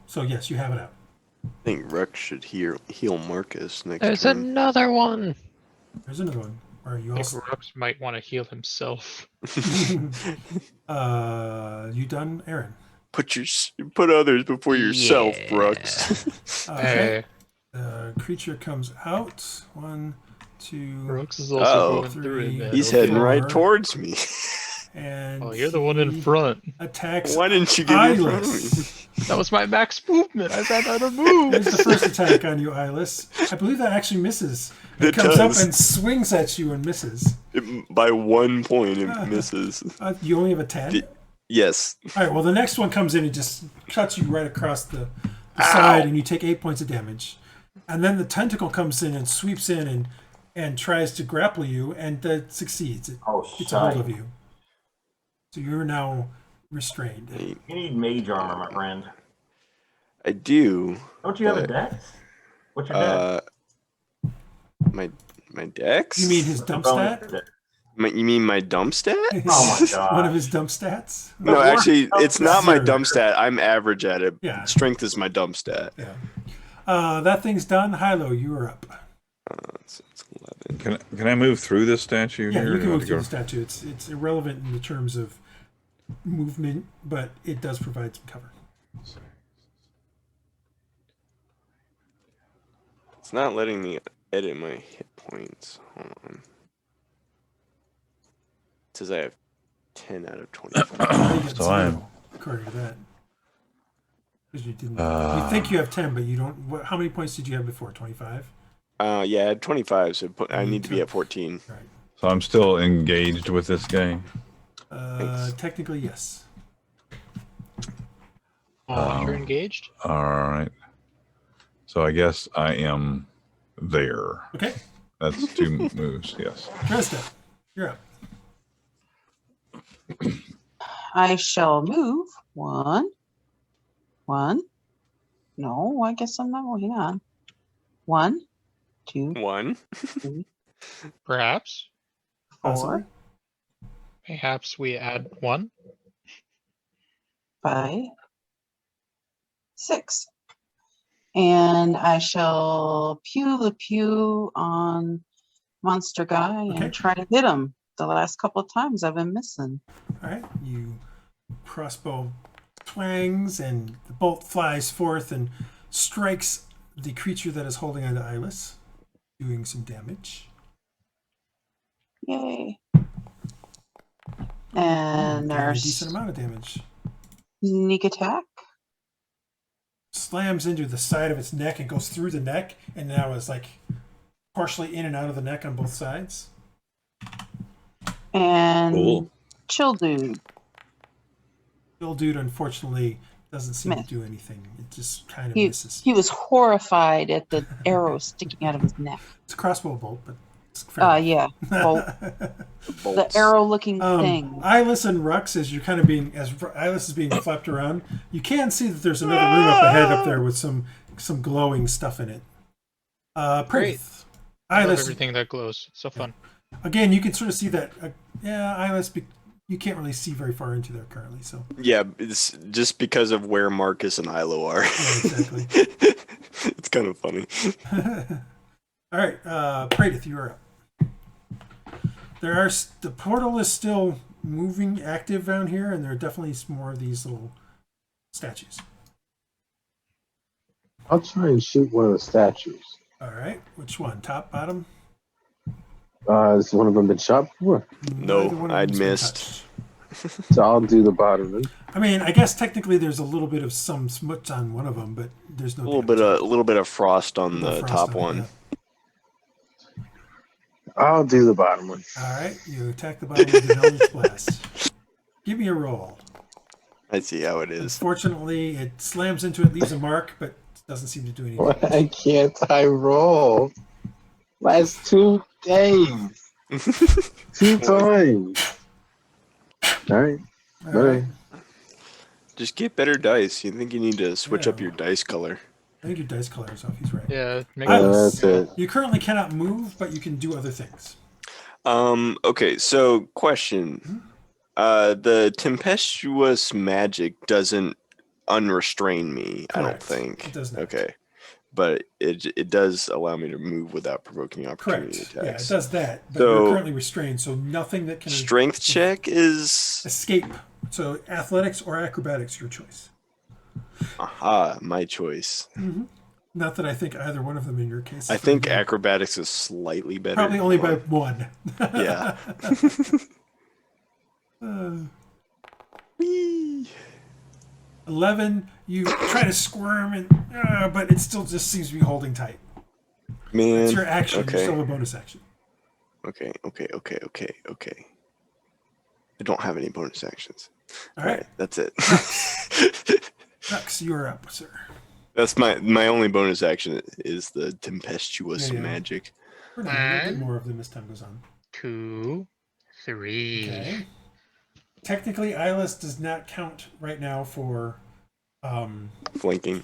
So yes, you have it out. I think Rhux should heal Marcus next There's turn. another one. There's another one. Are you I think also? Rhux might want to heal himself. You done, Aaron? Put others before yourself, Yeah. Rhux. Okay. Creature comes out. 1, 2. Rhux is also Uh-oh. going through it. Man. He's heading right 4. towards me. And Oh, you're the one in he front. Attacks. Why didn't you get in front of me? Iylis. That was my max movement. I ran out of Here's moves. the first attack on you, Iylis. I believe that actually misses. It It comes does. up and swings at you and misses. By 1 point, it misses. You only have a 10? Yes. All right, well, the next one comes in and just cuts you right across the side, and you take 8 points of damage. And then the tentacle comes in and sweeps in and tries to grapple you, and succeeds. It gets a hold of you. So you're now restrained. Hey, You need mage armor, my friend. I do. Don't you have a dex? What's your dex? My dex? You mean his dump stat? You mean my dump stat? Oh my god. One of his dump stats? No, actually, it's not my Zero. dump stat. I'm average at it. Yeah. Strength is my dump stat. Yeah. That thing's done. Hylough, you are up. It's 11. Can I move through this statue Yeah, here? you can or move to through go- the statue. It's irrelevant in the terms of movement, but it does provide some cover. It's not letting me edit my hit points. Hold on. It says I have 10 out of 25. Now you get So I'm- 0, according to that. Because you didn't. You think you have 10, but you don't. How many points did you have before? 25? Yeah, I had 25, so I need to be at 14. Right. So I'm still engaged with this guy. Technically, yes. You're engaged? All right. So I guess I am there. Okay. That's 2 moves. Yes. Dresd'a, you're up. I shall move 1. No, I guess I'm not. Hang on. 1, 2, 1. Perhaps. 4, Perhaps we add 1. 5, 6. And I shall pew the pew on Monster Guy Okay. and try to hit him. The last couple of times I've been missing. All right. You crossbow twangs, and the bolt flies forth and strikes the creature that is holding on to Iylis, doing some damage. Yay. And Doing a there's decent amount of damage. sneak attack. Slams into the side of its neck and goes through the neck, and now is like partially in and out of the neck on both sides. And Cool. chill dude. Bill Dude, unfortunately, doesn't seem Miss. to do anything. It just kind of He, misses. he was horrified at the arrow sticking out of his neck. It's a crossbow bolt, but it's fair. Yeah. Bolt. The Bolts. arrow looking thing. Iylis and Rhux, as you're kind of being, as Iylis is being flapped around, you can see that there's another room up ahead up there with some glowing stuff in it. Praedyth. I love Iylis, everything that glows. So fun. again, you can sort of see that. Iylis, you can't really see very far into there currently. So Yeah, it's just because of where Marcus and Hylough are. yeah, exactly. It's kind of funny. All right, Praedyth, you are up. The portal is still moving, active down here, and there are definitely more of these little statues. I'll try and shoot one of the statues. All right. Which one? Top, bottom? Has one of them been shot before? No, Neither one of I'd them's been missed. touched. So I'll do the bottom then. I mean, I guess technically there's a little bit of some smudge on one of them, but there's no A little bit of frost on No the frost top on it, one. yeah. I'll do the bottom one. All right. You attack the bottom with your Eldritch Blast. Give me a roll. I see how it is. Unfortunately, it slams into it, leaves a mark, but doesn't seem to do anything. Why can't I roll? Last 2 days. 2 times. All right. All right. Just get better dice. You think you need to switch up your dice color? I think your dice color is off. He's right. Yeah, make Iylis, That's it. you currently cannot move, but you can do other things. Okay, so question. The tempestuous magic doesn't unrestrain me, I don't Correct. think. It does not. Okay. But it does allow me to move without provoking opportunity Correct. Yeah, it attacks. does that, but So- you're currently restrained, so nothing that can Strength check is escape. So athletics or acrobatics, your choice. my choice. Not that I think either one of them in your case. I think acrobatics is slightly better. probably only by one. Yeah. Whee. 11. You try to squirm, and but it still just seems to be holding tight. Man. It's your action. You Okay. still have a bonus action. Okay. I don't have any bonus actions. All right. That's it. Rhux, you're up, sir. That's my only bonus action is the tempestuous Yeah. magic. We'll get One. more of them as time goes on. 2, 3. Okay. Technically, Iylis does not count right now for Flanking.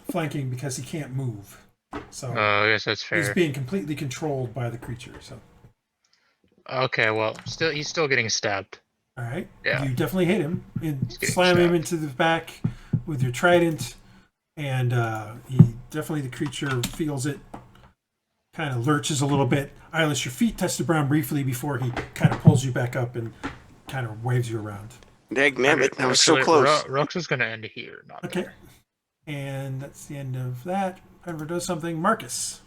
because he can't move. So Oh, I guess that's he's fair. being completely controlled by the creature. So, Okay, well, he's still getting stabbed. all right, Yeah. you definitely hit him and He's getting slam him stabbed. into the back with your trident, and the creature feels it, kind of lurches a little bit. Iylis, your feet touch the ground briefly before he kind of pulls you back up and kind of waves you around. Dagnabbit, that was so Actually, close. Rhux is going to end here, not Okay. there. And that's the end of that. Whoever does something, Marcus.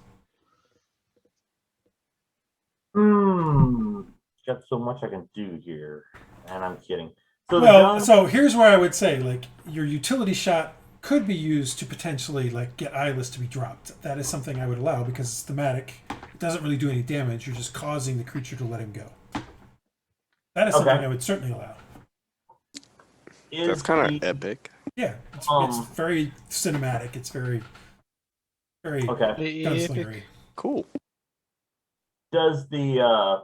Got so much I can do here, and I'm kidding. So the Well, gun, so here's where I would say, like, your utility shot could be used to potentially, like, get Iylis to be dropped. That is something I would allow because it's thematic. It doesn't really do any damage. You're just causing the creature to let him go. That is something Okay. I would certainly allow. That's kind of epic. Yeah, it's very cinematic. It's very okay. gunslingery. Cool. Does the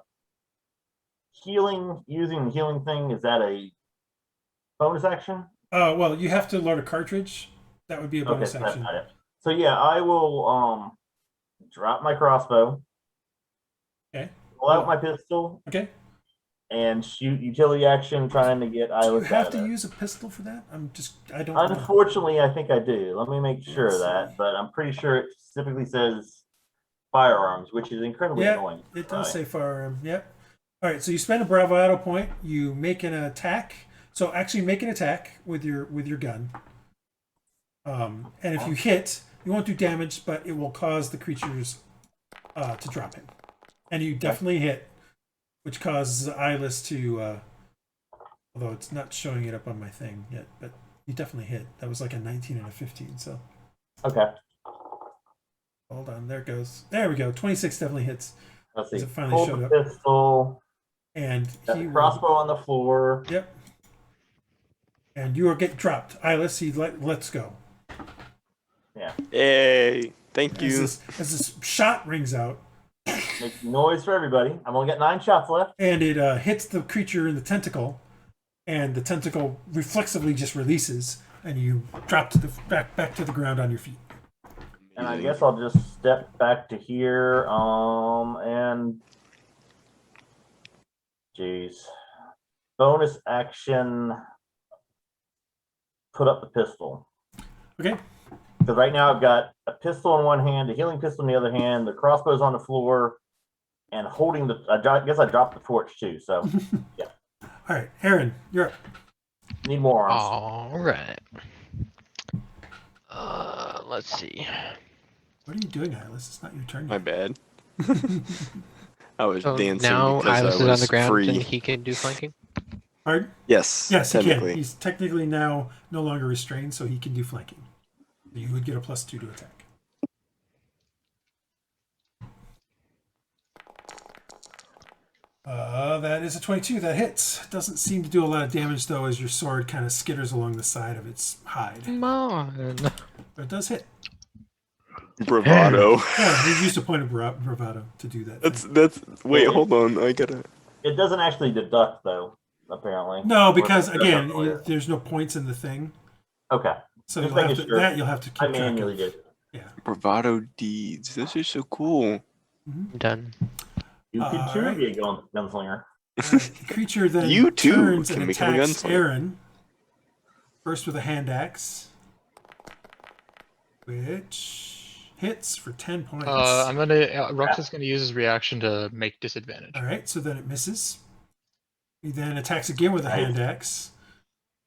using the healing thing, is that a bonus action? Well, you have to load a cartridge. That would be a bonus Okay, that's action. not it. So yeah, I will drop my crossbow. Okay. Pull out my pistol Okay. and shoot utility action, trying to get Do you Iylis have out to of it. use a pistol for that? I don't know. Unfortunately, I think I do. Let me make sure of Let's see. that, but I'm pretty sure it specifically says firearms, which is incredibly Yeah, annoying. it does Right. say firearm. Yep. All right, so you spend a bravado point. You make an attack. So actually, make an attack with your gun. And if you hit, you won't do damage, but it will cause the creatures to drop him. And you definitely hit, which causes Iylis to. Although it's not showing it up on my thing yet, but you definitely hit. That was like a 19 and a 15. So Okay. hold on, there it goes. There we go. 26 definitely hits. Let's see. As it finally Pull showed the up. pistol. And Got he the will- crossbow on the floor. Yep. And you are getting dropped. Iylis, let's go. Yeah. Yay. Thank you. As this shot rings out, Makes noise for everybody. I've only got 9 shots left. and it hits the creature in the tentacle, and the tentacle reflexively just releases, and you drop to the back to the ground on your feet. And I guess I'll just step back to here. And jeez. Bonus action. Put up the pistol. Okay. Because right now I've got a pistol in one hand, a healing pistol in the other hand, the crossbow's on the floor, and holding the. I guess I dropped the torch too. So yeah. All right, Aaron, you're up. Need more arms. All right. Let's see. What are you doing, Iylis? It's not your turn My yet. bad. I was So dancing now because Iylis I is on was the ground free. and he can do flanking? Pardon? Yes, Yes, he can. technically. He's technically now no longer restrained, so he can do flanking. You would get a +2 to attack. That is a 22. That hits. Doesn't seem to do a lot of damage, though, as your sword kind of skitters along the side of its hide. Come on. But it does hit. Bravado. Yeah, he used a point of bravado to do that. That's. Wait, hold on. I gotta. It doesn't actually deduct, though, apparently. No, because, Or- again, there's no points in the thing. Okay. So Just you'll have making to, sure. that you'll have to keep I track manually of. did. Yeah. Bravado deeds. This is so cool. Done. You could All too right. be a gunslinger. The creature then You too turns can and become a attacks gunslinger. Aaron. First with a hand axe, which hits for 10 points. I'm gonna. Rhux is gonna use his reaction to make disadvantage. All right, so then it misses. He then attacks again with a hand axe,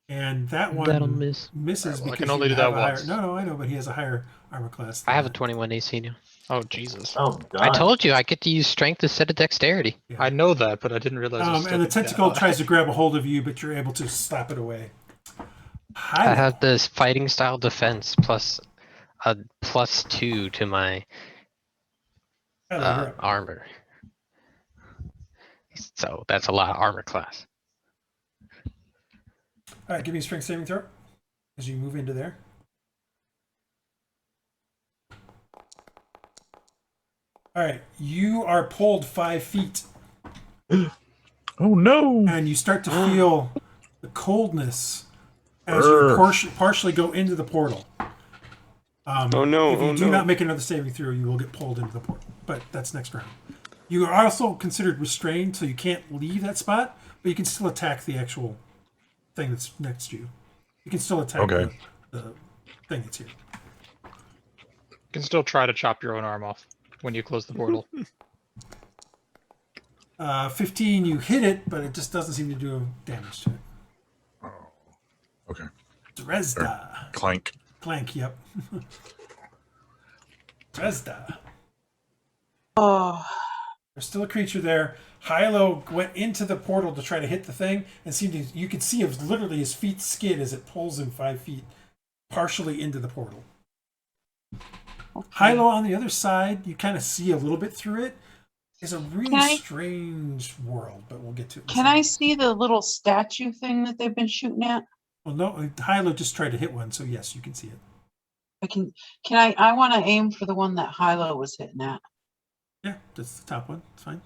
and that one That'll miss. misses Alright, well, I because can only you do have that a higher. once. No, I know, but he has a higher armor class. I have a than 21 AC now. Oh Jesus! Oh, done. I told you I get to use strength instead of dexterity. that. I know that, but I didn't realize. it was still And the big tentacle down. tries to grab a hold of you, but you're able to slap it away. I have this fighting style defense plus a +2 to my Hylough, you're up. armor. So that's a lot of armor class. All right, give me a strength saving throw as you move into there. All right, you are pulled 5 feet, Oh no! and you start to feel the coldness as you partially go into the portal. Oh no! If you Oh do no! not make another saving throw, you will get pulled into the portal. But that's next round. You are also considered restrained, so you can't leave that spot, but you can still attack the actual thing that's next to you. You can still attack Okay. the thing that's here. You can still try to chop your own arm off when you close the portal. 15, you hit it, but it just doesn't seem to do damage to it. Okay. Dresd'a. Clank. Clank, yep. Dresd'a. Oh, There's still a creature there. Hylough went into the portal to try to hit the thing, and seemed to, you could see literally his feet skid as it pulls him 5 feet partially into the portal. okay. Hylough on the other side, you kind of see a little bit through it. It's a really Can I- strange world, but we'll get to it. in a Can I second. see the little statue thing that they've been shooting at? Well, no, Hylough just tried to hit one, so yes, you can see it. I want to aim for the one that Hylough was hitting at. Yeah, that's the top one. It's fine.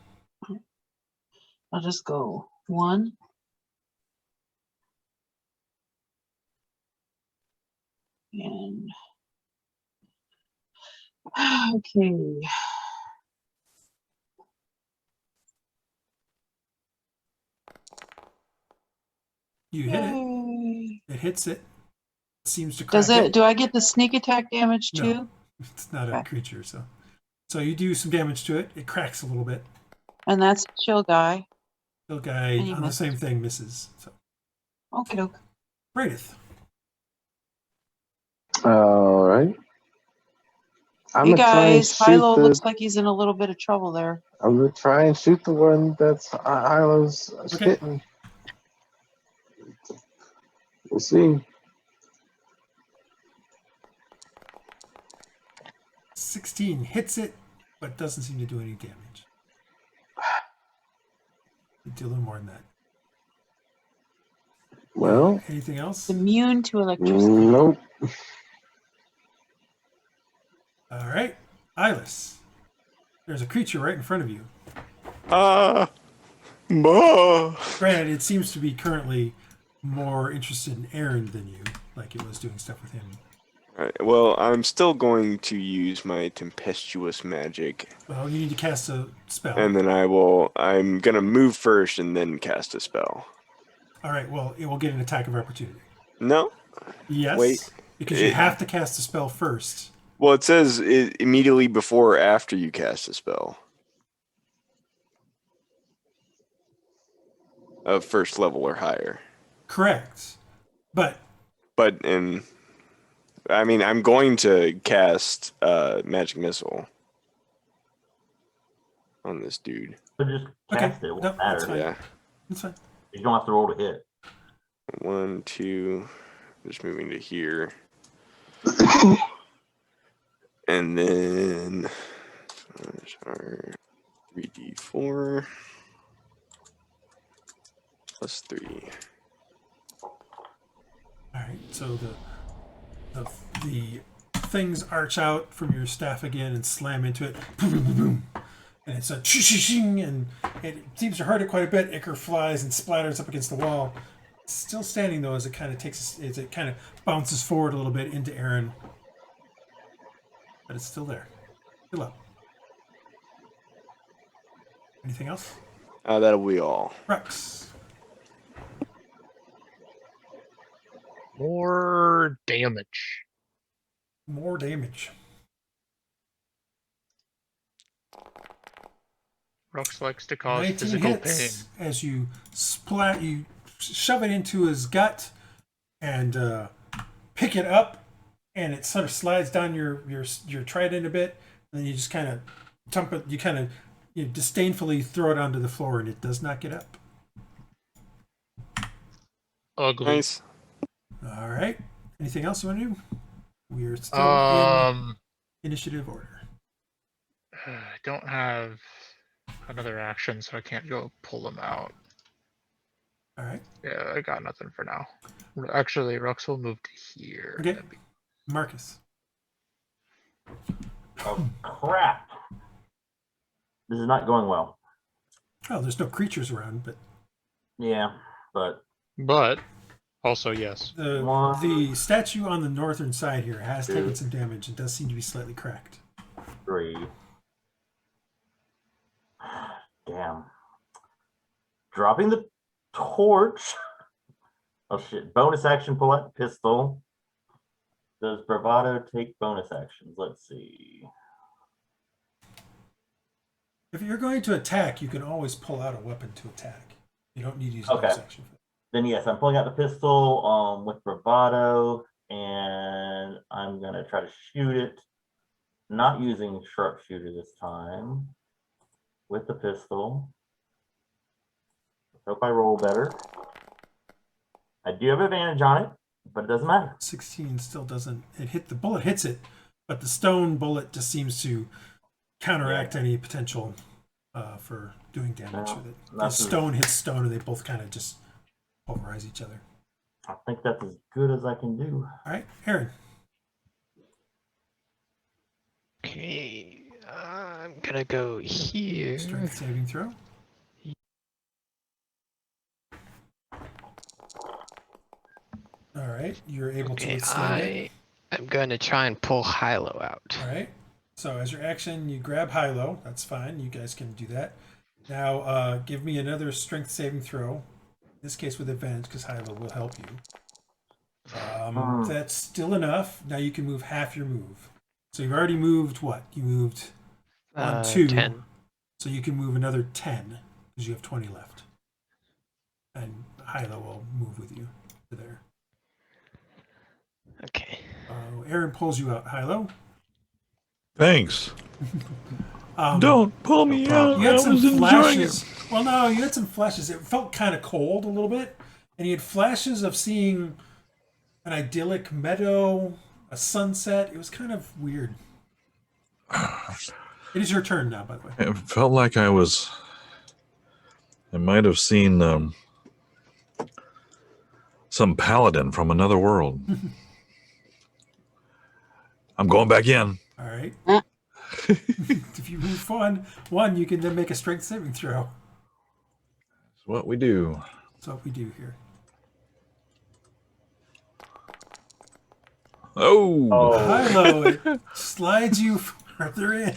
I'll just go 1. And okay. You hit it. Yay. It hits it. Seems to crack Does it? Do I get the sneak attack damage No. too? It's not a Okay. creature, so you do some damage to it. It cracks a little bit. And that's chill guy. The guy And you on the missed. same thing misses. So Okay, doke. Praedyth. All right. I'm Hey gonna try and guys, shoot Hylough the. looks like he's in a little bit of trouble there. I'm gonna try and shoot the one that's Hylough's Okay. hitting. We'll see. 16 hits it, but doesn't seem to do any damage. You do a little more than that. Well, Anything else? Immune to electricity. nope. All right, Iylis. There's a creature right in front of you. Bah. Granted, it seems to be currently more interested in Aaron than you, like it was doing stuff with him. Alright, well, I'm still going to use my tempestuous magic, Well, you need to cast a spell. and then I'm gonna move first and then cast a spell. All right, well, it will get an attack of opportunity. No? Yes, Wait. because you have to cast a spell first. Well, it says it immediately before or after you cast a spell. Of first level or higher. Correct. But But in I mean, I'm going to cast Magic Missile on this dude. So just cast it. It won't matter. Fine. Yeah. That's fine. You don't have to roll to hit. 1, 2. Just moving to here. And then 3d4 plus 3. All right. So the things arch out from your staff again and slam into it. Boom, boom, boom, boom. And it's a shing, and it seems to hurt it quite a bit. Ichor flies and splatters up against the wall. It's still standing though, as it kind of bounces forward a little bit into Aaron, but it's still there. Good luck. Anything else? That'll be all. Rhux. More damage. More damage. Rhux likes to cause 19 physical hits pain. as you shove it into his gut and pick it up, and it sort of slides down your trident a bit, and then you just kind of dump it. You kind of disdainfully throw it onto the floor, and it does not get up. Ugly. Nice. All right. Anything else you want to do? We're still in initiative order. I don't have another action, so I can't go pull them out. All right. Yeah, I got nothing for now. Actually, Rhux will move to here. Okay. Marcus. Oh, crap. This is not going well. Oh, there's no creatures around, but Yeah, but also yes. the statue on the northern side here has taken some damage and does seem to be slightly cracked. 3. Damn. Dropping the torch. Oh shit. Bonus action, pull out the pistol. Does Bravado take bonus actions? Let's see. If you're going to attack, you can always pull out a weapon to attack. You don't need to use a bonus action for that. Then yes, I'm pulling out the pistol with Bravado, and I'm gonna try to shoot it. Not using sharpshooter this time. With the pistol. Hope I roll better. I do have advantage on it, but it doesn't matter. 16 still doesn't. The bullet hits it, but the stone bullet just seems to counteract any potential for doing damage with it. The stone hits stone, and they both kind of just pulverize each other. I think that's as good as I can do. All right, Aaron. Okay, I'm gonna go here. Strength saving throw. All right, you're able to withstand it. I'm gonna try and pull Hylough out. All right. So as your action, you grab Hylough. That's fine. You guys can do that. Now, give me another strength saving throw. In this case, with advantage, because Hylough will help you. That's still enough. Now you can move half your move. So you've already moved what? You moved 1, 2. 10. So you can move another 10 because you have 20 left. And Hylough will move with you to there. Okay. Aaron pulls you out. Hylough. Thanks. Don't pull me out. You had some enjoying flashes. it. Well, no, you had some flashes. It felt kind of cold a little bit, and you had flashes of seeing an idyllic meadow, a sunset. It was kind of weird. It is your turn now, by the way. It felt like I might have seen some paladin from another world. I'm going back in. All right. If you move one, you can then make a strength saving throw. That's what we do. That's what we do here. Oh. Hylough, it slides you further in.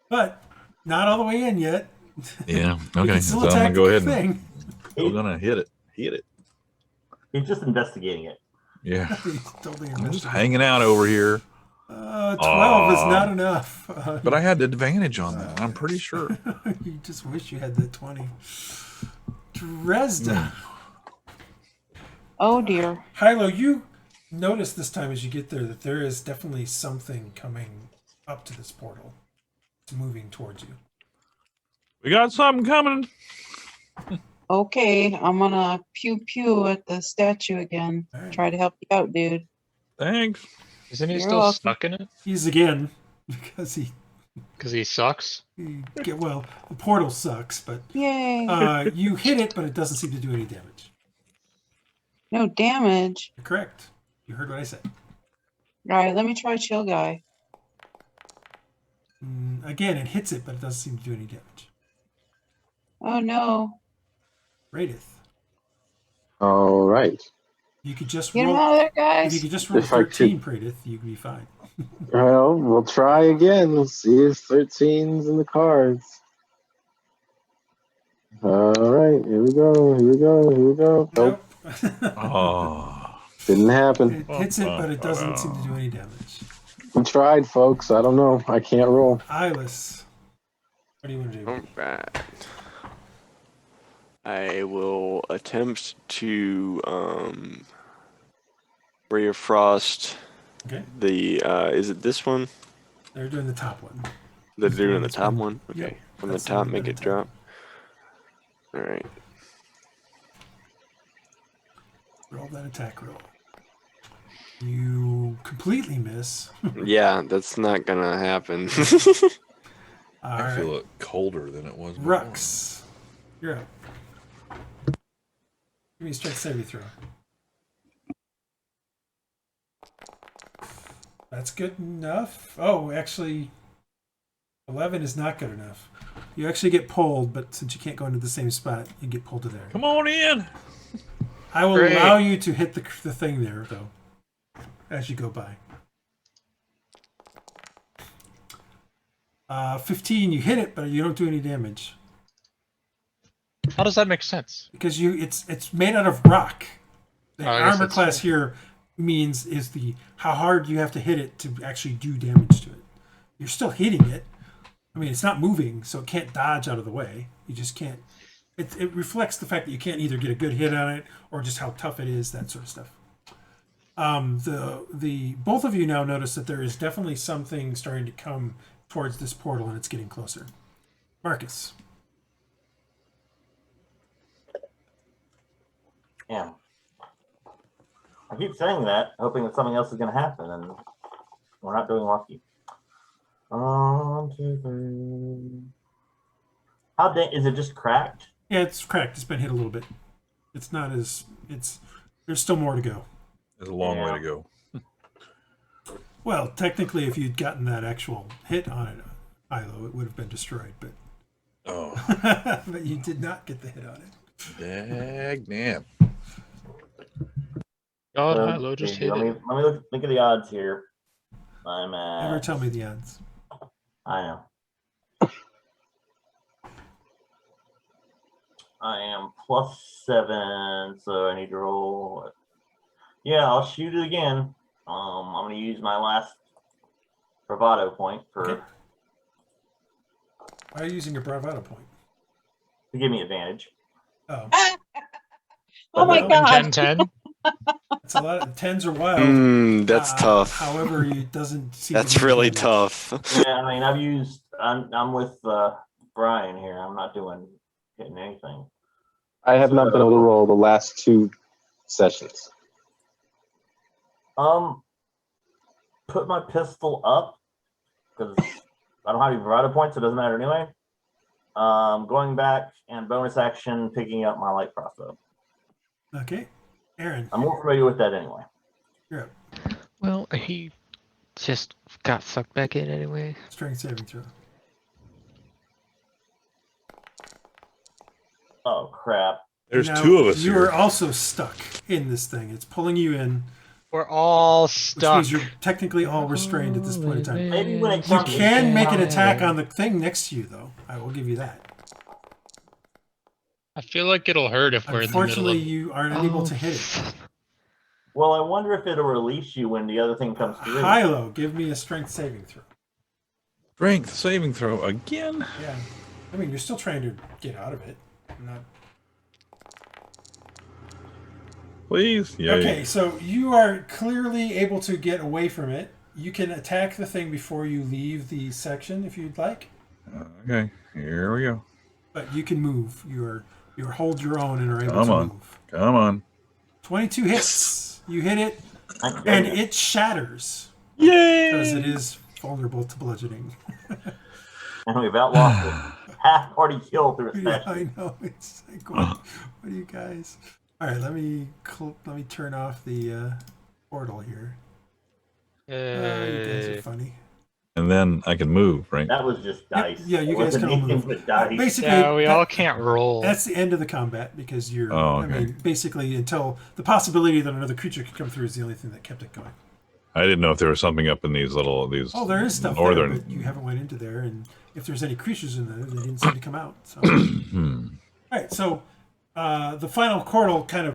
But not all the way in yet. Yeah. You Okay. can So still I'm gonna attack go the ahead and thing. still gonna hit it. Hit it. He's just investigating it. Yeah. Totally I'm just investigating. hanging out over here. 12 is not enough. But I had advantage on that. I'm pretty sure. You just wish you had that 20. Dresd'a. Oh dear. Hylough, you notice this time as you get there that there is definitely something coming up to this portal. It's moving towards you. We got something coming. Okay, I'm gonna pew pew at the statue again. Right. Try to help you out, dude. Thanks. Isn't he You're still welcome. stuck in it? He's again because Because he sucks? well, the portal sucks, but Yay! you hit it, but it doesn't seem to do any damage. No damage. You're correct. You heard what I said. All right, let me try chill guy. Again, it hits it, but it doesn't seem to do any damage. Oh no! Praedyth. All right. You could just Get him roll. out of there, If guys! you could just roll If I 13, Praedyth, you'd be fine. Well, we'll try again. Let's see if 13's in the cards. All right, here we go. Here we go. Here we go. Nope, Oh. didn't happen. It hits it, but it doesn't seem to do any damage. We tried, folks. I don't know. I can't roll. Iylis, what do you want to do? Alright. I will attempt to Ray of Frost. Okay. The is it this one? They're doing the top one. They're This one doing the that's top been- one? Okay. Yep, From the that's the top, one make that it attack. drop. Alright. Roll that attack roll. You completely miss. Yeah, that's not gonna happen. All I right. feel it colder than it was before. Rhux, you're up. Give me a strength saving throw. That's good enough. Oh, actually, 11 is not good enough. You actually get pulled, but since you can't go into the same spot, you get pulled to there. Come on in. I will Great. allow you to hit the thing there, though, as you go by. 15, you hit it, but you don't do any damage. How does that make sense? Because it's made out of rock. The Oh, I guess armor that's class here means is the how hard you have to hit it to actually do damage to it. You're still hitting it. I mean, it's not moving, so it can't dodge out of the way. You just can't. It reflects the fact that you can't either get a good hit on it or just how tough it is, that sort of stuff. The both of you now notice that there is definitely something starting to come towards this portal, and it's getting closer. Marcus. Yeah. I keep saying that, hoping that something else is going to happen, and we're not doing lucky. 1, 2, 3. How is it just cracked? Yeah, it's cracked. It's been hit a little bit. It's not as there's still more to go. There's a long way to go. Well, technically, if you'd gotten that actual hit on it, Hylough, it would have been destroyed. But but you did not get the hit on it. Dagnam. God, Hylough just hit let me it. look at the odds here. I'm at. Never tell me the odds. I know. I am +7, so I need to roll. Yeah, I'll shoot it again. I'm going to use my last bravado point for Okay. Why are you using a bravado point? to give me advantage. Oh, Oh my Well, god! 10-10. it's a lot. Of, 10s are wild. That's tough. However, it doesn't seem. to That's do really damage. tough. Yeah, I mean, I'm with Brian here. I'm not hitting anything. I have not been able to roll the last 2 sessions. Put my pistol up because I don't have any bravado points, so it doesn't matter anyway. Going back and bonus action, picking up my light crossbow. Okay, Aaron, I'm more familiar with that anyway. you're up. Well, he just got sucked back in anyway. Strength saving throw. Oh crap! There's Now, 2 of us You here. are also stuck in this thing. It's pulling you in, We're all which stuck. means you're technically all restrained at this point in time. Maybe when it You comes, can make an attack on the thing next to you, though. I will give you that. I feel like it'll hurt if we're in the middle Unfortunately, of. you aren't able to hit it. Well, I wonder if it'll release you when the other thing comes through. Hylough, give me a strength saving throw. Strength saving throw again. Yeah. I mean, you're still trying to get out of it. Not... Please. Yay. Okay, so you are clearly able to get away from it. You can attack the thing before you leave the section if you'd like. Okay, here we go. But you can move. You hold your own and are able to move. Come on. 22 hits. You hit it, and it shatters. Yay! Because it is vulnerable to bludgeoning. And we've outlawed half party kill through a session. Yeah, I know. It's like, what are you guys? All right, let me turn off the portal here. You guys are funny. And then I can move, right? That was just dice. Yeah, you guys can all move. Basically, yeah, we all can't roll. That's the end of the combat because you're. Oh, okay. I mean, basically, until the possibility that another creature could come through is the only thing that kept it going. I didn't know if there was something up in these. Oh, there is stuff northern. there, but you haven't went into there, and if there's any creatures in there, they didn't seem to come out. So. All right, so the final portal kind of.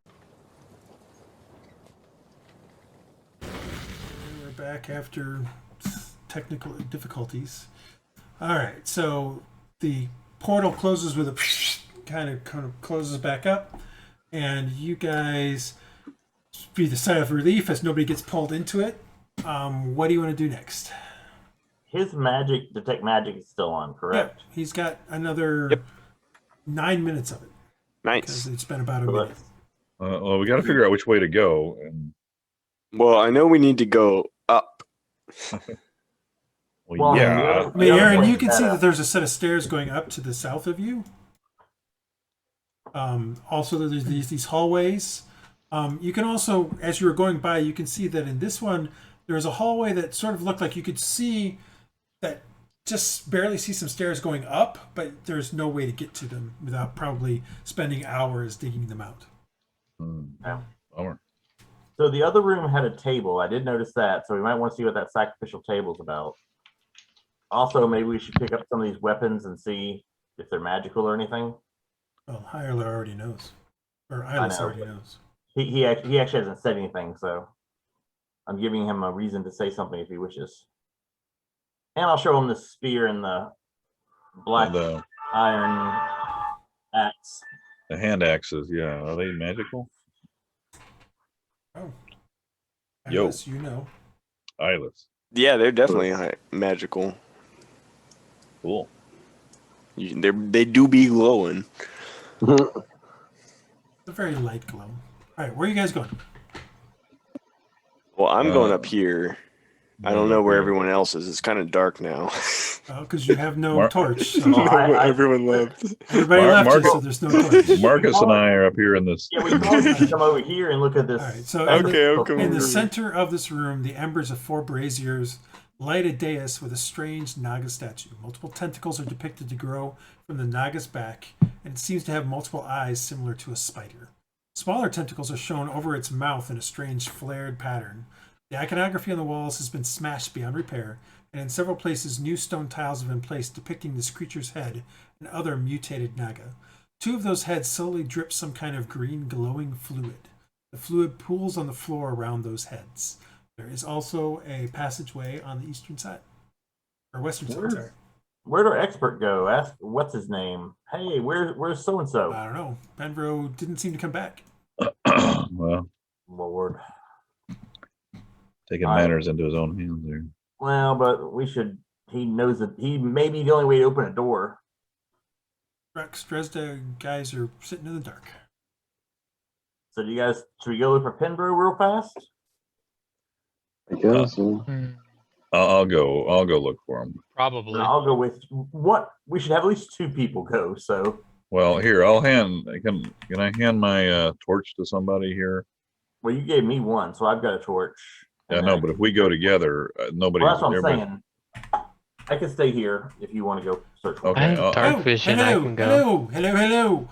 We're back after technical difficulties. All right, so the portal closes with a kind of closes back up, and you guys breathe a sigh of relief as nobody gets pulled into it. What do you want to do next? His detect magic is still on, correct? Yep, he's got another 9 minutes of it. Nice. Because it's been about a minute. Well, we got to figure out which way to go. And... Well, I know we need to go up. Well, yeah. I mean, Aaron, you can see that there's a set of stairs going up to the south of you. Also, there's these hallways. You can also, as you were going by, you can see that in this one, there's a hallway that sort of looked like you could see that just barely see some stairs going up, but there's no way to get to them without probably spending hours digging them out. Yeah. Bummer. So the other room had a table. I did notice that, so we might want to see what that sacrificial table is about. Also, maybe we should pick up some of these weapons and see if they're magical or anything. Well, Hylough already knows. Or Iylis already knows. He actually hasn't said anything, so I'm giving him a reason to say something if he wishes. And I'll show him the spear and the black iron axe. The hand axes, yeah. Are they magical? Oh. Yo. Iylis, you know. Iylis. Yeah, they're definitely magical. Cool. They do be glowing. A very light glow. All right, where are you guys going? Well, I'm going up here. I don't know where everyone else is. It's kind of dark now. Oh, because you have no torch. So. Everyone left. Everybody left you, so there's no torch. Marcus and I are up here in this. Yeah, we can always come over here and look at this. All right, so in the center of this room, the embers of 4 braziers light a dais with a strange Naga statue. Multiple tentacles are depicted to grow from the Naga's back, and it seems to have multiple eyes similar to a spider. Smaller tentacles are shown over its mouth in a strange flared pattern. The iconography on the walls has been smashed beyond repair, and in several places new stone tiles have been placed depicting this creature's head and other mutated Naga. 2 of those heads slowly drip some kind of green glowing fluid. The fluid pools on the floor around those heads. There is also a passageway on the eastern side. Or western side, sorry. Where'd our expert go? Ask, what's his name? Hey, where's so-and-so? I don't know. Benbro didn't seem to come back. Well, Lord. Taking matters into his own hands there. Well, but he knows that he may be the only way to open a door. Rhux, Dresd'a guys are sitting in the dark. So should we go look for Penbro real fast? I guess. I'll go look for him. Probably. And I'll go with what we should have at least 2 people go. So. Well, here can I hand my torch to somebody here? Well, you gave me one, so I've got a torch. Yeah, no, but if we go together, nobody. Well, that's what I'm saying. I can stay here if you want to go search for Okay. I have dark vision. I can go. Hello.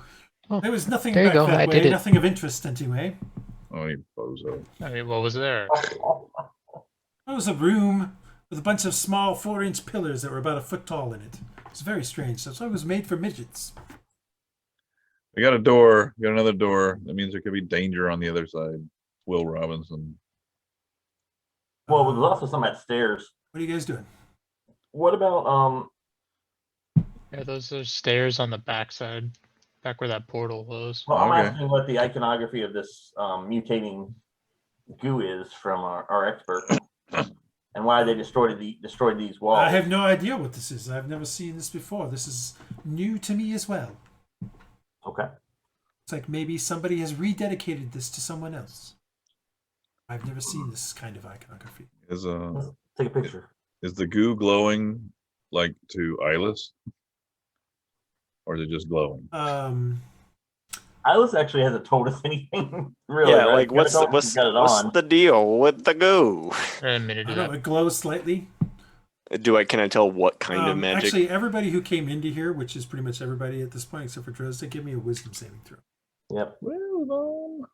Oh, there was nothing there you back go. that I way. did it. Nothing of interest anyway. Oh, you bozo. I mean, what was there? It was a room with a bunch of small 4-inch pillars that were about a foot tall in it. It was very strange. That's why it was made for midgets. We got a door. We got another door. That means there could be danger on the other side. Will Robinson. Well, there's also some upstairs. What are you guys doing? What about Yeah, those are stairs on the backside. Back where that portal was. Well, I'm Okay. asking what the iconography of this mutating goo is from our expert, and why they destroyed these walls. I have no idea what this is. I've never seen this before. This is new to me as well. Okay. It's like maybe somebody has rededicated this to someone else. I've never seen this kind of iconography. Let's take a picture. Is the goo glowing like to Iylis? Or is it just glowing? Iylis actually hasn't told us anything really. Yeah, right? like what's the deal with the goo? A minute. I don't know, it glows slightly. Can I tell what kind of magic? Actually, everybody who came into here, which is pretty much everybody at this point except for Dresd'a, give me a wisdom saving throw. Yep. Well,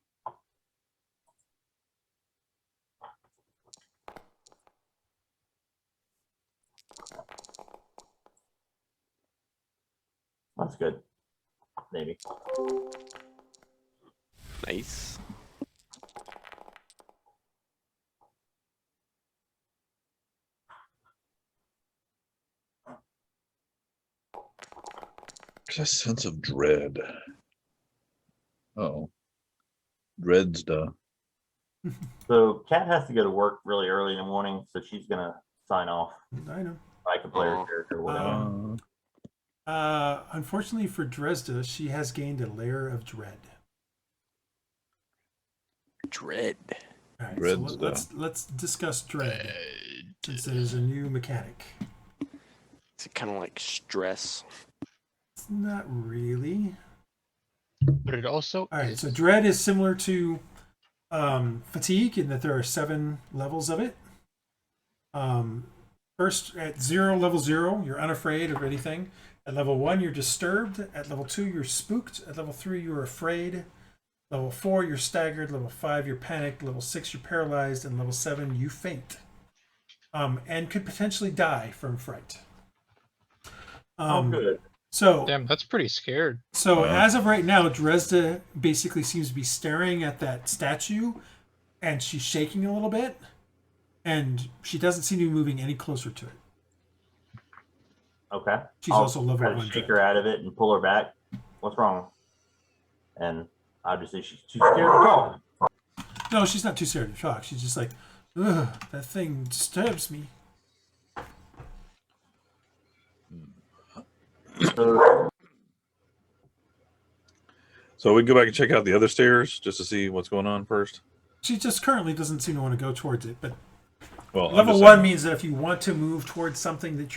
That's good. Maybe. Nice. a sense of dread. Oh, Dresd'a. So Kat has to go to work really early in the morning, so she's gonna sign off. I know. Like a player character or whatever. Unfortunately for Dresd'a, she has gained a layer of dread. Dread. All right, so let's discuss dread, since there's a new mechanic. Is it kind of like stress? It's not really. But it also. All right, so dread is similar to fatigue in that there are 7 levels of it. First, at level 0, you're unafraid of anything. At level 1, you're disturbed. At level 2, you're spooked. At level 3, you're afraid. Level 4, you're staggered. Level 5, you're panicked. Level 6, you're paralyzed. And level 7, you faint. And could potentially die from fright. Good. So damn, that's pretty scared. So as of right now, Dresd'a basically seems to be staring at that statue, and she's shaking a little bit, and she doesn't seem to be moving any closer to it. Okay. She's also level 1. Shake her out of it and pull her back. What's wrong? And obviously she's too scared to talk. No, she's not too scared to talk. She's just like, ugh, that thing disturbs me. So we can go back and check out the other stairs just to see what's going on first. She just currently doesn't seem to want to go towards it, but well, level 1 means that if you want to move towards something that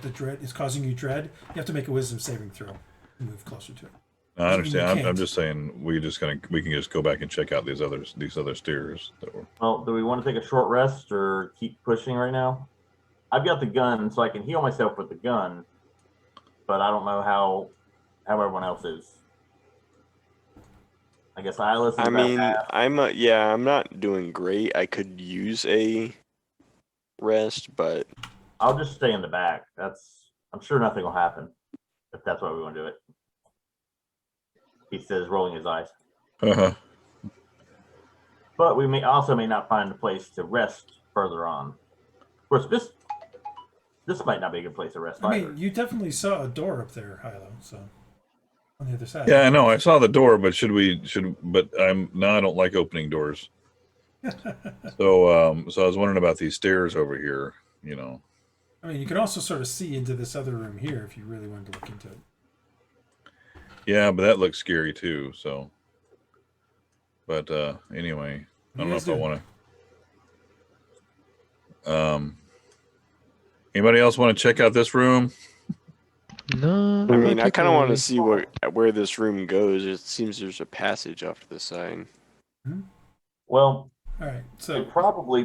the dread is causing you dread, you have to make a wisdom saving throw to move closer to it. I understand. I'm just saying we can just go back and check out these other stairs that were. Well, do we want to take a short rest or keep pushing right now? I've got the gun, so I can heal myself with the gun, but I don't know how everyone else is. I guess Iylis is I'm not doing great. I could use a rest, but I'll just stay in the back. I'm sure nothing will happen if that's why we want to do it. He says, rolling his eyes. But we may not find a place to rest further on. Of course, this might not be a good place to rest. I mean, you definitely saw a door up there, Hylough. So on the other side. Yeah, I know. I saw the door, but but I don't like opening doors. So I was wondering about these stairs over here. I mean, you can also sort of see into this other room here if you really wanted to look into it. Yeah, but that looks scary too. So, but anyway, I don't know if I want to. Anybody else want to check out this room? No. I mean, I kind of want to see where this room goes. It seems there's a passage off to the side. Well, all right. So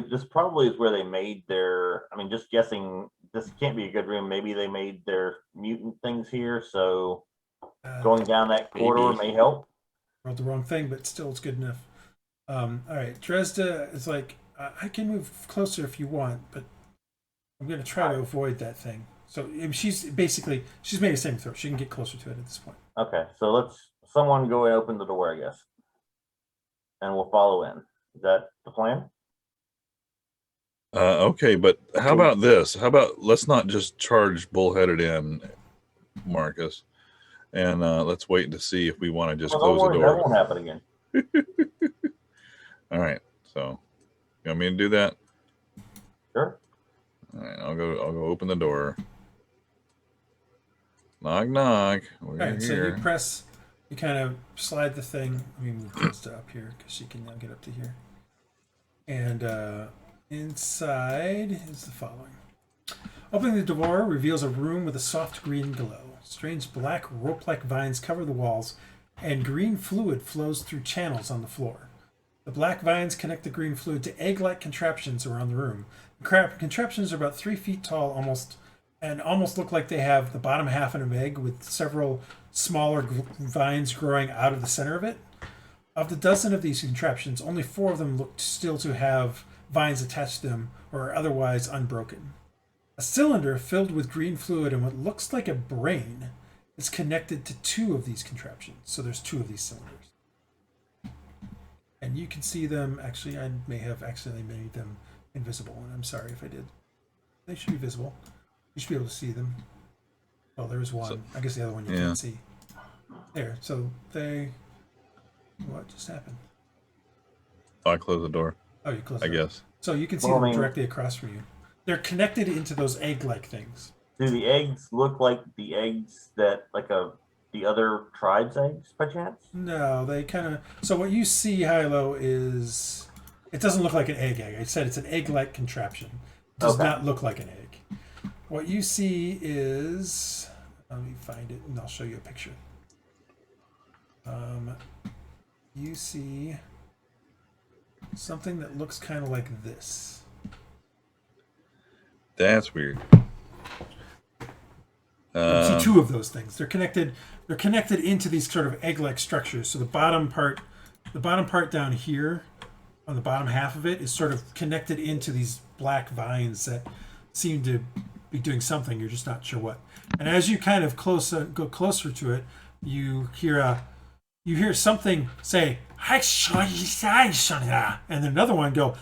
this probably is where they made their. I mean, just guessing. This can't be a good room. Maybe they made their mutant things here. So going down that corridor may help. Wrote the wrong thing, but still, it's good enough. All right, Dresd'a is like, I can move closer if you want, but I'm going to try to avoid that thing. So she's made a saving throw. She can get closer to it at this point. Okay, so someone go and open the door, I guess, and we'll follow in. Is that the plan? Okay, but how about this? How about let's not just charge bullheaded in, Marcus. And let's wait to see if we want to just Well, close the that door. won't happen again. All right. So, you want me to do that? Sure. All right. I'll go open the door. Knock, knock. We're All right, here. so you press, you kind of slide the thing. Let me move Dresd'a up here because she can now get up to here. And inside is the following. Opening the door reveals a room with a soft green glow. Strange black rope-like vines cover the walls, and green fluid flows through channels on the floor. The black vines connect the green fluid to egg-like contraptions around the room. The contraptions are about 3 feet tall, almost look like they have the bottom half of an egg with several smaller vines growing out of the center of it. Of the dozen of these contraptions, only 4 of them look still to have vines attached to them or are otherwise unbroken. A cylinder filled with green fluid and what looks like a brain is connected to 2 of these contraptions. So there's 2 of these cylinders. And you can see them. Actually, I may have accidentally made them invisible, and I'm sorry if I did. They should be visible. You should be able to see them. Oh, there's one. So, I guess the other one you can't see. There. So they... What just happened? I close the door. Oh, you closed I it. guess. So you can see them directly across from you. They're connected into those egg-like things. Do the eggs look like the eggs that, the other tribe's eggs, by chance? No, they kind of... So what you see, Hylough, is... It doesn't look like an egg. I said it's an egg-like contraption. It does not look like an egg. What you see is... Let me find it, and I'll show you a picture. You see something that looks kind of like this. That's weird. You see 2 of those things. They're connected. They're connected into these sort of egg-like structures. So the bottom part down here, on the bottom half of it, is sort of connected into these black vines that seem to be doing something. You're just not sure what. And as you kind of go closer to it, you hear something say, and then another one go,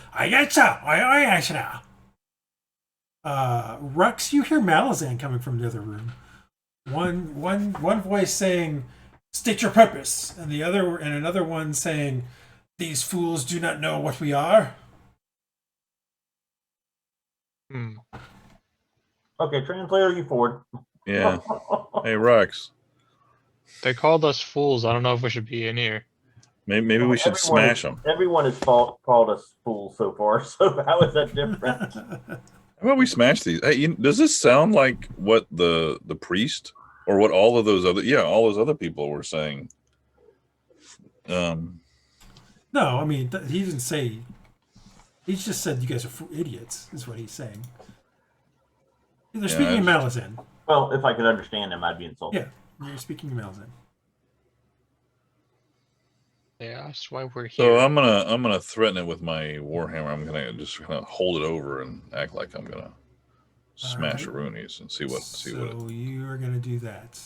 Rhux, you hear Malazan coming from the other room. One voice saying, "State your purpose," and another one saying, "These fools do not know what we are." Okay, translator, you forward. Yeah. Hey, Rhux. They called us fools. I don't know if we should be in here. Maybe we should smash them. Everyone has called us fools so far, so how is that different? How about we smash these? Hey, does this sound like what the priest or what all those other people were saying? No, I mean, he didn't say. He just said you guys are idiots, is what he's saying. They're speaking in Malazan. Well, if I could understand him, I'd be insulted. Yeah, you're speaking in Malazan. Yeah, that's why we're here. So I'm gonna threaten it with my warhammer. I'm gonna just hold it over and act like I'm gonna smash the Roonies and see what. So you are gonna do that.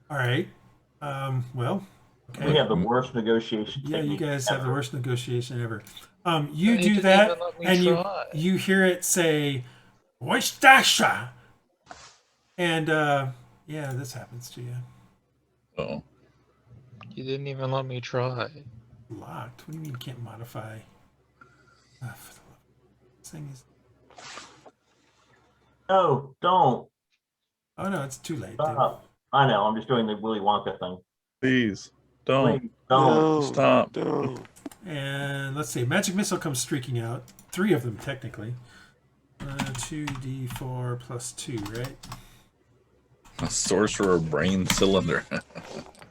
All right. Well. Okay. We have the worst negotiation. Yeah, you guys have the worst negotiation ever. You do that, and you hear it say, "Oistasha," and yeah, this happens to you. Oh. You didn't even let me try. Locked? What do you mean you can't modify? This thing is... No, don't. Oh no, it's too late. Stop. I know, I'm just doing the Willy Wonka thing. Please, don't. Please, don't. No, Stop. Don't. And let's see, magic missile comes streaking out. 3 of them, technically. 2d4 plus 2, right? A sorcerer brain cylinder.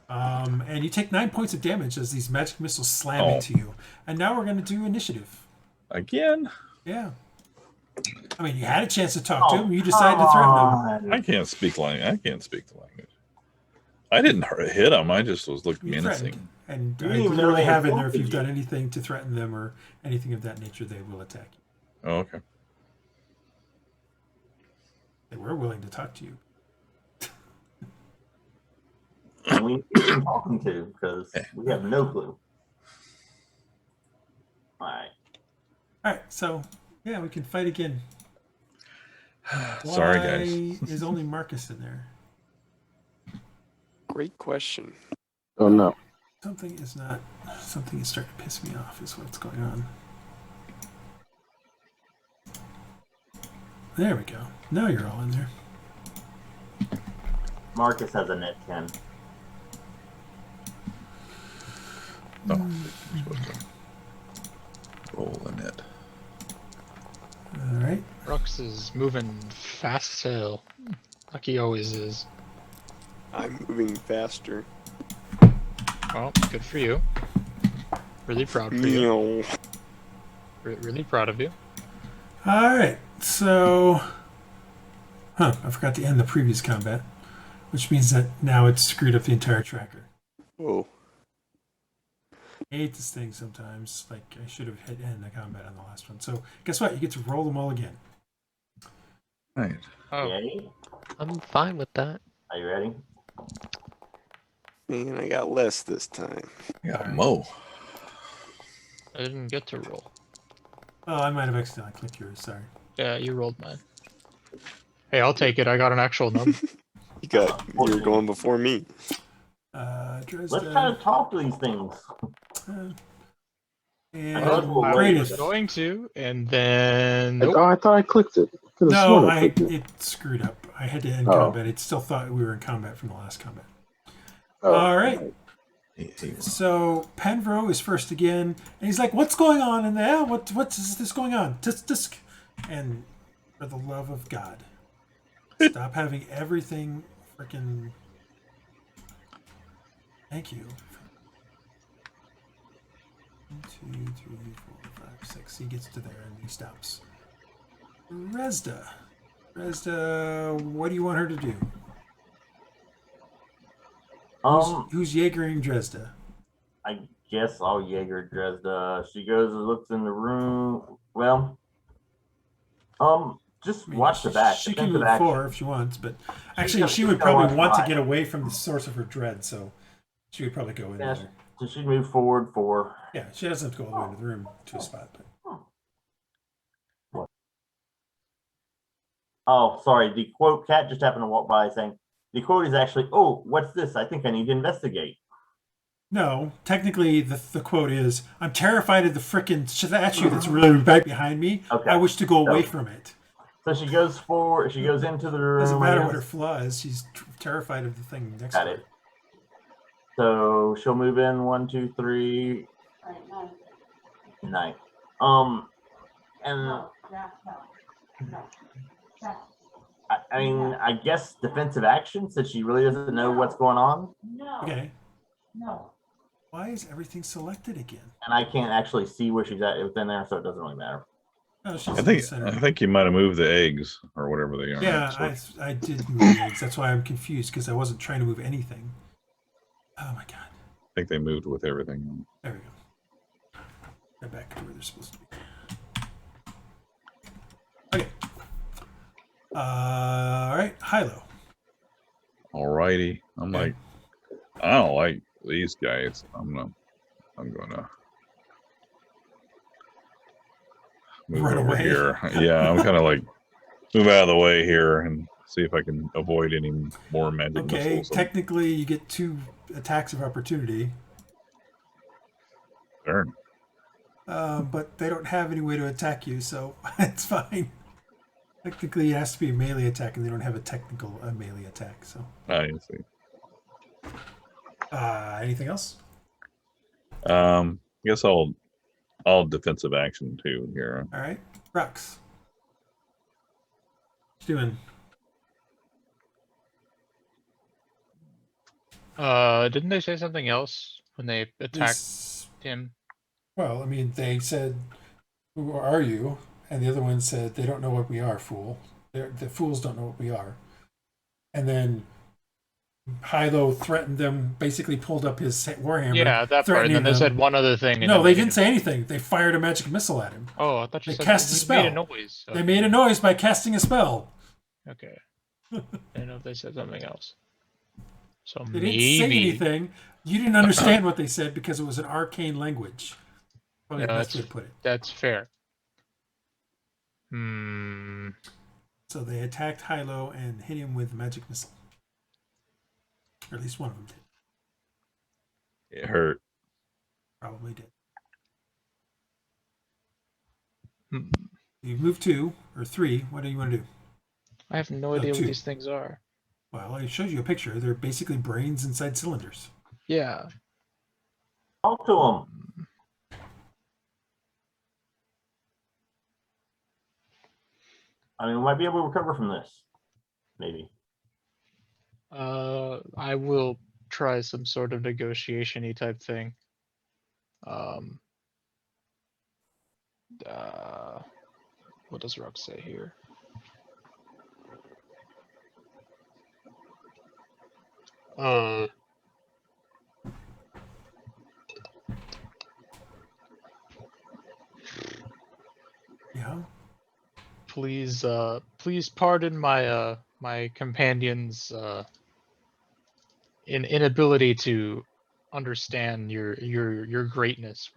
And you take 9 points of damage as these magic missiles slam into you. And now we're going to do initiative. Again? Yeah. I mean, you had a chance to talk to him. You decided to threaten him. I can't speak language. I can't speak the language. I didn't hit him. I just was looking menacing. And I literally have in there if you've done anything to threaten them or anything of that nature, they will attack you. Oh, okay. They were willing to talk to you. And we are talking to because we have no clue. All right. So yeah, we can fight again. Sorry, guys. Is only Marcus in there? great question. Oh no. Something is starting to piss me off is what's going on. There we go. Now you're all in there. Marcus has a net 10. No, you're supposed to roll the net. All right. Rhux is moving fast as hell, like he always is. I'm moving faster. Well, good for you. Really proud for you. Really proud of you. All right. So, I forgot to end the previous combat, which means that now it's screwed up the entire tracker. Oh. I hate this thing sometimes. Like, I should have hit end the combat on the last one. So, guess what? You get to roll them all again. Right. Oh, Ready? I'm fine with that. Are you ready? Man, I got less this time. Yeah, Mo. I didn't get to roll. Oh, I might have accidentally clicked yours. Sorry. Yeah, you rolled mine. Hey, I'll take it. I got an actual number. You're going before me. Dresd'a. Let's try to talk to these things. And I was Praedyth. going to, and then Oh, I thought I clicked it. Could've No, sworn I clicked it. it screwed up. I had to end Oh. combat. It still thought we were in combat from the last combat. Oh, All right. So Penvro is first again, and he's like, "What's going on in there? What's this going on? Tisk." And for the love of God, stop having everything freaking. Thank you. 1, 2, 3, 4, 5, 6. He gets to there and he stops. Dresd'a. Dresd'a, what do you want her to do? Who's Jaegering Dresd'a? I guess I'll Jaeger Dresd'a. She goes and looks in the room. Well, just watch the back. She can Defensive move action. 4 if she wants, but actually She's she would gonna probably want to try. get away from the source of her dread, so she would probably go in Yes. there. So she'd move forward 4. Yeah, she doesn't have to go all the way into the room to a spot. But Oh, sorry. The quote, Cat just happened to walk by saying, the quote is actually, "Oh, what's this? I think I need to investigate." no, technically the quote is, "I'm terrified of the frickin' statue that's really right behind me. Okay. I wish to go away So- from it." So she goes forward. She goes into the room. Doesn't matter I what her guess. flaw is. She's terrified of the thing next Got to her. it. So she'll move in 1, 2, 3. 9. And I mean, I guess defensive action since she really doesn't know what's going on, Okay. No. Why is everything selected again? and I can't actually see where she's at within there, so it doesn't really matter. Oh, she's I in the think center. I think you might have moved the eggs or whatever they are. Yeah, I did move the eggs. That's why I'm confused because I wasn't trying to move anything. Oh my god. I think they moved with everything. There we go. Get back to where they're supposed to be. Okay. All right, Hylough. Alrighty. I'm like, I don't like these guys. I'm gonna move Run over away. here. Yeah, I'm kind of like move out of the way here and see if I can avoid any more magic Okay, missiles. technically you get 2 attacks of opportunity, Darn. but they don't have any way to attack you, so it's fine. Technically, it has to be a melee attack, and they don't have a technical melee attack. So, I see. anything else? I guess I'll defensive action too here. All right, Rhux. What you doing? Didn't they say something else when they attacked him? Well, I mean, they said, "Who are you?" And the other one said, "They don't know what we are, fool. The fools don't know what we are." And then Hylough threatened them, basically pulled up his warhammer. Yeah, that part. And threatening then they them. said one other thing. And No, then they didn't say anything. They fired a magic missile at him. Oh, I thought you They said cast a he spell. made a noise. They made a noise by casting a spell. Okay. I didn't know if they said something else. So They maybe didn't say anything. You didn't understand what they said because it was an arcane language. Probably Yeah, the best way to put it. that's fair. So they attacked Hylough and hit him with magic missile. Or at least one of them did. It hurt. Probably did. Hmm. You move 2 or 3. What do you want to do? I have no idea what 2. these things are. Well, I showed you a picture. They're basically brains inside cylinders. Yeah. Talk to him. I mean, we might be able to recover from this. Maybe. I will try some sort of negotiation-y type thing. What does Rhux say here? Yeah. Please pardon my my companion's inability to understand your greatness.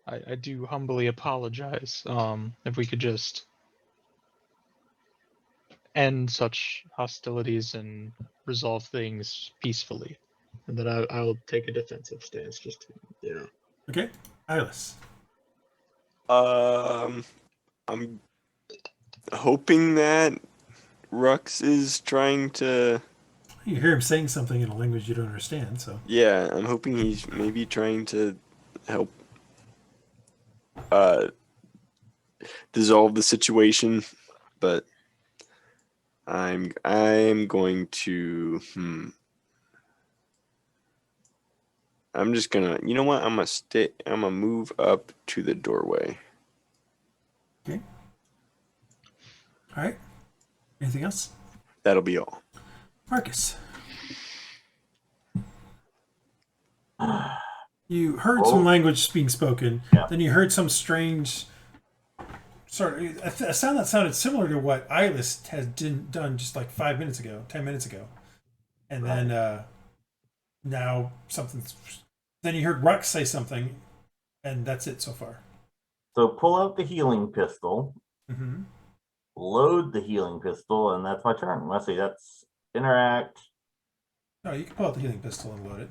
I do humbly apologize. If we could just end such hostilities and resolve things peacefully, and then I'll take a defensive stance. Just Okay. Iylis. I'm hoping that Rhux is trying to. You hear him saying something in a language you don't understand, so. Yeah, I'm hoping he's maybe trying to help dissolve the situation, but I'm going to I'm just gonna, you know what? I'm gonna move up to the doorway. Okay. All right. Anything else? That'll be all. Marcus. You heard some language being spoken, then you heard some strange a sound that sounded similar to what Iylis had done just like 10 minutes ago. And then now something's. Then you heard Rhux say something, and that's it so far. So pull out the healing pistol, load the healing pistol, and that's my turn. Let's see, that's interact. No, you can pull out the healing pistol and load it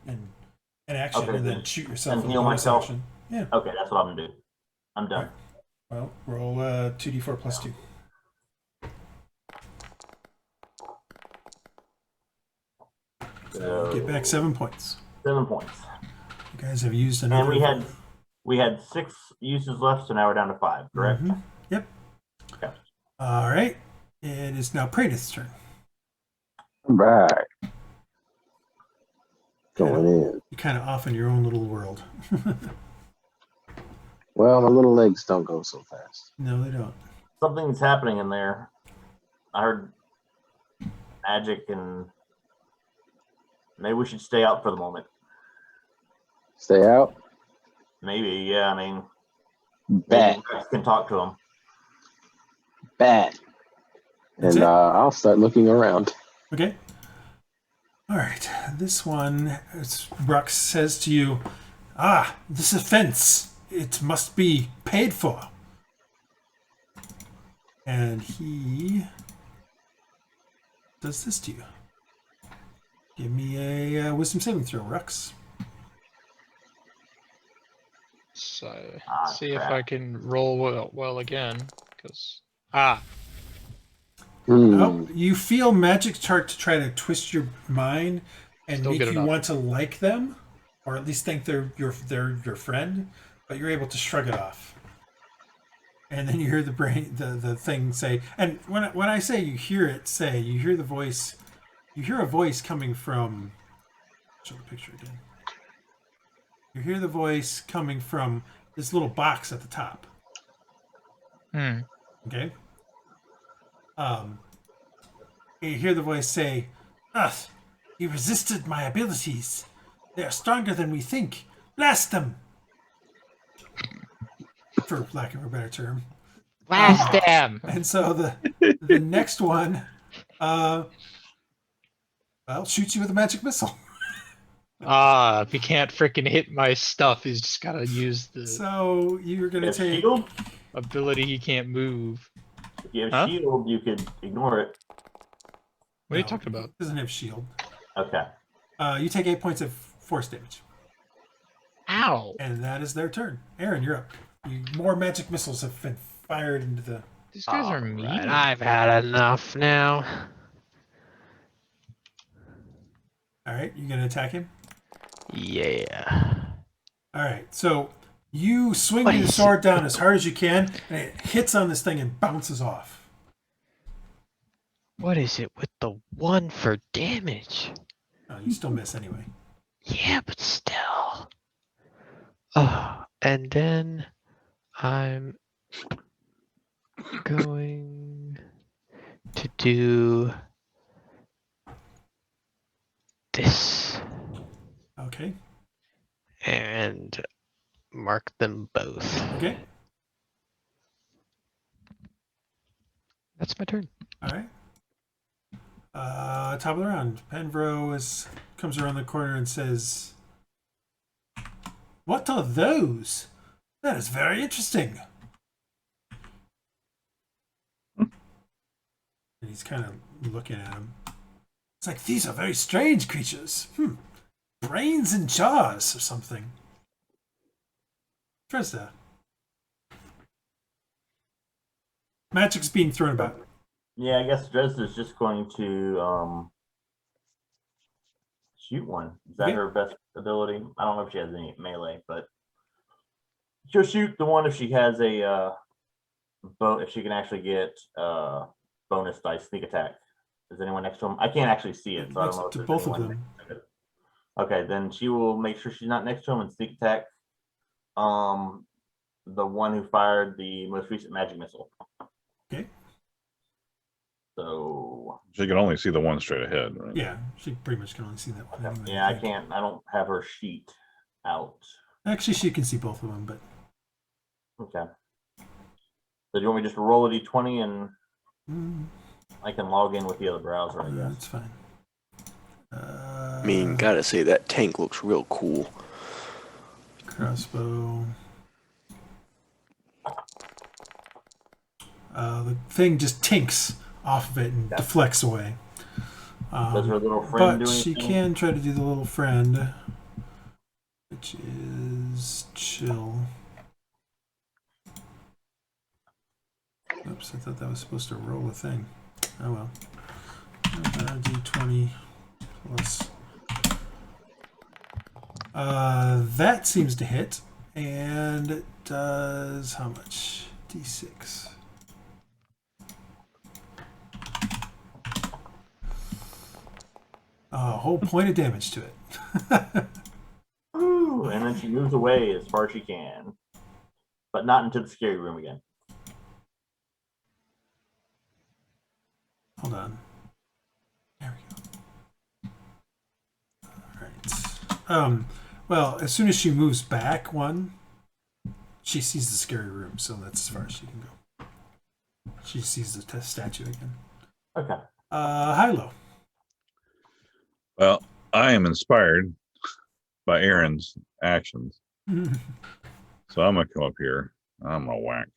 in action, and then shoot yourself and heal myself. Action. Yeah. Okay, that's what I'm gonna do. I'm done. Right. Well, roll 2d4 plus 2. So get back 7 points. 7 points. You guys have used another. And we had 6 uses left, so now we're down to 5. Correct? Yep. Okay. All right. It is now Praedyth's turn. I'm back. Going in. You're kind of off in your own little world. Well, my little legs don't go so fast. No, they don't. Something's happening in there. I heard magic, and maybe we should stay out for the moment. Stay out? Maybe, yeah. I mean, Bad. maybe can talk to him. Bad. And I'll start looking around. Okay. All right. This one, Rhux says to you, this offense, it must be paid for. And he does this to you. Give me a wisdom saving throw, Rhux. So see if I can roll well again, because Oh, you feel magic start to try to twist your mind and Still make you enough. want to like them, or at least think they're your friend, but you're able to shrug it off. And then you hear the thing say, and when I say you hear it say, you hear the voice, you hear a voice coming from. Show the picture again. You hear the voice coming from this little box at the top. Okay. You hear the voice say, he resisted my abilities. They are stronger than we think. Blast them! For lack of a better term. Blast them! And so the next one, shoots you with a magic missile. If he can't freaking hit my stuff, he's just gotta use the So you're gonna take shield? ability he can't move. If you have shield, you could ignore it. What are you talking about? Doesn't have shield. Okay. You take 8 points of force damage. Ow! And that is their turn. Aaron, you're up. More magic missiles have been fired into the... These guys are mean. Right, I've had enough now. All right, you going to attack him? Yeah. All right, so you swing your sword down as hard as you can, and it hits on this thing and bounces off. What is it with the 1 for damage? Oh, you still miss anyway. Yeah, but still. Oh, and then I'm going to do this. Okay. And mark them both. Okay. That's my turn. All right. Top of the round. Penvro comes around the corner and says, "What are those? That is very interesting." And he's kind of looking at him. It's like, these are very strange creatures. Brains and jaws or something. Dresd'a. Magic's being thrown about. Yeah, I guess Dresd'a is just going to shoot one. Is that her best ability? I don't know if she has any melee, but she'll shoot the one if she has a if she can actually get bonus dice sneak attack. Is anyone next to him? I can't actually see it, so I don't know if there's both of anyone them. next to it. Okay, then she will make sure she's not next to him and sneak attack the one who fired the most recent magic missile. Okay. So she can only see the one straight ahead, right? Yeah, she pretty much can only see that one. Anyway, yeah, I can't. I don't have her sheet out. Actually, she can see both of them, but okay. So do you want me just to roll a d20 and I can log in with the other browser? I guess that's fine. I mean, gotta say that tank looks real cool. Crossbow. The thing just tinks off of it and deflects away. Does her little friend but do she anything? can try to do the little friend, which is chill. Oops, I thought that was supposed to roll a thing. Oh well. D20 plus. That seems to hit, and it does how much? D6. A whole point of damage to it. Ooh, and then she moves away as far as she can, but not into the scary room again. Hold on. There we go. All right. Well, as soon as she moves back one, she sees the scary room, so that's as far as she can go. She sees the statue again. Okay. Hylough. Well, I am inspired by Aaron's actions. So I'm going to come up here. I'm going to whack.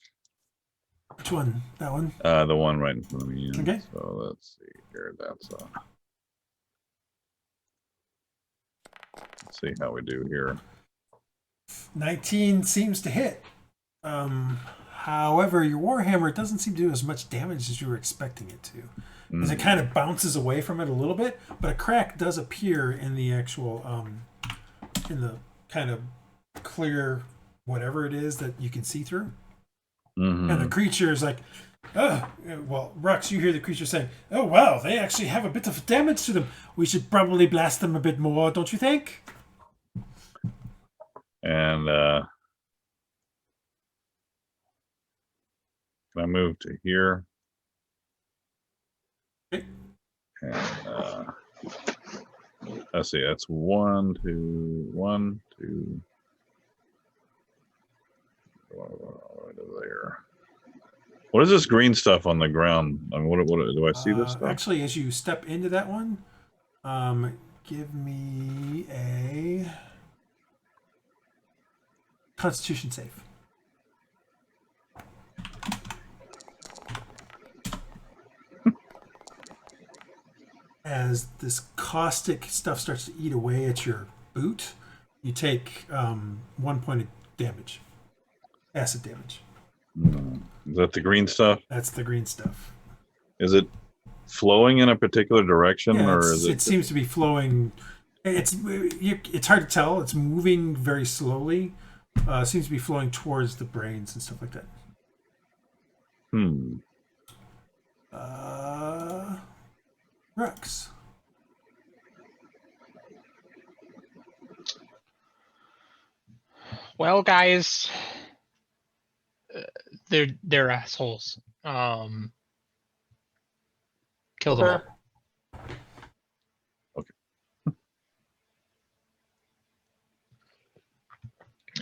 Which one? That one? The one right in front of me. Okay. So let's see here. Let's see how we do here. 19 seems to hit. However, your Warhammer doesn't seem to do as much damage as you were expecting it to. As it kind of bounces away from it a little bit, but a crack does appear in the actual, in the kind of clear whatever it is that you can see through. And the creature is like, well, Rhux, you hear the creature saying, "Oh, wow, they actually have a bit of damage to them. We should probably blast them a bit more, don't you think?" And can I move to here? Okay. And let's see, that's 1, 2, 1, 2. There. What is this green stuff on the ground? I mean, what do I see this stuff? Actually, as you step into that one, give me a Constitution save. as this caustic stuff starts to eat away at your boot, you take 1 point of damage, acid damage. Is that the green stuff? That's the green stuff. Is it flowing in a particular direction, Yeah, or is it? It seems to be flowing. It's hard to tell. It's moving very slowly. It seems to be flowing towards the brains and stuff like that. Rhux. Well, guys, they're assholes. Kill them all. Okay.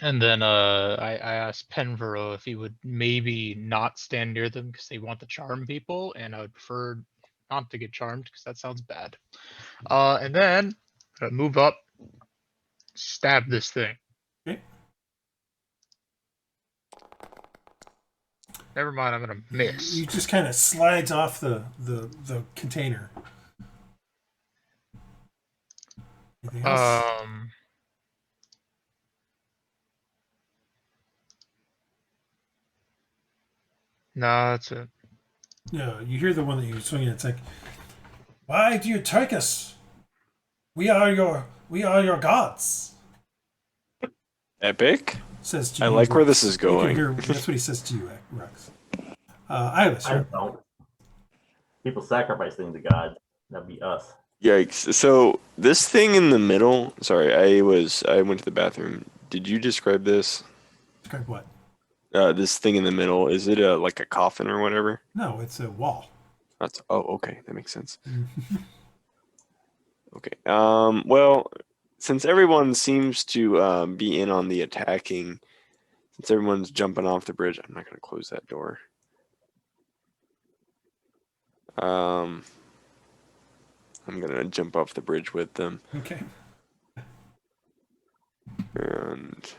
And then I asked Penvero if he would maybe not stand near them because they want to charm people, and I would prefer not to get charmed because that sounds bad. And then move up, stab this thing. Okay. Never mind, I'm gonna miss. You just kind of slides off the container. Anything else? No, that's it. No, you hear the one that you're swinging. It's like, why do you take us? We are your gods. Epic. Says to I you, like where this is you can going. hear- that's what he says to you, Rhux. Iylis, I right? don't. People sacrifice things to God. That'd be us. Yikes. So this thing in the middle, sorry, I went to the bathroom. Did you describe this? Describe what? This thing in the middle, is it like a coffin or whatever? No, it's a wall. Okay, that makes sense. Okay. Well, since everyone seems to be in on the attacking, since everyone's jumping off the bridge, I'm not going to close that door. I'm going to jump off the bridge with them. Okay. And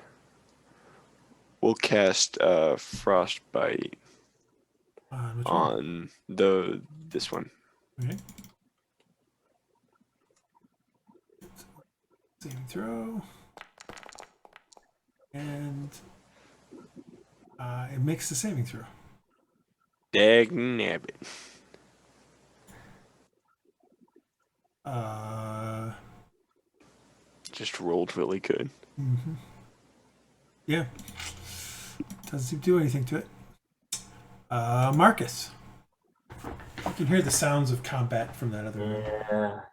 we'll cast Frostbite on this one. Okay. Saving throw. And it makes the saving throw. Dagnabbit. Just rolled really good. Mm-hmm. Yeah. Doesn't seem to do anything to it. Marcus. You can hear the sounds of combat from that other room.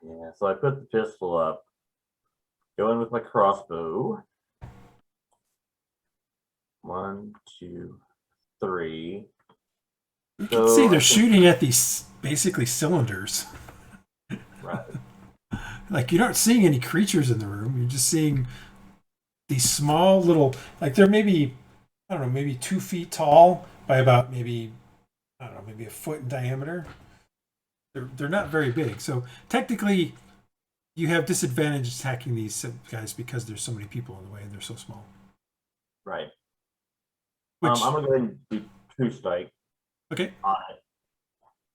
Yeah. So I put the pistol up. Go in with my crossbow. 1, 2, 3. You can see they're shooting at these basically cylinders. Right. Like, you're not seeing any creatures in the room. You're just seeing these small little, like they're maybe, I don't know, maybe 2 feet tall by about maybe, I don't know, maybe a foot in diameter. They're not very big. So technically, you have disadvantage attacking these guys because there's so many people in the way and they're so small. Right. Which, I'm gonna go ahead and do 2 strike. Okay. On it.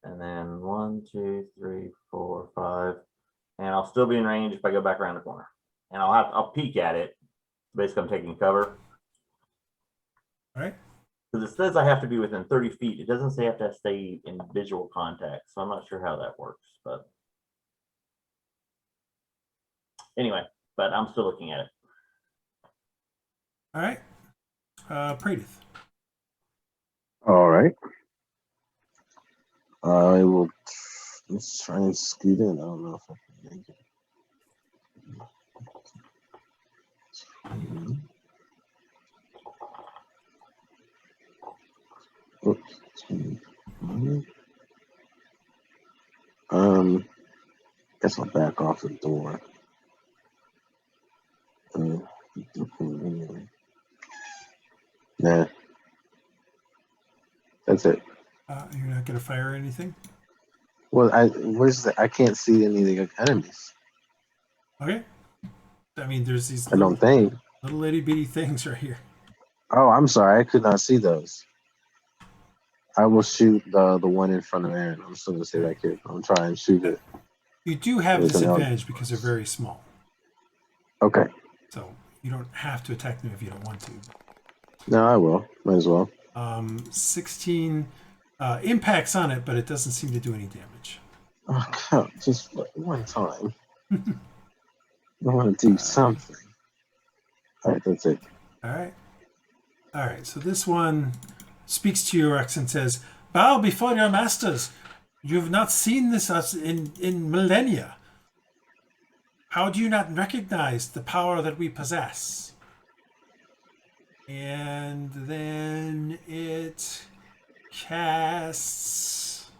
And then 1, 2, 3, 4, 5. And I'll still be in range if I go back around the corner. And I'll peek at it. Basically, I'm taking cover. All right. Because it says I have to be within 30 feet. It doesn't say I have to stay in visual contact. So I'm not sure how that works. But anyway, I'm still looking at it. All right. Praedyth. All right. I will. Let's try and scoot in. I don't know if I can make it. Guess I'll back off the door. Anyway. Nah. That's it. You're not going to fire anything? Well, I can't see any of the enemies. Okay. I mean, there's these I don't think. Little itty bitty things right here. Oh, I'm sorry. I could not see those. I will shoot the one in front of Aaron. I'm still going to stay back here. I'm trying to shoot it. You do have Anything else? disadvantage because they're very small. Okay. So you don't have to attack them if you don't want to. No, I will. Might as well. 16 impacts on it, but it doesn't seem to do any damage. Oh, God, just one time. I want to do something. All right, that's it. All right. So this one speaks to you, Rhux, and says, "Bow before your masters. You have not seen this in millennia. How do you not recognize the power that we possess?" And then it casts.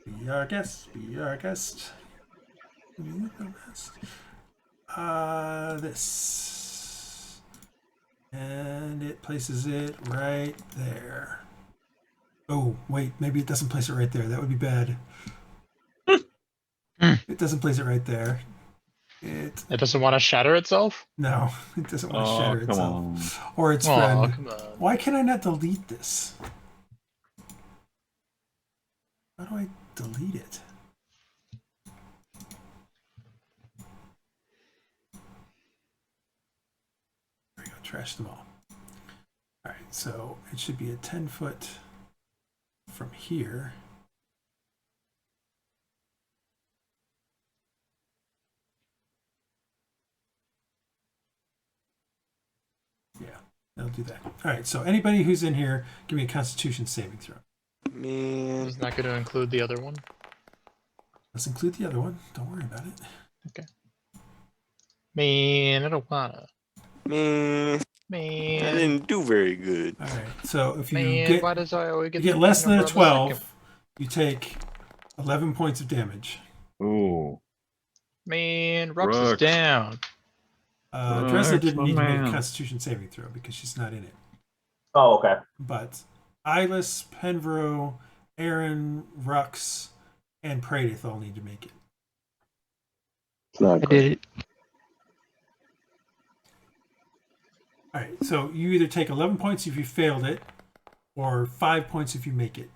Be our guest. Be our guest. This. And it places it right there. Oh, wait, maybe it doesn't place it right there. That would be bad. It doesn't place it right there. It doesn't want to shatter itself? No, it doesn't want to shatter come itself. on. Or its Oh, friend. come on. Why can I not delete this? How do I delete it? There we go, trash them all. Alright, so it should be a 10-foot from here. Yeah, that'll do that. Alright, so anybody who's in here, give me a Constitution saving throw. Man. It's not going to include the other one? Let's include the other one. Don't worry about it. Okay. Man, I don't wanna. Man. Man. I didn't do very good. Alright, so if you Man, why does I always you get get the less than a number on the 12, second? you take 11 points of damage. Ooh. Man, Rhux is Rhux. down. Dresd'a didn't need to make a man. Constitution saving throw because she's not in it. Oh, okay. But Iylis, Penvero, Aaron, Rhux, and Praedyth all need to make it. It's not I great. did it. Alright, so you either take 11 points if you failed it, or 5 points if you make it.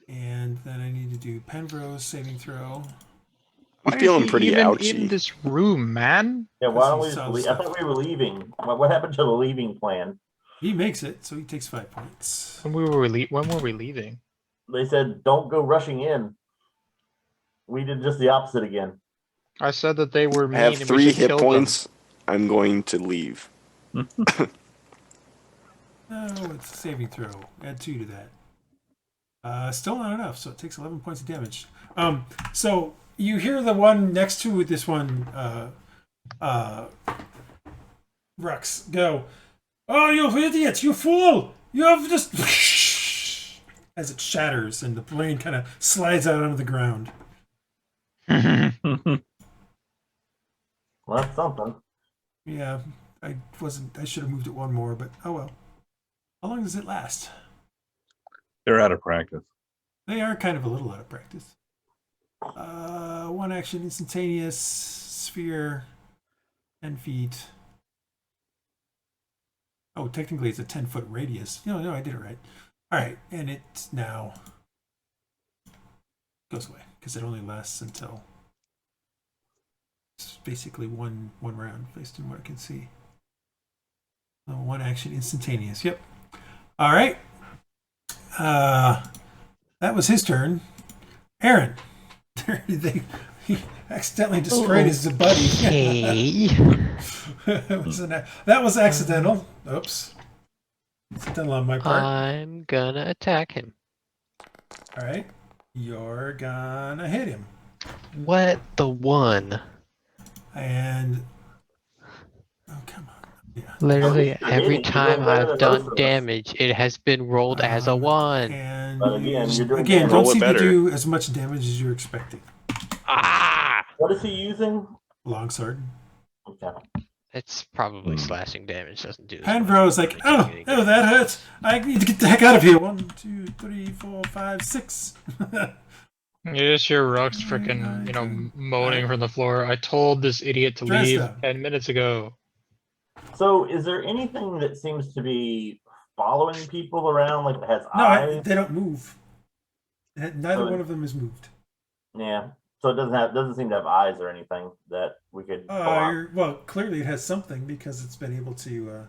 And then I need to do Penvero's saving throw. I'm feeling pretty even ouchy. in this room, man. Yeah, why don't we Because just he leave? saw I thought we were leaving. What happened to the leaving plan? He makes it, so he takes 5 points. When were we leaving? They said, don't go rushing in. We did just the opposite again. I said that they were I mean have and we 3 should hit kill them. points. I'm going to leave. Oh, it's a saving throw. Add 2 to that. Still not enough, so it takes 11 points of damage. So you hear the one next to this one, Rhux, go, "Oh, you idiot! You fool! You have just..." As it shatters and the plane kind of slides out onto the ground. Well, that's something. Yeah, I should have moved it one more, but oh well. How long does it last? They're out of practice. They are kind of a little out of practice. One action, instantaneous, sphere, 10 feet. Oh, technically it's a 10-foot radius. No, I did it right. All right, and it now goes away because it only lasts until it's basically one round, based on what I can see. One action, instantaneous. Yep. All right. That was his turn. Aaron. He accidentally destroyed his buddy. Hey. That was accidental. Oops. Accidental on my part. I'm gonna attack him. All right. You're gonna hit him. What the one? And oh, come on. Yeah. Literally You're every hitting. You're time doing better I've than done most of us. damage, it has been rolled as a one. And But again, you're doing again, better. don't Roll it seem to better. do as much damage as you're expecting. Ah! What is he using? Longsword. Okay. It's probably slashing damage. Doesn't do. as Penvero's much like, damage. oh, that hurts. I need to get the heck out of here. 1, 2, 3, 4, 5, 6. You just hear Rhux freaking, moaning from the floor. I told this idiot to leave Dresd'a. 10 minutes ago. So, is there anything that seems to be following people around, like it has No, eyes? they don't move. Neither one of them is moved. Yeah. So it doesn't seem to have eyes or anything that we could pull out. Well, clearly it has something because it's been able to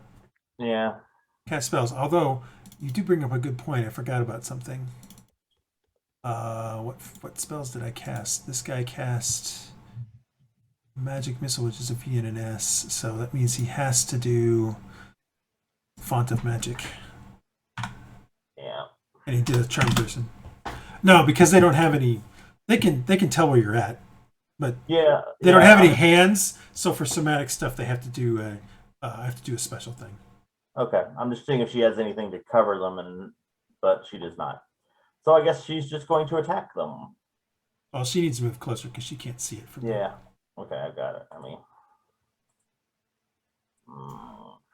Yeah. cast spells. Although you do bring up a good point. I forgot about something. What spells did I cast? This guy cast Magic Missile, which is a V and an S. So that means he has to do Font of Magic. Yeah. And he did a Charm Person. No, because they don't have any. They can tell where you're at, but yeah, they don't have any hands. So for somatic stuff, they have to do a special thing. Okay, I'm just seeing if she has anything to cover them, but she does not. So I guess she's just going to attack them. Well, she needs to move closer because she can't see it from there. Yeah. Okay, I got it. I mean,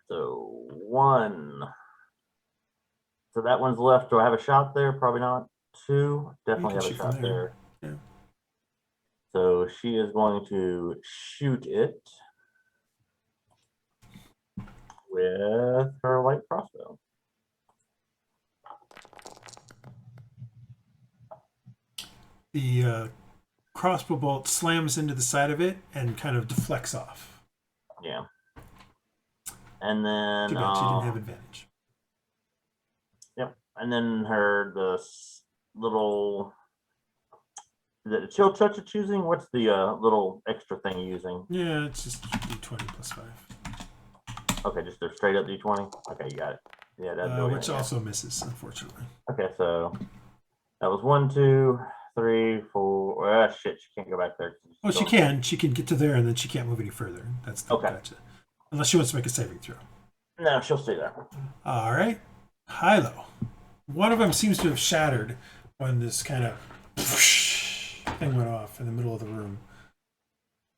so 1. So that one's left. Do I have a shot there? Probably not. 2. Definitely have a shot there. Yeah. So she is going to shoot it with her light crossbow. The crossbow bolt slams into the side of it and kind of deflects off. Yeah. And then Too bad she didn't have advantage. Yep. And then the little, is it a chill touch of choosing? What's the little extra thing you're using? Yeah, it's just D20 plus 5. Okay, just a straight up D20. Okay, you got it. Yeah, that's which also misses, unfortunately. Okay, so that was 1, 2, 3, 4. Shit, she can't go back there. Well, she can. She can get to there, and then she can't move any further. That's the gotcha. Unless she wants to make a saving throw. No, she'll stay there. All right, Hylough. One of them seems to have shattered when this kind of thing went off in the middle of the room.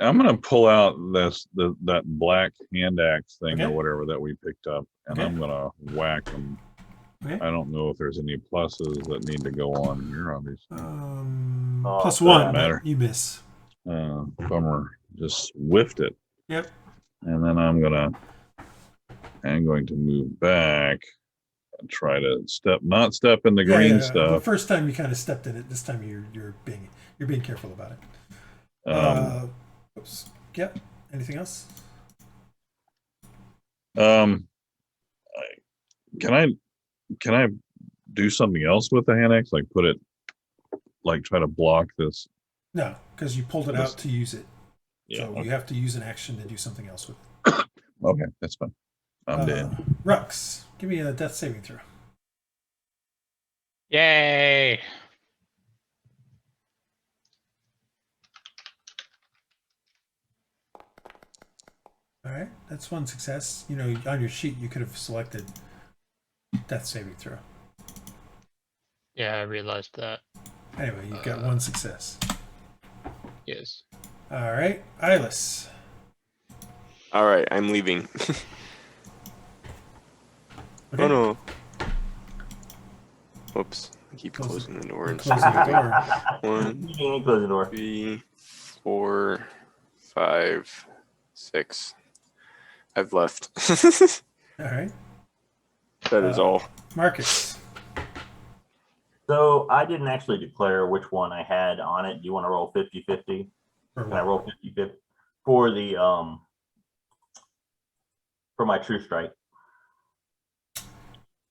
I'm gonna pull out that black hand axe thing or whatever that we picked up, and I'm gonna whack them. Okay. I don't know if there's any pluses that need to go on here, obviously. Plus 1, matter. You miss. Bummer. Just whiffed it. Yep. And then I'm going to move back and try to not step in the green stuff. The first time you kind of stepped in it. This time you're being careful about it. Oops. Yep. Anything else? Can I do something else with the hand axe? Like put it, like try to block this? No, because you pulled it out to use it. Yeah, so you have to use an action to do something else with it. Okay, that's fine. I'm dead. Rhux, give me a death saving throw. Yay! All right, that's 1 success. You know, on your sheet you could have selected death saving throw. Yeah, I realized that. Anyway, you've got 1 success. Yes. All right, Iylis. All right, I'm leaving. Okay. Oh no. Whoops. I keep closing the door. Closing the door. 1, You ain't closing the door. 3, 4, 5, 6. I've left. All right. That is all. Marcus. So I didn't actually declare which one I had on it. Do you want to roll 50-50? Can I roll 50-50 for the for my true strike?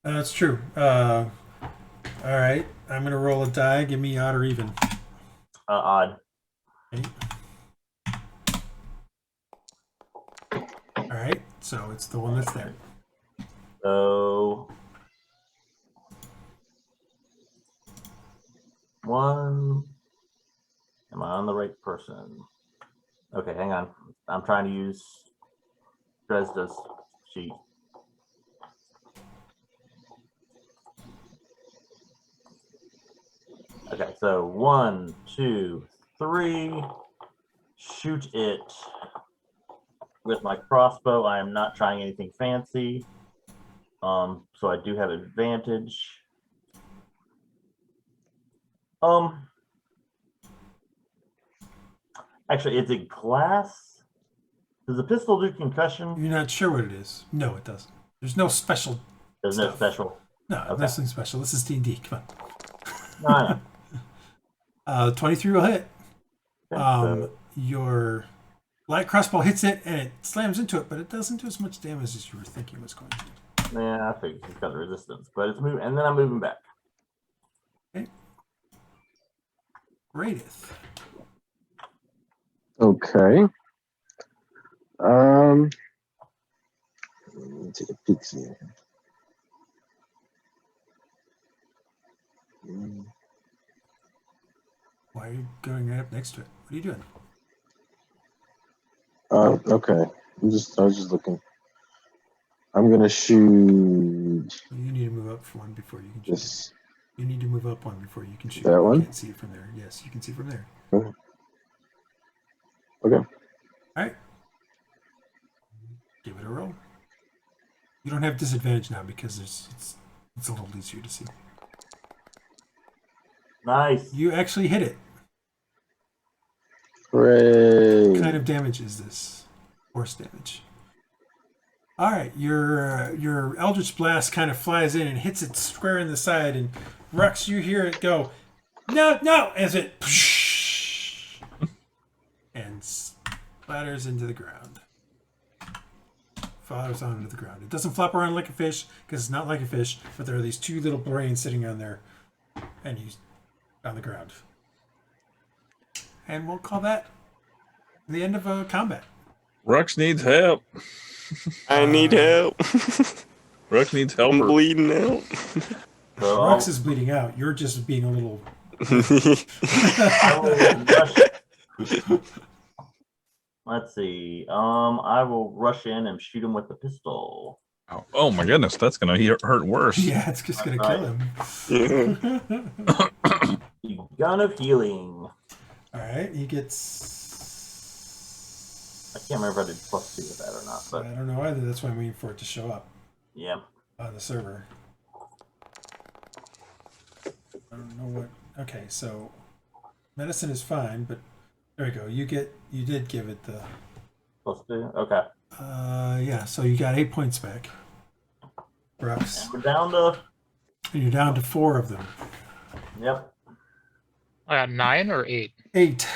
That's true. All right, I'm gonna roll a die. Give me odd or even. Odd. Okay. All right, so it's the one that's there. So 1. Am I on the right person? Okay, hang on. I'm trying to use Dresd'a's sheet. Okay, so 1, 2, 3. Shoot it with my crossbow. I am not trying anything fancy. So I do have advantage. Actually, it's a glass. Does the pistol do concussion? You're not sure what it is. No, it doesn't. There's no special There's no special. No, Okay. nothing special. This is D&D. Come No, I on. 23 will hit. know. So, Your light crossbow hits it and it slams into it, but it doesn't do as much damage as you were thinking it was going to. yeah, I figured it's got the resistance, but it's moving, and then I'm moving back. Okay. Praedyth. Okay. Let me take a peek here. Why are you going right up next to it? What are you doing? Okay. I was just looking. I'm gonna shoot. You need to move up one before you can shoot. This. You need to move up one before you can shoot. That one? You can't see it from there. Yes, you can see from there. Okay. All right. Give it a roll. You don't have disadvantage now because it's a little easier to see. Nice. You actually hit it. Hooray. What kind of damage is this? Force damage. All right, your Eldritch Blast kind of flies in and hits it square in the side, and Rhux, you hear it go, no, as it and splatters into the ground. Falls onto the ground. It doesn't flop around like a fish because it's not like a fish, but there are these two little brains sitting on there, and you on the ground. And we'll call that the end of combat. Rhux needs help. I need help. Rhux needs help. I'm bleeding out. So Rhux is bleeding out. You're just being a little. I will rush. Let's see. I will rush in and shoot him with the pistol. Oh my goodness, that's gonna hurt worse. Yeah, it's just gonna kill him. The gun of healing. All right, he gets. I can't remember if I did +2 with that or not, but I don't know either. That's why I'm waiting for it to show up yeah. on the server. I don't know what. Okay, so medicine is fine, but there we go. You did give it the. +2. Okay. Yeah. So you got 8 points back. Rhux. And we're down to. And you're down to 4 of them. Yep. I got 9 or 8. 8.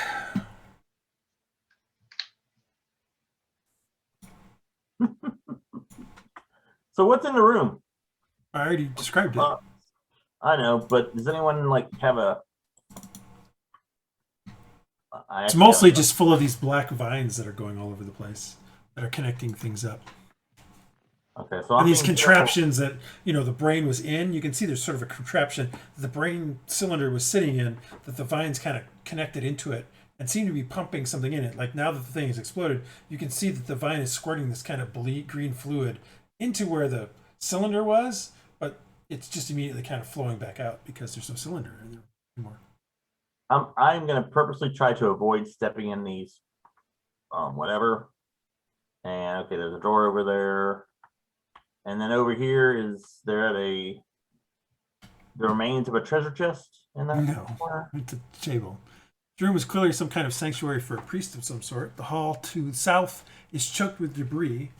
So what's in the room? I already described it. I know, but does anyone like have a? It's mostly just full of these black vines that are going all over the place that are connecting things up. Okay, so and these contraptions that the brain was in. You can see there's sort of a contraption that the brain cylinder was sitting in that the vines kind of connected into it and seem to be pumping something in it. Like now that the thing has exploded, you can see that the vine is squirting this kind of green fluid into where the cylinder was, but it's just immediately kind of flowing back out because there's no cylinder in there anymore. I'm going to purposely try to avoid stepping in these, whatever. And okay, there's a door over there. And then over here is there the remains of a treasure chest in that corner? It's a table. The room is clearly some kind of sanctuary for a priest of some sort. The hall to the south is choked with debris,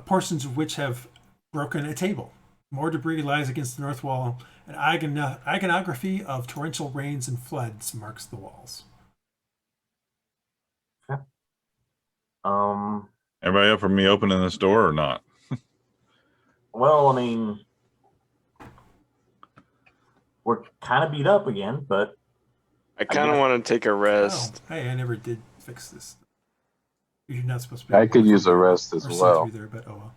portions of which have broken a table. More debris lies against the north wall. An iconography of torrential rains and floods marks the walls. Okay. Everybody up for me opening this door or not? Well, I mean, we're kind of beat up again, but I kind of want to take a rest. Oh, hey, I never did fix this. You're not supposed to be. I could use a rest as well. There, but oh well.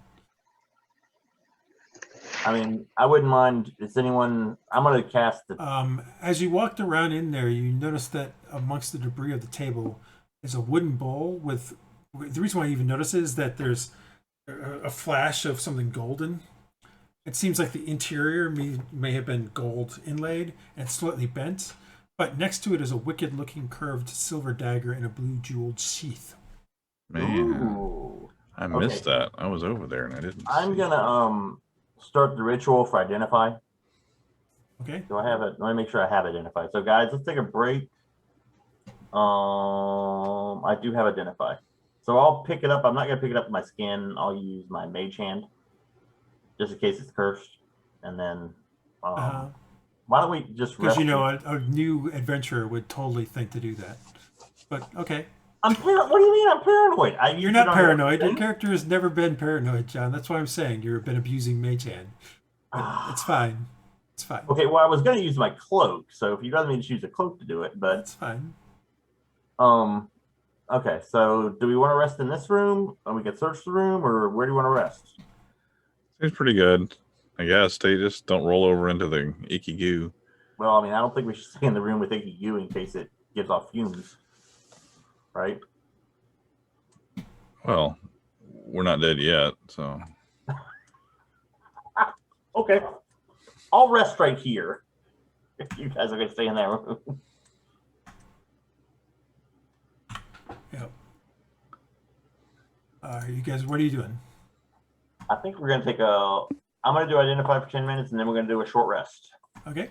I mean, I wouldn't mind. Is anyone? I'm going to cast the. As you walked around in there, you noticed that amongst the debris of the table is a wooden bowl with. The reason why I even notice is that there's a flash of something golden. It seems like the interior may have been gold inlaid and slightly bent, but next to it is a wicked-looking curved silver dagger in a blue jeweled sheath. Man, Ooh. I missed that. I was over there and I didn't. I'm gonna start the ritual for identify. Okay. Do I have it? Let me make sure I have identify. So guys, let's take a break. I do have identify. So I'll pick it up. I'm not gonna pick it up with my skin. I'll use my mage hand. Just in case it's cursed. and then why don't we just because a new adventurer would totally think to do that. But okay. What do you mean I'm paranoid? You're not paranoid. Your character has never been paranoid, John. That's why I'm saying you've been abusing Mage Hand. It's fine. It's fine. Okay, well, I was going to use my cloak, so if you'd rather me just use a cloak to do it, but... It's fine. Okay, so do we want to rest in this room? And we can search the room, or where do you want to rest? Seems pretty good. I guess they just don't roll over into the icky goo. Well, I mean, I don't think we should stay in the room with icky goo in case it gives off fumes. Right? Well, we're not dead yet, so... Okay. I'll rest right here. If you guys are going to stay in that room. Yep. You guys, what are you doing? I think we're going to take I'm going to do identify for 10 minutes, and then we're going to do a short rest. Okay.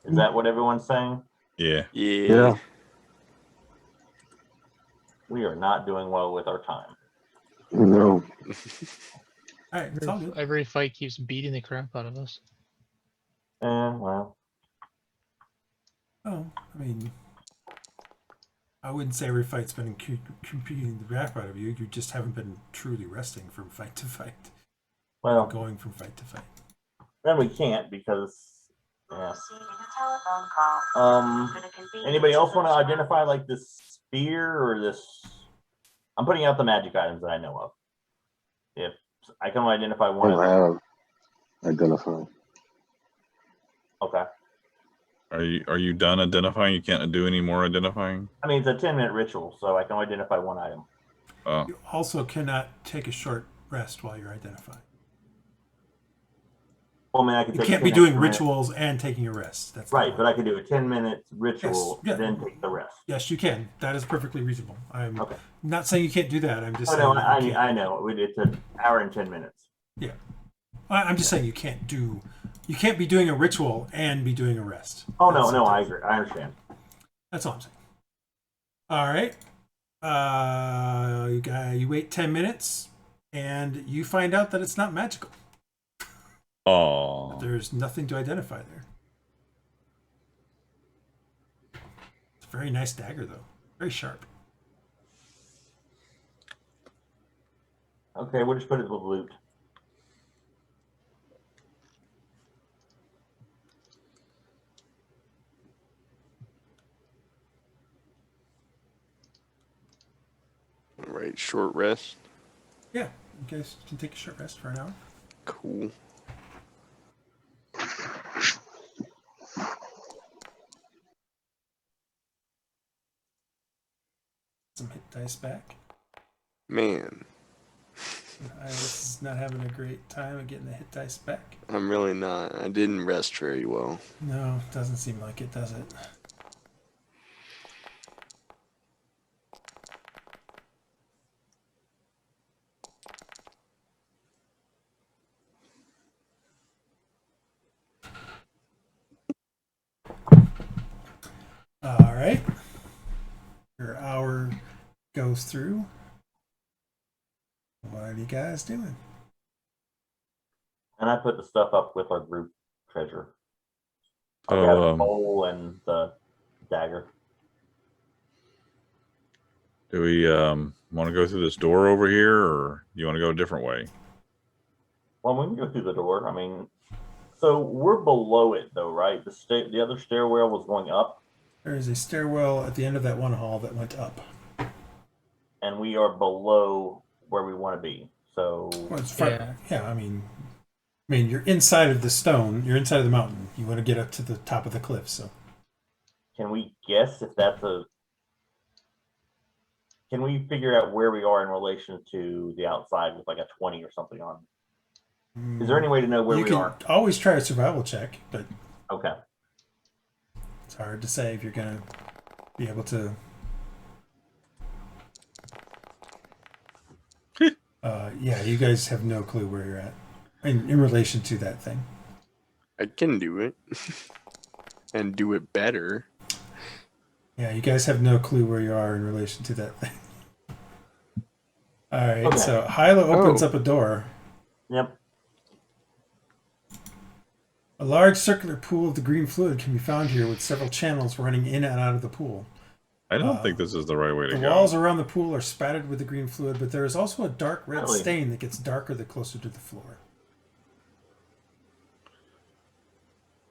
Is that what everyone's saying? Yeah. Yeah. We are not doing well with our time. No. All right, it's all good. Every fight keeps beating the crap out of us. Well. Oh, I mean, I wouldn't say every fight's been competing the crap out of you. You just haven't been truly resting from fight to fight. Well, going from fight to fight. Then we can't because. Yeah. Anybody else want to identify like this spear or this? I'm putting out the magic items that I know of. If I can only identify one. I have identified. Okay. Are you done identifying? You can't do any more identifying? I mean, it's a 10-minute ritual, so I can only identify one item. Oh. You also cannot take a short rest while you're identifying. Well, I mean, I can. You can't be doing rituals and taking a rest. That's right, but I can do a 10-minute ritual then take the rest. Yes, you can. That is perfectly reasonable. I'm not saying you can't do that. I'm just saying. No, I know. It's an hour and 10 minutes. Yeah. I'm just saying you can't be doing a ritual and be doing a rest. Oh, no, I agree. I understand. That's all I'm saying. All right. You wait 10 minutes and you find out that it's not magical. Oh. There's nothing to identify there. It's a very nice dagger, though. Very sharp. Okay, we'll just put it with loot. All right, short rest. Yeah, you guys can take a short rest for an hour. Cool. Some hit dice back. Man. Iylis is not having a great time of getting the hit dice back. I'm really not. I didn't rest very well. No, doesn't seem like it, does it? All right. Your hour goes through. What are you guys doing? And I put the stuff up with our group treasure. I got the bowl and the dagger. Do we want to go through this door over here, or do you want to go a different way? Well, we can go through the door. I mean, so we're below it, though, right? The other stairwell was going up. There is a stairwell at the end of that one hall that went up. And we are below where we want to be. So well, it's yeah, I mean you're inside of the stone, you're inside of the mountain. You want to get up to the top of the cliff, so. Can we guess if that's can we figure out where we are in relation to the outside with like a 20 or something on? Is there any way to know where we are? You can always try a survival check, but okay. It's hard to say if you're gonna be able to. Yeah, you guys have no clue where you're at in relation to that thing. I can do it and do it better. Yeah, you guys have no clue where you are in relation to that thing. All right, so Hylough opens up a door. Yep. A large circular pool of the green fluid can be found here with several channels running in and out of the pool. I don't think this is the right way to go. The walls around the pool are spattered with the green fluid, but there is also a dark red stain that gets darker the closer to the floor.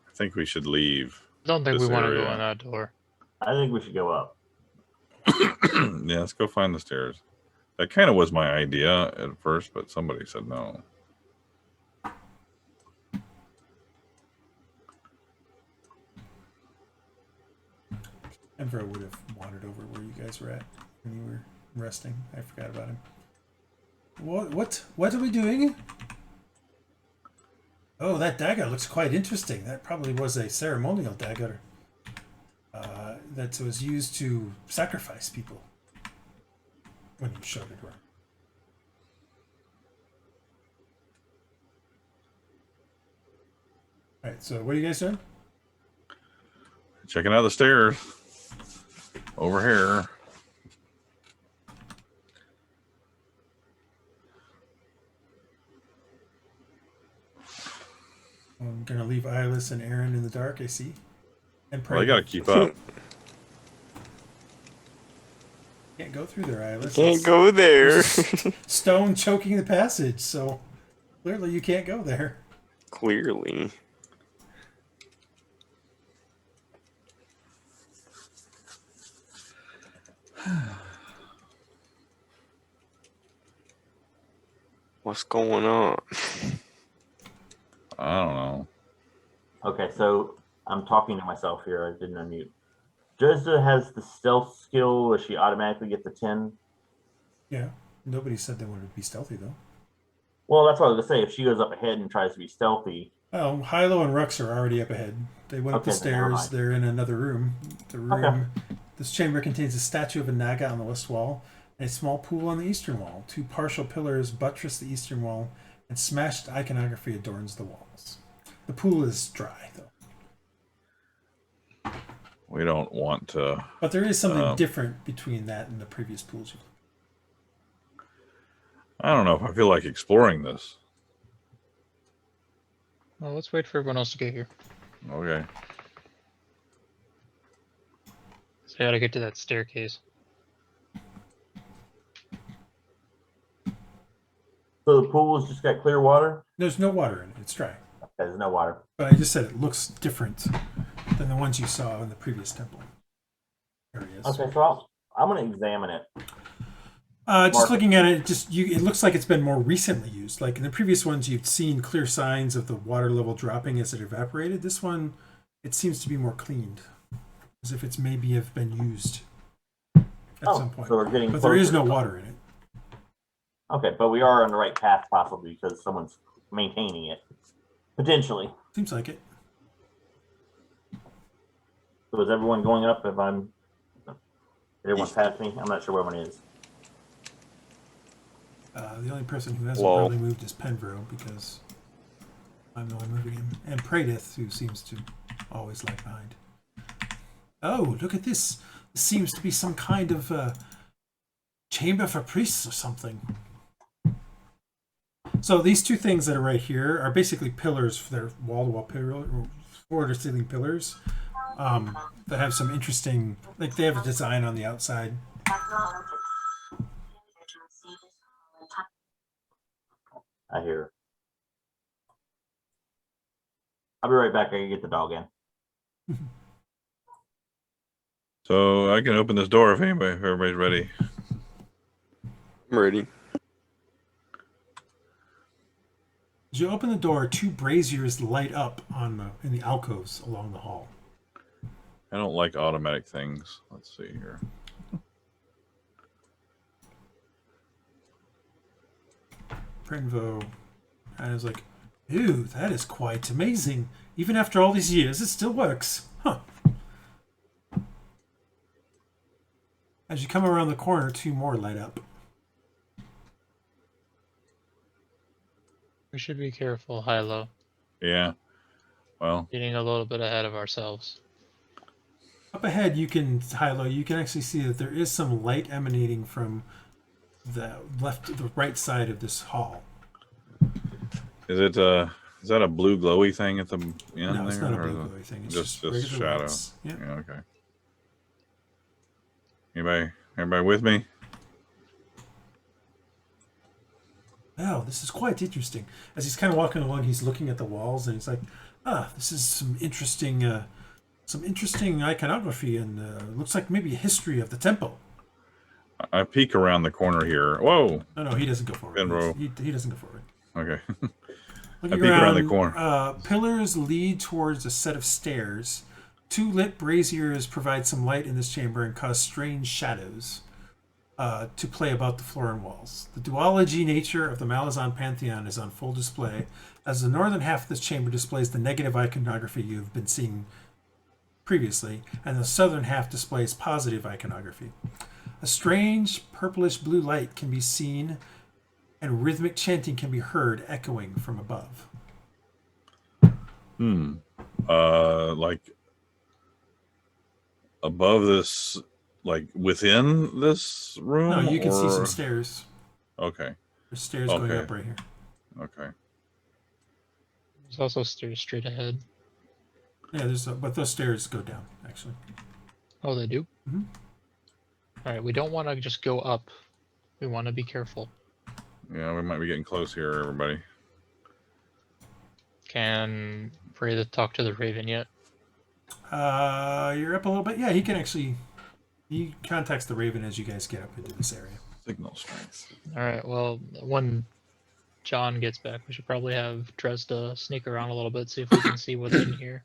I think we should leave. I don't think we want to go in that door. I think we should go up. Yeah, let's go find the stairs. That kind of was my idea at first, but somebody said no. Enver would have wandered over where you guys were at when you were resting. I forgot about him. What are we doing? Oh, that dagger looks quite interesting. That probably was a ceremonial dagger that was used to sacrifice people when you showed it around. All right, so what are you guys doing? Checking out the stairs. Over here. I'm going to leave Iylis and Aaron in the dark, I see. And Well, they got to keep up. Can't go through there, Iylis. Can't go there. Stone choking the passage, so clearly you can't go there. Clearly. What's going on? I don't know. Okay, so I'm talking to myself here. I didn't unmute. Dresd'a has the stealth skill where she automatically gets a 10. Yeah, nobody said they wanted to be stealthy, though. Well, that's what I was going to say. If she goes up ahead and tries to be stealthy. Oh, Hylough and Rhux are already up ahead. They went up the stairs. They're in another room. This chamber contains a statue of a Naga on the west wall and a small pool on the eastern wall. Two partial pillars buttress the eastern wall, and smashed iconography adorns the walls. The pool is dry, though. We don't want to... But there is something different between that and the previous pools. I don't know if I feel like exploring this. Well, let's wait for everyone else to get here. Okay. So I gotta get to that staircase. So the pool's just got clear water? There's no water in it. It's dry. Okay, there's no water. But I just said it looks different than the ones you saw in the previous temple areas. Okay, so I'm going to examine it. Just looking at it, it looks like it's been more recently used. Like in the previous ones, you've seen clear signs of the water level dropping as it evaporated. This one, it seems to be more cleaned, as if it's maybe have been used at some point. So we're getting but there is no water in it. Okay, but we are on the right path possibly because someone's maintaining it. Potentially. Seems like it. So is everyone going up if everyone's past me? I'm not sure where one is. The only person who hasn't probably moved is Penvero because I'm the one moving him. And Praedyth, who seems to always lag behind. Oh, look at this. This seems to be some kind of chamber for priests or something. So these two things that are right here are basically pillars. They're wall-to-wall floor-to-ceiling pillars that have some interesting, like they have a design on the outside. I hear. I'll be right back. I can get the dog in. So I can open this door if everybody's ready. I'm ready. As you open the door, two braziers light up in the alcoves along the hall. I don't like automatic things. Let's see here. Prenvo kind of like, ew, that is quite amazing. Even after all these years, it still works. Huh. As you come around the corner, two more light up. We should be careful, Hylough. Yeah. Well. Getting a little bit ahead of ourselves. Up ahead, Hylough, you can actually see that there is some light emanating from the right side of this hall. Is it Is that a blue glowy thing at the end? No, it's there, not a or blue glowy thing. It's just regular shadow. lights. Yeah. Yeah. Okay. Everybody with me? Oh, this is quite interesting. As he's kind of walking along, he's looking at the walls, and he's like, this is some interesting iconography, and looks like maybe a history of the temple. I peek around the corner here. Whoa! No, he doesn't go forward. He doesn't go forward. Okay. Looking I peek around the corner. Pillars lead towards a set of stairs. 2 lit braziers provide some light in this chamber and cause strange shadows to play about the floor and walls. The duology nature of the Malazan pantheon is on full display, as the northern half of this chamber displays the negative iconography you've been seeing previously, and the southern half displays positive iconography. A strange purplish blue light can be seen, and rhythmic chanting can be heard echoing from above. Like above this, like within this room? No, you can see some stairs. Okay. There's stairs going up right here. Okay. There's also stairs straight ahead. Yeah, but those stairs go down, actually. Oh, they do? Mm-hmm. All right, we don't want to just go up. We want to be careful. Yeah, we might be getting close here, everybody. Can Praedyth talk to the Raven yet? You're up a little bit. Yeah, he can actually. He contacts the Raven as you guys get up into this area. Signal strength. All right. Well, when John gets back, we should probably have Dresd'a sneak around a little bit, see if we can see what's in here.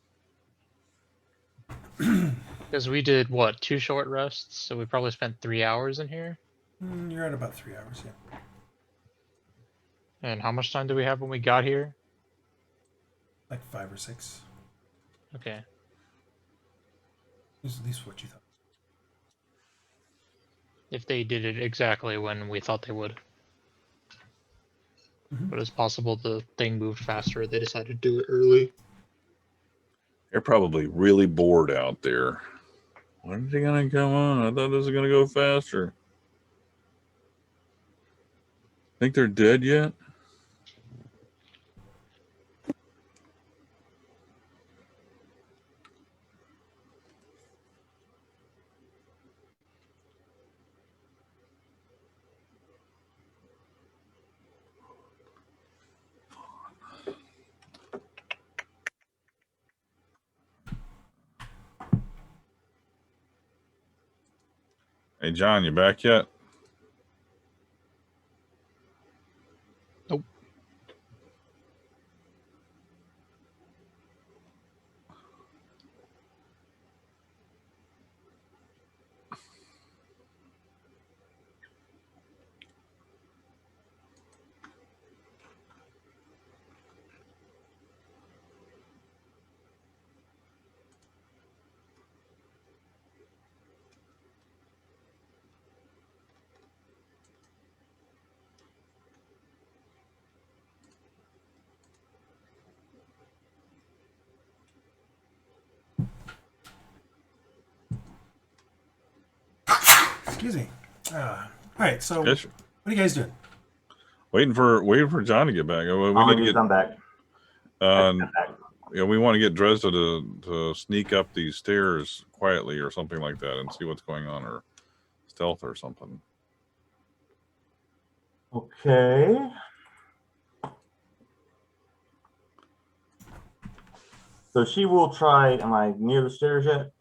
Because we did what, 2 short rests, so we probably spent 3 hours in here. You're at about 3 hours, yeah. And how much time do we have when we got here? Like 5 or 6. Okay. This is at least what you thought. If they did it exactly when we thought they would. But it's possible the thing moved faster. They decided to do it early. They're probably really bored out there. When is he gonna come on? I thought this was gonna go faster. Think they're dead yet? Hey, John, you back yet? Nope. Excuse me. All right, so what are you guys doing? Waiting for John to get back. We need to get come back. Yeah, we want to get Dresd'a to sneak up these stairs quietly or something like that and see what's going on, or stealth or something. Okay. So she will try. Am I near the stairs yet?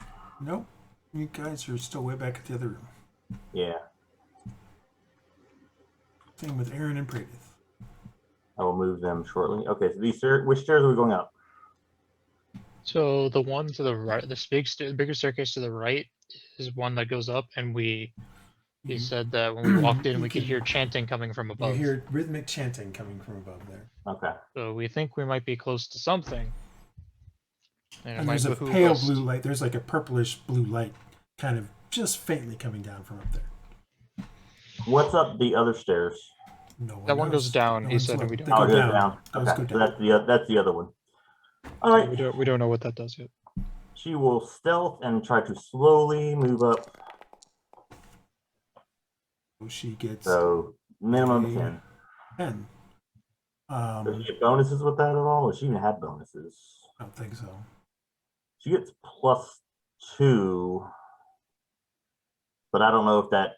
Nope. You guys are still way back at the other room. Yeah. Same with Aaron and Praedyth. I will move them shortly. Okay, so these stairs, which stairs are we going up? So the one to the right, this bigger staircase to the right is one that goes up, and he said that when we walked in, we could hear chanting coming from above. You hear rhythmic chanting coming from above there. Okay. So we think we might be close to something. And there's a pale blue light. There's like a purplish blue light kind of just faintly coming down from up there. What's up the other stairs? No one that one knows. goes down. No he said we don't. Oh, it goes down. Okay, so that's the other one. All right. We don't know what that does yet. She will stealth and try to slowly move up. She gets so minimum 10. 10. Does she get bonuses with that at all? Or she even had bonuses? I don't think so. She gets +2, but I don't know if that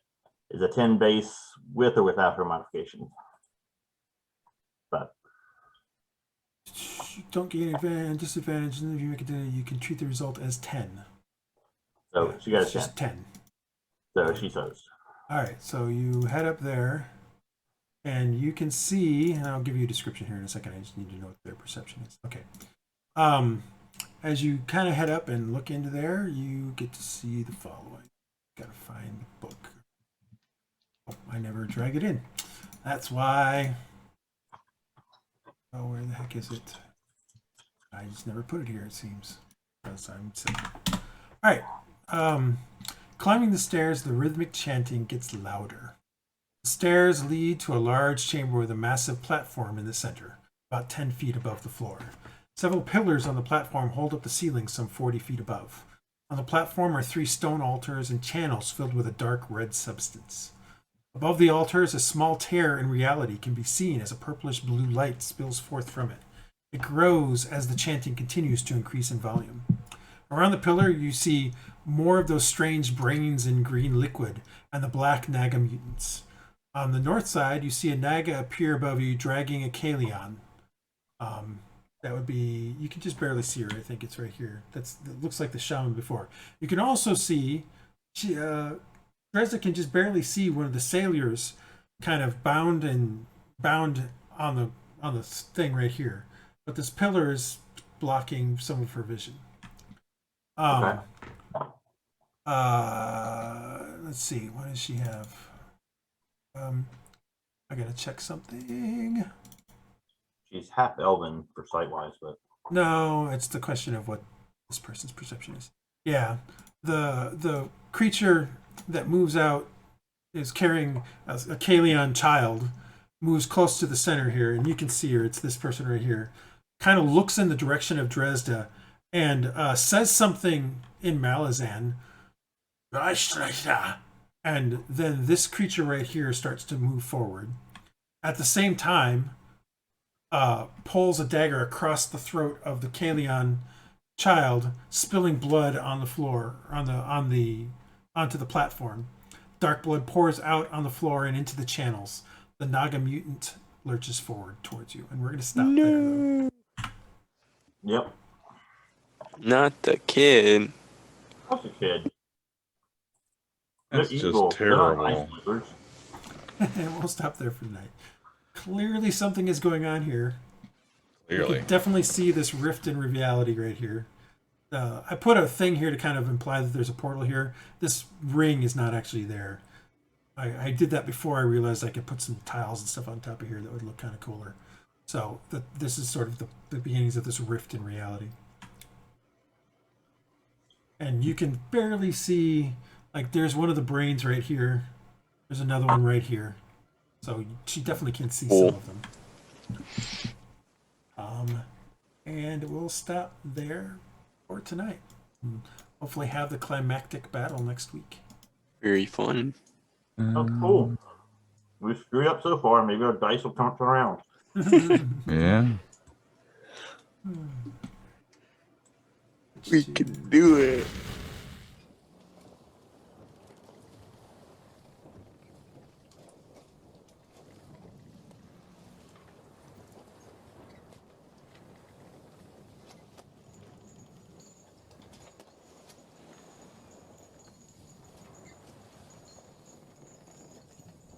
is a 10 base with or without her modification. But you don't gain advantage, disadvantage, and if you make it, you can treat the result as 10. So she got a 10. Just 10. So she says. All right, so you head up there, and you can see, and I'll give you a description here in a second. I just need to know what their perception is. Okay. As you kind of head up and look into there, you get to see the following. Got to find the book. Oh, I never drag it in. That's why. Oh, where the heck is it? I just never put it here, it seems. Because I'm silly. All right. Climbing the stairs, the rhythmic chanting gets louder. The stairs lead to a large chamber with a massive platform in the center, about 10 feet above the floor. Several pillars on the platform hold up the ceiling some 40 feet above. On the platform are 3 stone altars and channels filled with a dark red substance. Above the altars, a small tear in reality can be seen as a purplish blue light spills forth from it. It grows as the chanting continues to increase in volume. Around the pillar, you see more of those strange brains in green liquid and the black Naga mutants. On the north side, you see a Naga appear above you, dragging a Kalion. That would be, you can just barely see her. I think it's right here. That looks like the shaman before. You can also see, Dresd'a can just barely see one of the sailors kind of bound on the thing right here. But this pillar is blocking some of her vision. Okay. Let's see, what does she have? I gotta check something. She's half elven for sight-wise, but No, it's the question of what this person's perception is. Yeah, the creature that moves out is carrying a Kalion child, moves close to the center here, and you can see her. It's this person right here. Kind of looks in the direction of Dresd'a and says something in Malazan. And then this creature right here starts to move forward. At the same time, pulls a dagger across the throat of the Kalion child, spilling blood on the floor, onto the platform. Dark blood pours out on the floor and into the channels. The Naga mutant lurches forward towards you, and we're going to stop there. Though. Yep. Not the kid. What's a kid? That's They're just evil. They're not terrible. nice lovers. We'll stop there for the night. Clearly something is going on here. Clearly. You can definitely see this rift in reality right here. I put a thing here to kind of imply that there's a portal here. This ring is not actually there. I did that before I realized I could put some tiles and stuff on top of here that would look kind of cooler. So this is sort of the beginnings of this rift in reality. And you can barely see, like there's one of the brains right here. There's another one right here. So she definitely can see some of them. And we'll stop there for tonight. And hopefully have the climactic battle next week. Very fun. Oh, cool. We screwed up so far. Maybe our dice will turn around. Yeah. We can do it.